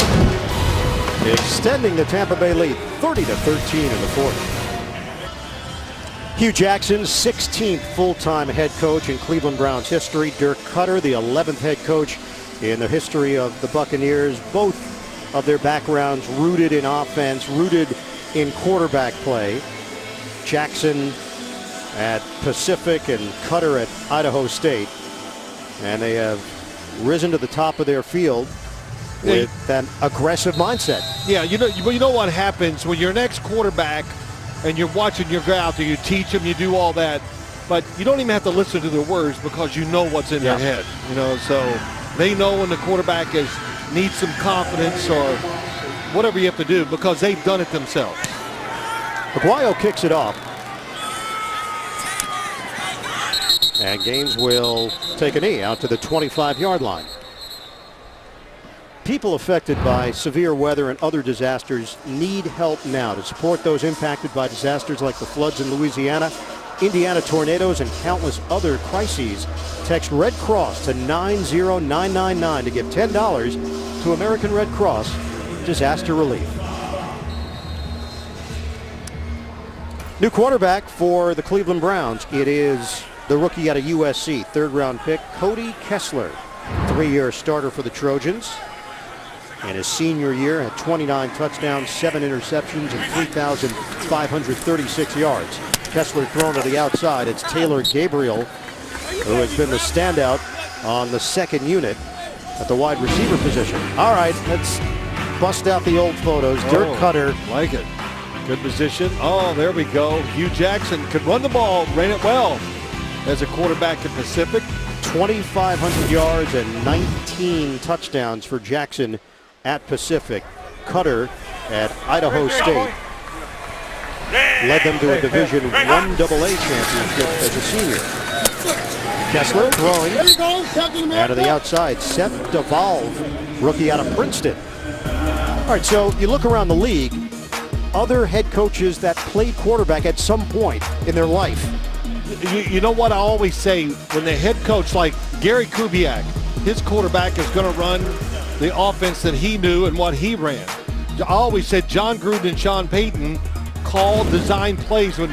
extending the Tampa Bay lead 30-13 in the fourth. Hugh Jackson, 16th full-time head coach in Cleveland Browns history. Dirk Cutter, the 11th head coach in the history of the Buccaneers. Both of their backgrounds rooted in offense, rooted in quarterback play. Jackson at Pacific and Cutter at Idaho State. And they have risen to the top of their field with that aggressive mindset. Yeah, you know what happens when you're an ex-quarterback and you're watching your guy out there, you teach them, you do all that, but you don't even have to listen to their words because you know what's in their head. So they know when the quarterback needs some confidence or whatever you have to do because they've done it themselves. Aguayo kicks it off. And Gaines will take a knee out to the 25-yard line. People affected by severe weather and other disasters need help now. To support those impacted by disasters like the floods in Louisiana, Indiana tornadoes, and countless other crises, text Red Cross to 90999 to give $10 to American Red Cross Disaster Relief. New quarterback for the Cleveland Browns. It is the rookie out of USC, third-round pick, Cody Kessler, 3-year starter for the Trojans. In his senior year, had 29 touchdowns, 7 interceptions, and 3,536 yards. Kessler thrown to the outside. It's Taylor Gabriel, who has been the standout on the second unit at the wide receiver position. All right, let's bust out the old photos. Dirk Cutter. Like it. Good position. Oh, there we go. Hugh Jackson could run the ball, ran it well as a quarterback at Pacific. 2,500 yards and 19 touchdowns for Jackson at Pacific. Cutter at Idaho State led them to a Division I AA championship as a senior. Kessler throwing out of the outside. Seth DeValve, rookie out of Princeton. All right, so you look around the league, other head coaches that played quarterback at some point in their life. You know what I always say, when the head coach like Gary Kubiak, his quarterback is going to run the offense that he knew and what he ran. I always said John Gruden and Sean Payton called, designed plays when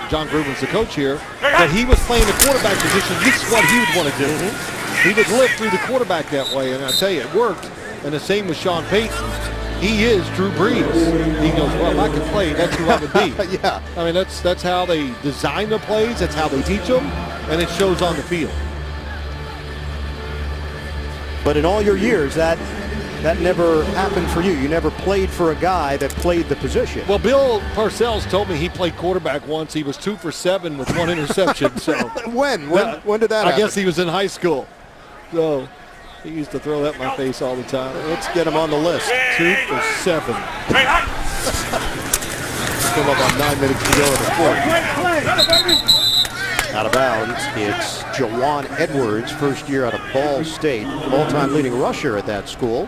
John Gruden's the coach here, that he was playing the quarterback position. This is what he would want to do. He would live through the quarterback that way, and I tell you, it worked. And the same with Sean Payton. He is Drew Brees. He goes, well, if I can play, that's who I would be. Yeah. I mean, that's how they design the plays. That's how they teach them, and it shows on the field. But in all your years, that never happened for you. You never played for a guy that played the position. Well, Bill Parcells told me he played quarterback once. He was 2 for 7 with 1 interception. So when did that happen? I guess he was in high school. So he used to throw that in my face all the time. Let's get him on the list. 2 for 7. Still about 9 minutes to go in the fourth. Out of bounds, it's Jawan Edwards, first year out of Ball State, all-time leading rusher at that school.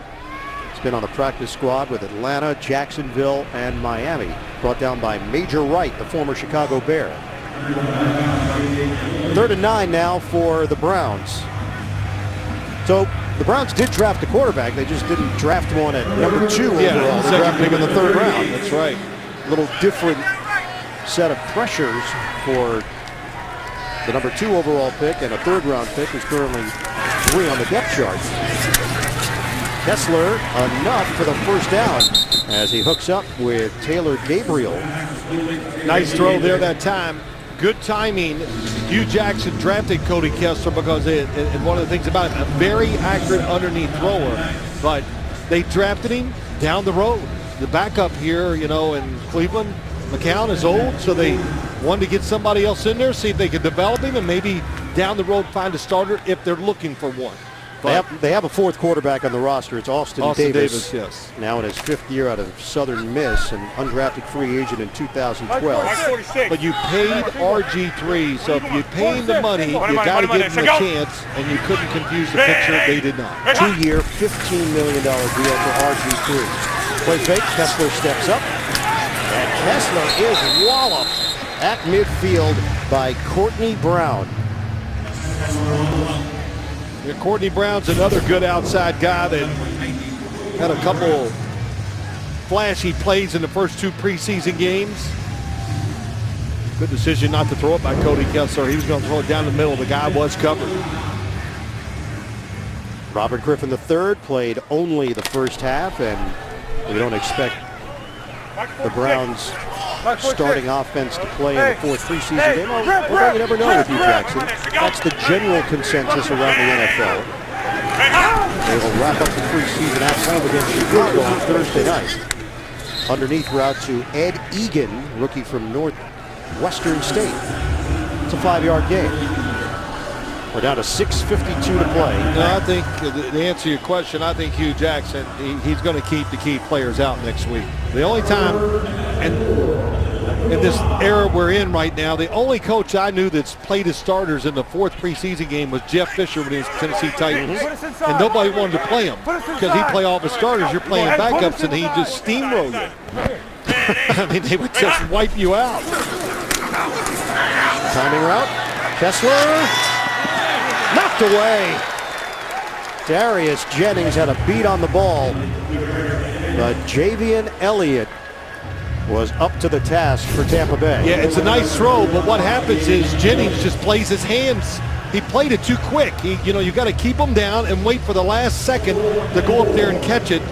He's been on the practice squad with Atlanta, Jacksonville, and Miami. Brought down by Major Wright, the former Chicago Bear. 3rd and 9 now for the Browns. So the Browns did draft a quarterback. They just didn't draft one at number 2 overall. They drafted him in the 3rd round. That's right. A little different set of pressures for the number 2 overall pick, and a 3rd round pick who's currently 3 on the depth chart. Kessler enough for the first down as he hooks up with Taylor Gabriel. Nice throw there that time. Good timing. Hugh Jackson drafted Cody Kessler because and one of the things about him, a very accurate underneath thrower, but they drafted him down the road. The backup here, in Cleveland, McCown is old, so they wanted to get somebody else in there, see if they could develop him, and maybe down the road find a starter if they're looking for one. They have a fourth quarterback on the roster. It's Austin Davis. Yes. Now in his 5th year out of Southern Miss, and undrafted free agent in 2012. But you paid RG3, so if you paid him the money, you got to give him a chance, and you couldn't confuse the picture. They did not. 2-year, $15 million deal for RG3. Play fake, Kessler steps up, and Kessler is walloped at midfield by Courtney Brown. Yeah, Courtney Brown's another good outside guy that had a couple flashy plays in the first 2 preseason games. Good decision not to throw it by Cody Kessler. He was going to throw it down the middle. The guy was covered. Robert Griffin III played only the first half, and we don't expect the Browns starting offense to play in the 4th preseason game. Although you never know with you, Jackson. That's the general consensus around the NFL. They will wrap up the preseason at home against Chicago on Thursday night. Underneath route to Ed Egan, rookie from Northwestern State. It's a 5-yard gain. We're down to 6:52 to play. No, I think, to answer your question, I think Hugh Jackson, he's going to keep the key players out next week. The only time, and in this era we're in right now, the only coach I knew that's played his starters in the 4th preseason game was Jeff Fisher when he was Tennessee Titans. And nobody wanted to play him because he played all the starters. You're playing backups, and he just steamrolled you. I mean, they would just wipe you out. Timing route. Kessler. Knocked away. Darius Jennings had a beat on the ball, but Javian Elliott was up to the task for Tampa Bay. Yeah, it's a nice throw, but what happens is Jennings just plays his hands. He played it too quick. You got to keep him down and wait for the last second to go up there and catch it.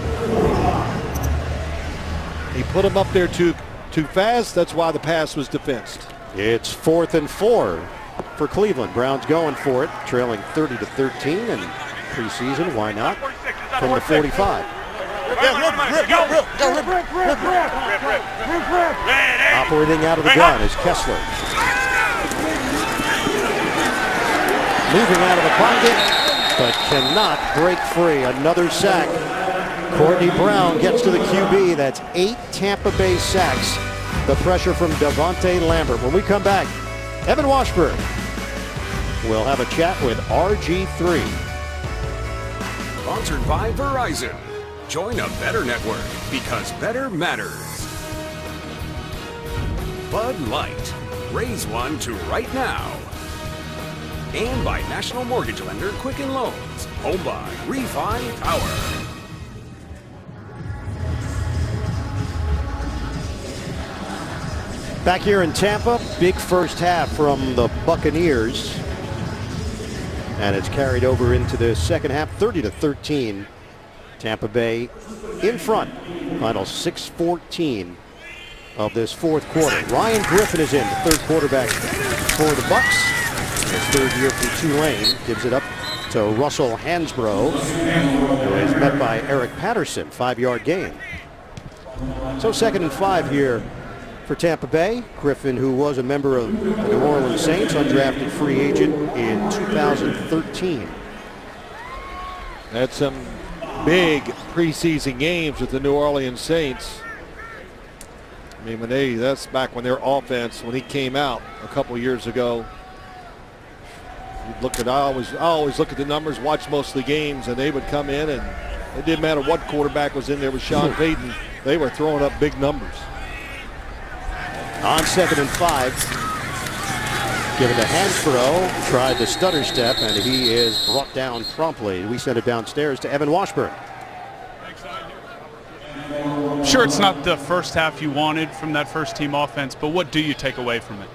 He put him up there too fast. That's why the pass was defensed. It's 4th and 4 for Cleveland. Browns going for it, trailing 30-13, and preseason, why not? From the 45. Operating out of the gun is Kessler. Moving out of the pocket, but cannot break free. Another sack. Courtney Brown gets to the QB. That's 8 Tampa Bay sacks. The pressure from Devontae Lambert. When we come back, Evan Washburn will have a chat with RG3. Sponsored by Verizon. Join a better network because better matters. Bud Light. Raise one to right now. And by National Mortgage Lender Quicken Loans. Home by Refi Power. Back here in Tampa, big first half from the Buccaneers. And it's carried over into the second half, 30-13. Tampa Bay in front. Final 6:14 of this 4th quarter. Ryan Griffin is in, the 3rd quarterback for the Bucs. His 3rd year from Tulane. Gives it up to Russell Hansbrough, who is met by Eric Patterson. 5-yard gain. So 2nd and 5 here for Tampa Bay. Griffin, who was a member of the New Orleans Saints, undrafted free agent in 2013. Had some big preseason games with the New Orleans Saints. I mean, that's back when their offense, when he came out a couple years ago. I always look at the numbers, watch most of the games, and they would come in, and it didn't matter what quarterback was in there with Sean Payton. They were throwing up big numbers. On 2nd and 5, given to Hansbrough, tried the stutter step, and he is brought down promptly. We send it downstairs to Evan Washburn. Sure, it's not the first half you wanted from that first team offense, but what do you take away from it?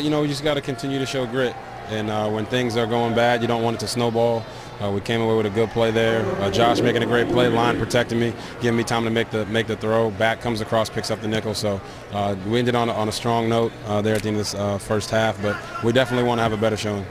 We just got to continue to show grit. And when things are going bad, you don't want it to snowball. We came away with a good play there. Josh making a great play, line protecting me, giving me time to make the throw. Back comes across, picks up the nickel. So we ended on a strong note there at the end of this first half, but we definitely want to have a better showing.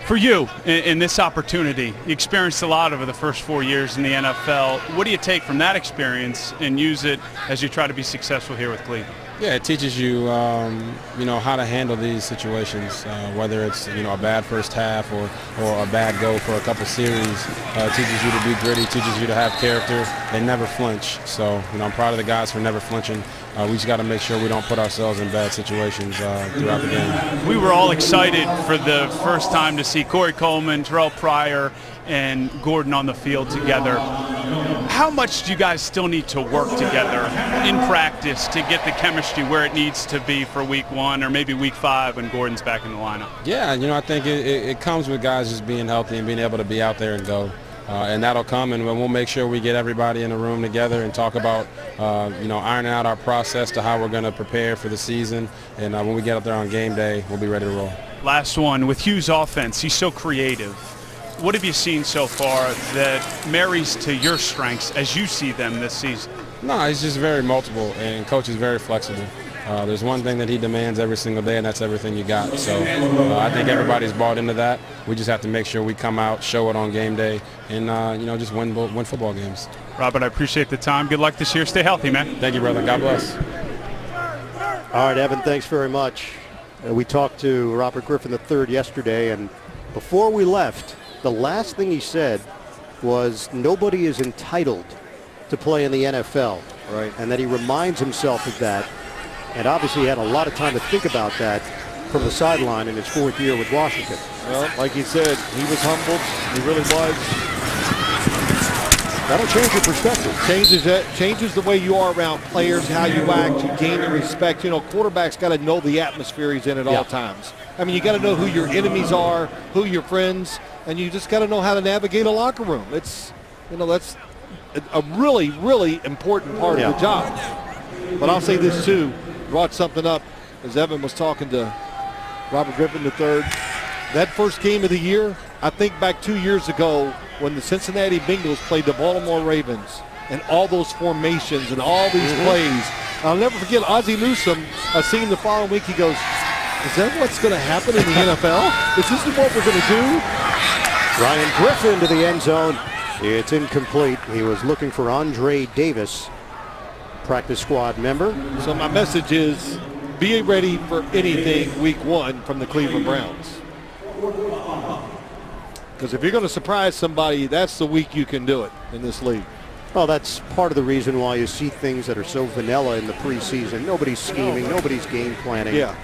For you, in this opportunity, you experienced a lot over the first 4 years in the NFL. What do you take from that experience and use it as you try to be successful here with Cleveland? Yeah, it teaches you, how to handle these situations, whether it's, a bad first half or a bad go for a couple series. It teaches you to be gritty, teaches you to have character, and never flinch. So, I'm proud of the guys for never flinching. We just got to make sure we don't put ourselves in bad situations throughout the game. We were all excited for the first time to see Corey Coleman, Terrell Pryor, and Gordon on the field together. How much do you guys still need to work together in practice to get the chemistry where it needs to be for week 1 or maybe week 5 when Gordon's back in the lineup? Yeah, I think it comes with guys just being healthy and being able to be out there and go. And that'll come, and we'll make sure we get everybody in the room together and talk about, ironing out our process to how we're going to prepare for the season. And when we get up there on game day, we'll be ready to roll. Last one, with Hughes' offense, he's so creative. What have you seen so far that marries to your strengths as you see them this season? No, he's just very multiple, and Coach is very flexible. There's one thing that he demands every single day, and that's everything you got. So I think everybody's bought into that. We just have to make sure we come out, show it on game day, and just win football games. Robert, I appreciate the time. Good luck this year. Stay healthy, man. Thank you, brother. God bless. All right, Evan, thanks very much. We talked to Robert Griffin III yesterday, and before we left, the last thing he said was nobody is entitled to play in the NFL, right? And that he reminds himself of that. And obviously he had a lot of time to think about that from the sideline in his 4th year with Washington. Well, like he said, he was humbled. He really was. That'll change your perspective. Changes the way you are around players, how you act, you gain the respect. Quarterback's got to know the atmosphere he's in at all times. I mean, you got to know who your enemies are, who your friends, and you just got to know how to navigate a locker room. It's, that's a really, really important part of the job. But I'll say this too, brought something up as Evan was talking to Robert Griffin III. That first game of the year, I think back 2 years ago when the Cincinnati Bengals played the Baltimore Ravens and all those formations and all these plays. I'll never forget Ozzie Newsome, I seen him the following week, he goes, is that what's going to happen in the NFL? Is this what we're going to do? Ryan Griffin to the end zone. It's incomplete. He was looking for Andre Davis, practice squad member. So my message is be ready for anything week 1 from the Cleveland Browns. Because if you're going to surprise somebody, that's the week you can do it in this league. Well, that's part of the reason why you see things that are so vanilla in the preseason. Nobody's scheming, nobody's game planning. Yeah.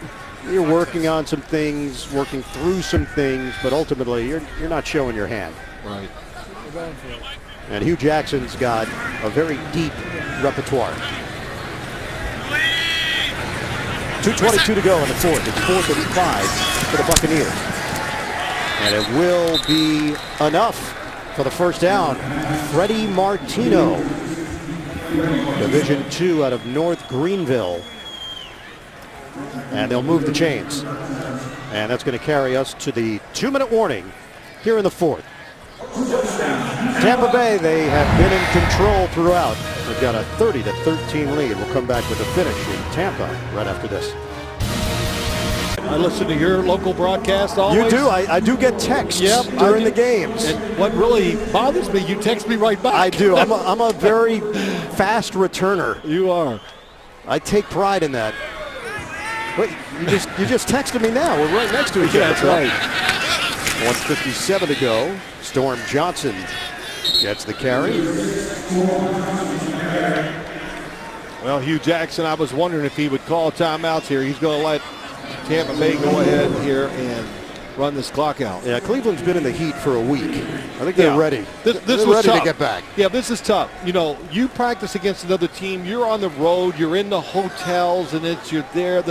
You're working on some things, working through some things, but ultimately you're not showing your hand. Right. And Hugh Jackson's got a very deep repertoire. 2:22 to go in the 4th. It's 4th and 5 for the Buccaneers. And it will be enough for the first down. Freddie Martino, Division II out of North Greenville. And they'll move the chains. And that's going to carry us to the 2-minute warning here in the 4th. Tampa Bay, they have been in control throughout. They've got a 30-13 lead. We'll come back with a finish in Tampa right after this. I listen to your local broadcast always. You do. I do get texts during the games. And what really bothers me, you text me right back. I do. I'm a very fast returner. You are. I take pride in that. But you just texted me now. We're right next to each other. That's right. 1:57 to go. Storm Johnson gets the carry. Well, Hugh Jackson, I was wondering if he would call timeouts here. He's going to let Tampa Bay go ahead here and run this clock out. Yeah, Cleveland's been in the heat for a week. I think they're ready. This they're was ready tough to get back. Yeah, this is tough. You practice against another team. You're on the road. You're in the hotels, and you're there.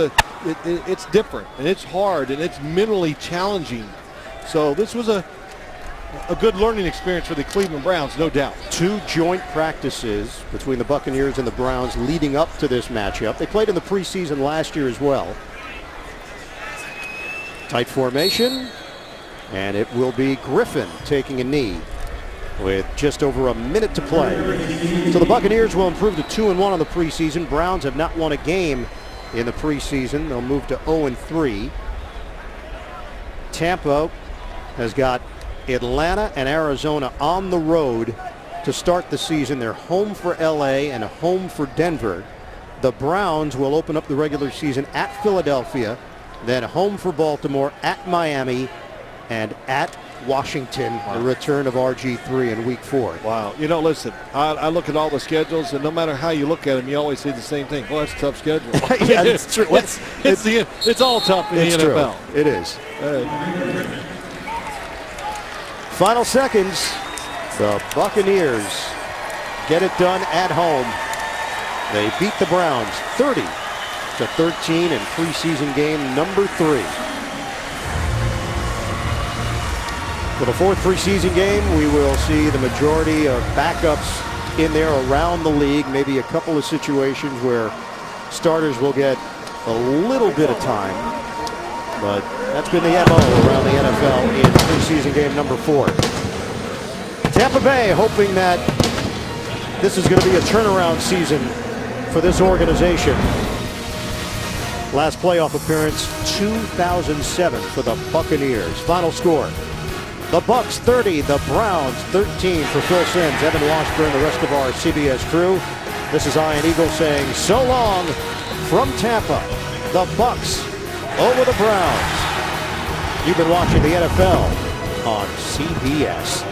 It's different, and it's hard, and it's mentally challenging. So this was a good learning experience for the Cleveland Browns, no doubt. 2 joint practices between the Buccaneers and the Browns leading up to this matchup. They played in the preseason last year as well. Tight formation, and it will be Griffin taking a knee with just over a minute to play. So the Buccaneers will improve to 2-1 on the preseason. Browns have not won a game in the preseason. They'll move to 0-3. Tampa has got Atlanta and Arizona on the road to start the season. They're home for LA and home for Denver. The Browns will open up the regular season at Philadelphia, then home for Baltimore, at Miami, and at Washington. The return of RG3 in week 4. Wow. You know, listen, I look at all the schedules, and no matter how you look at them, you always see the same thing. Well, that's a tough schedule. Yeah, it's true. It's all tough in the NFL. True. It is. Final seconds. The Buccaneers get it done at home. They beat the Browns 30-13 in preseason game number 3. For the 4th preseason game, we will see the majority of backups in there around the league. Maybe a couple of situations where starters will get a little bit of time. But that's been the MO around the NFL in preseason game number 4. Tampa Bay hoping that this is going to be a turnaround season for this organization. Last playoff appearance, 2007 for the Buccaneers. Final score. The Bucs 30, the Browns 13. For Phil Simms, Evan Washburn, the rest of our CBS crew. This is Ian Eagle saying so long from Tampa. The Bucs over the Browns. You've been watching the NFL on CBS.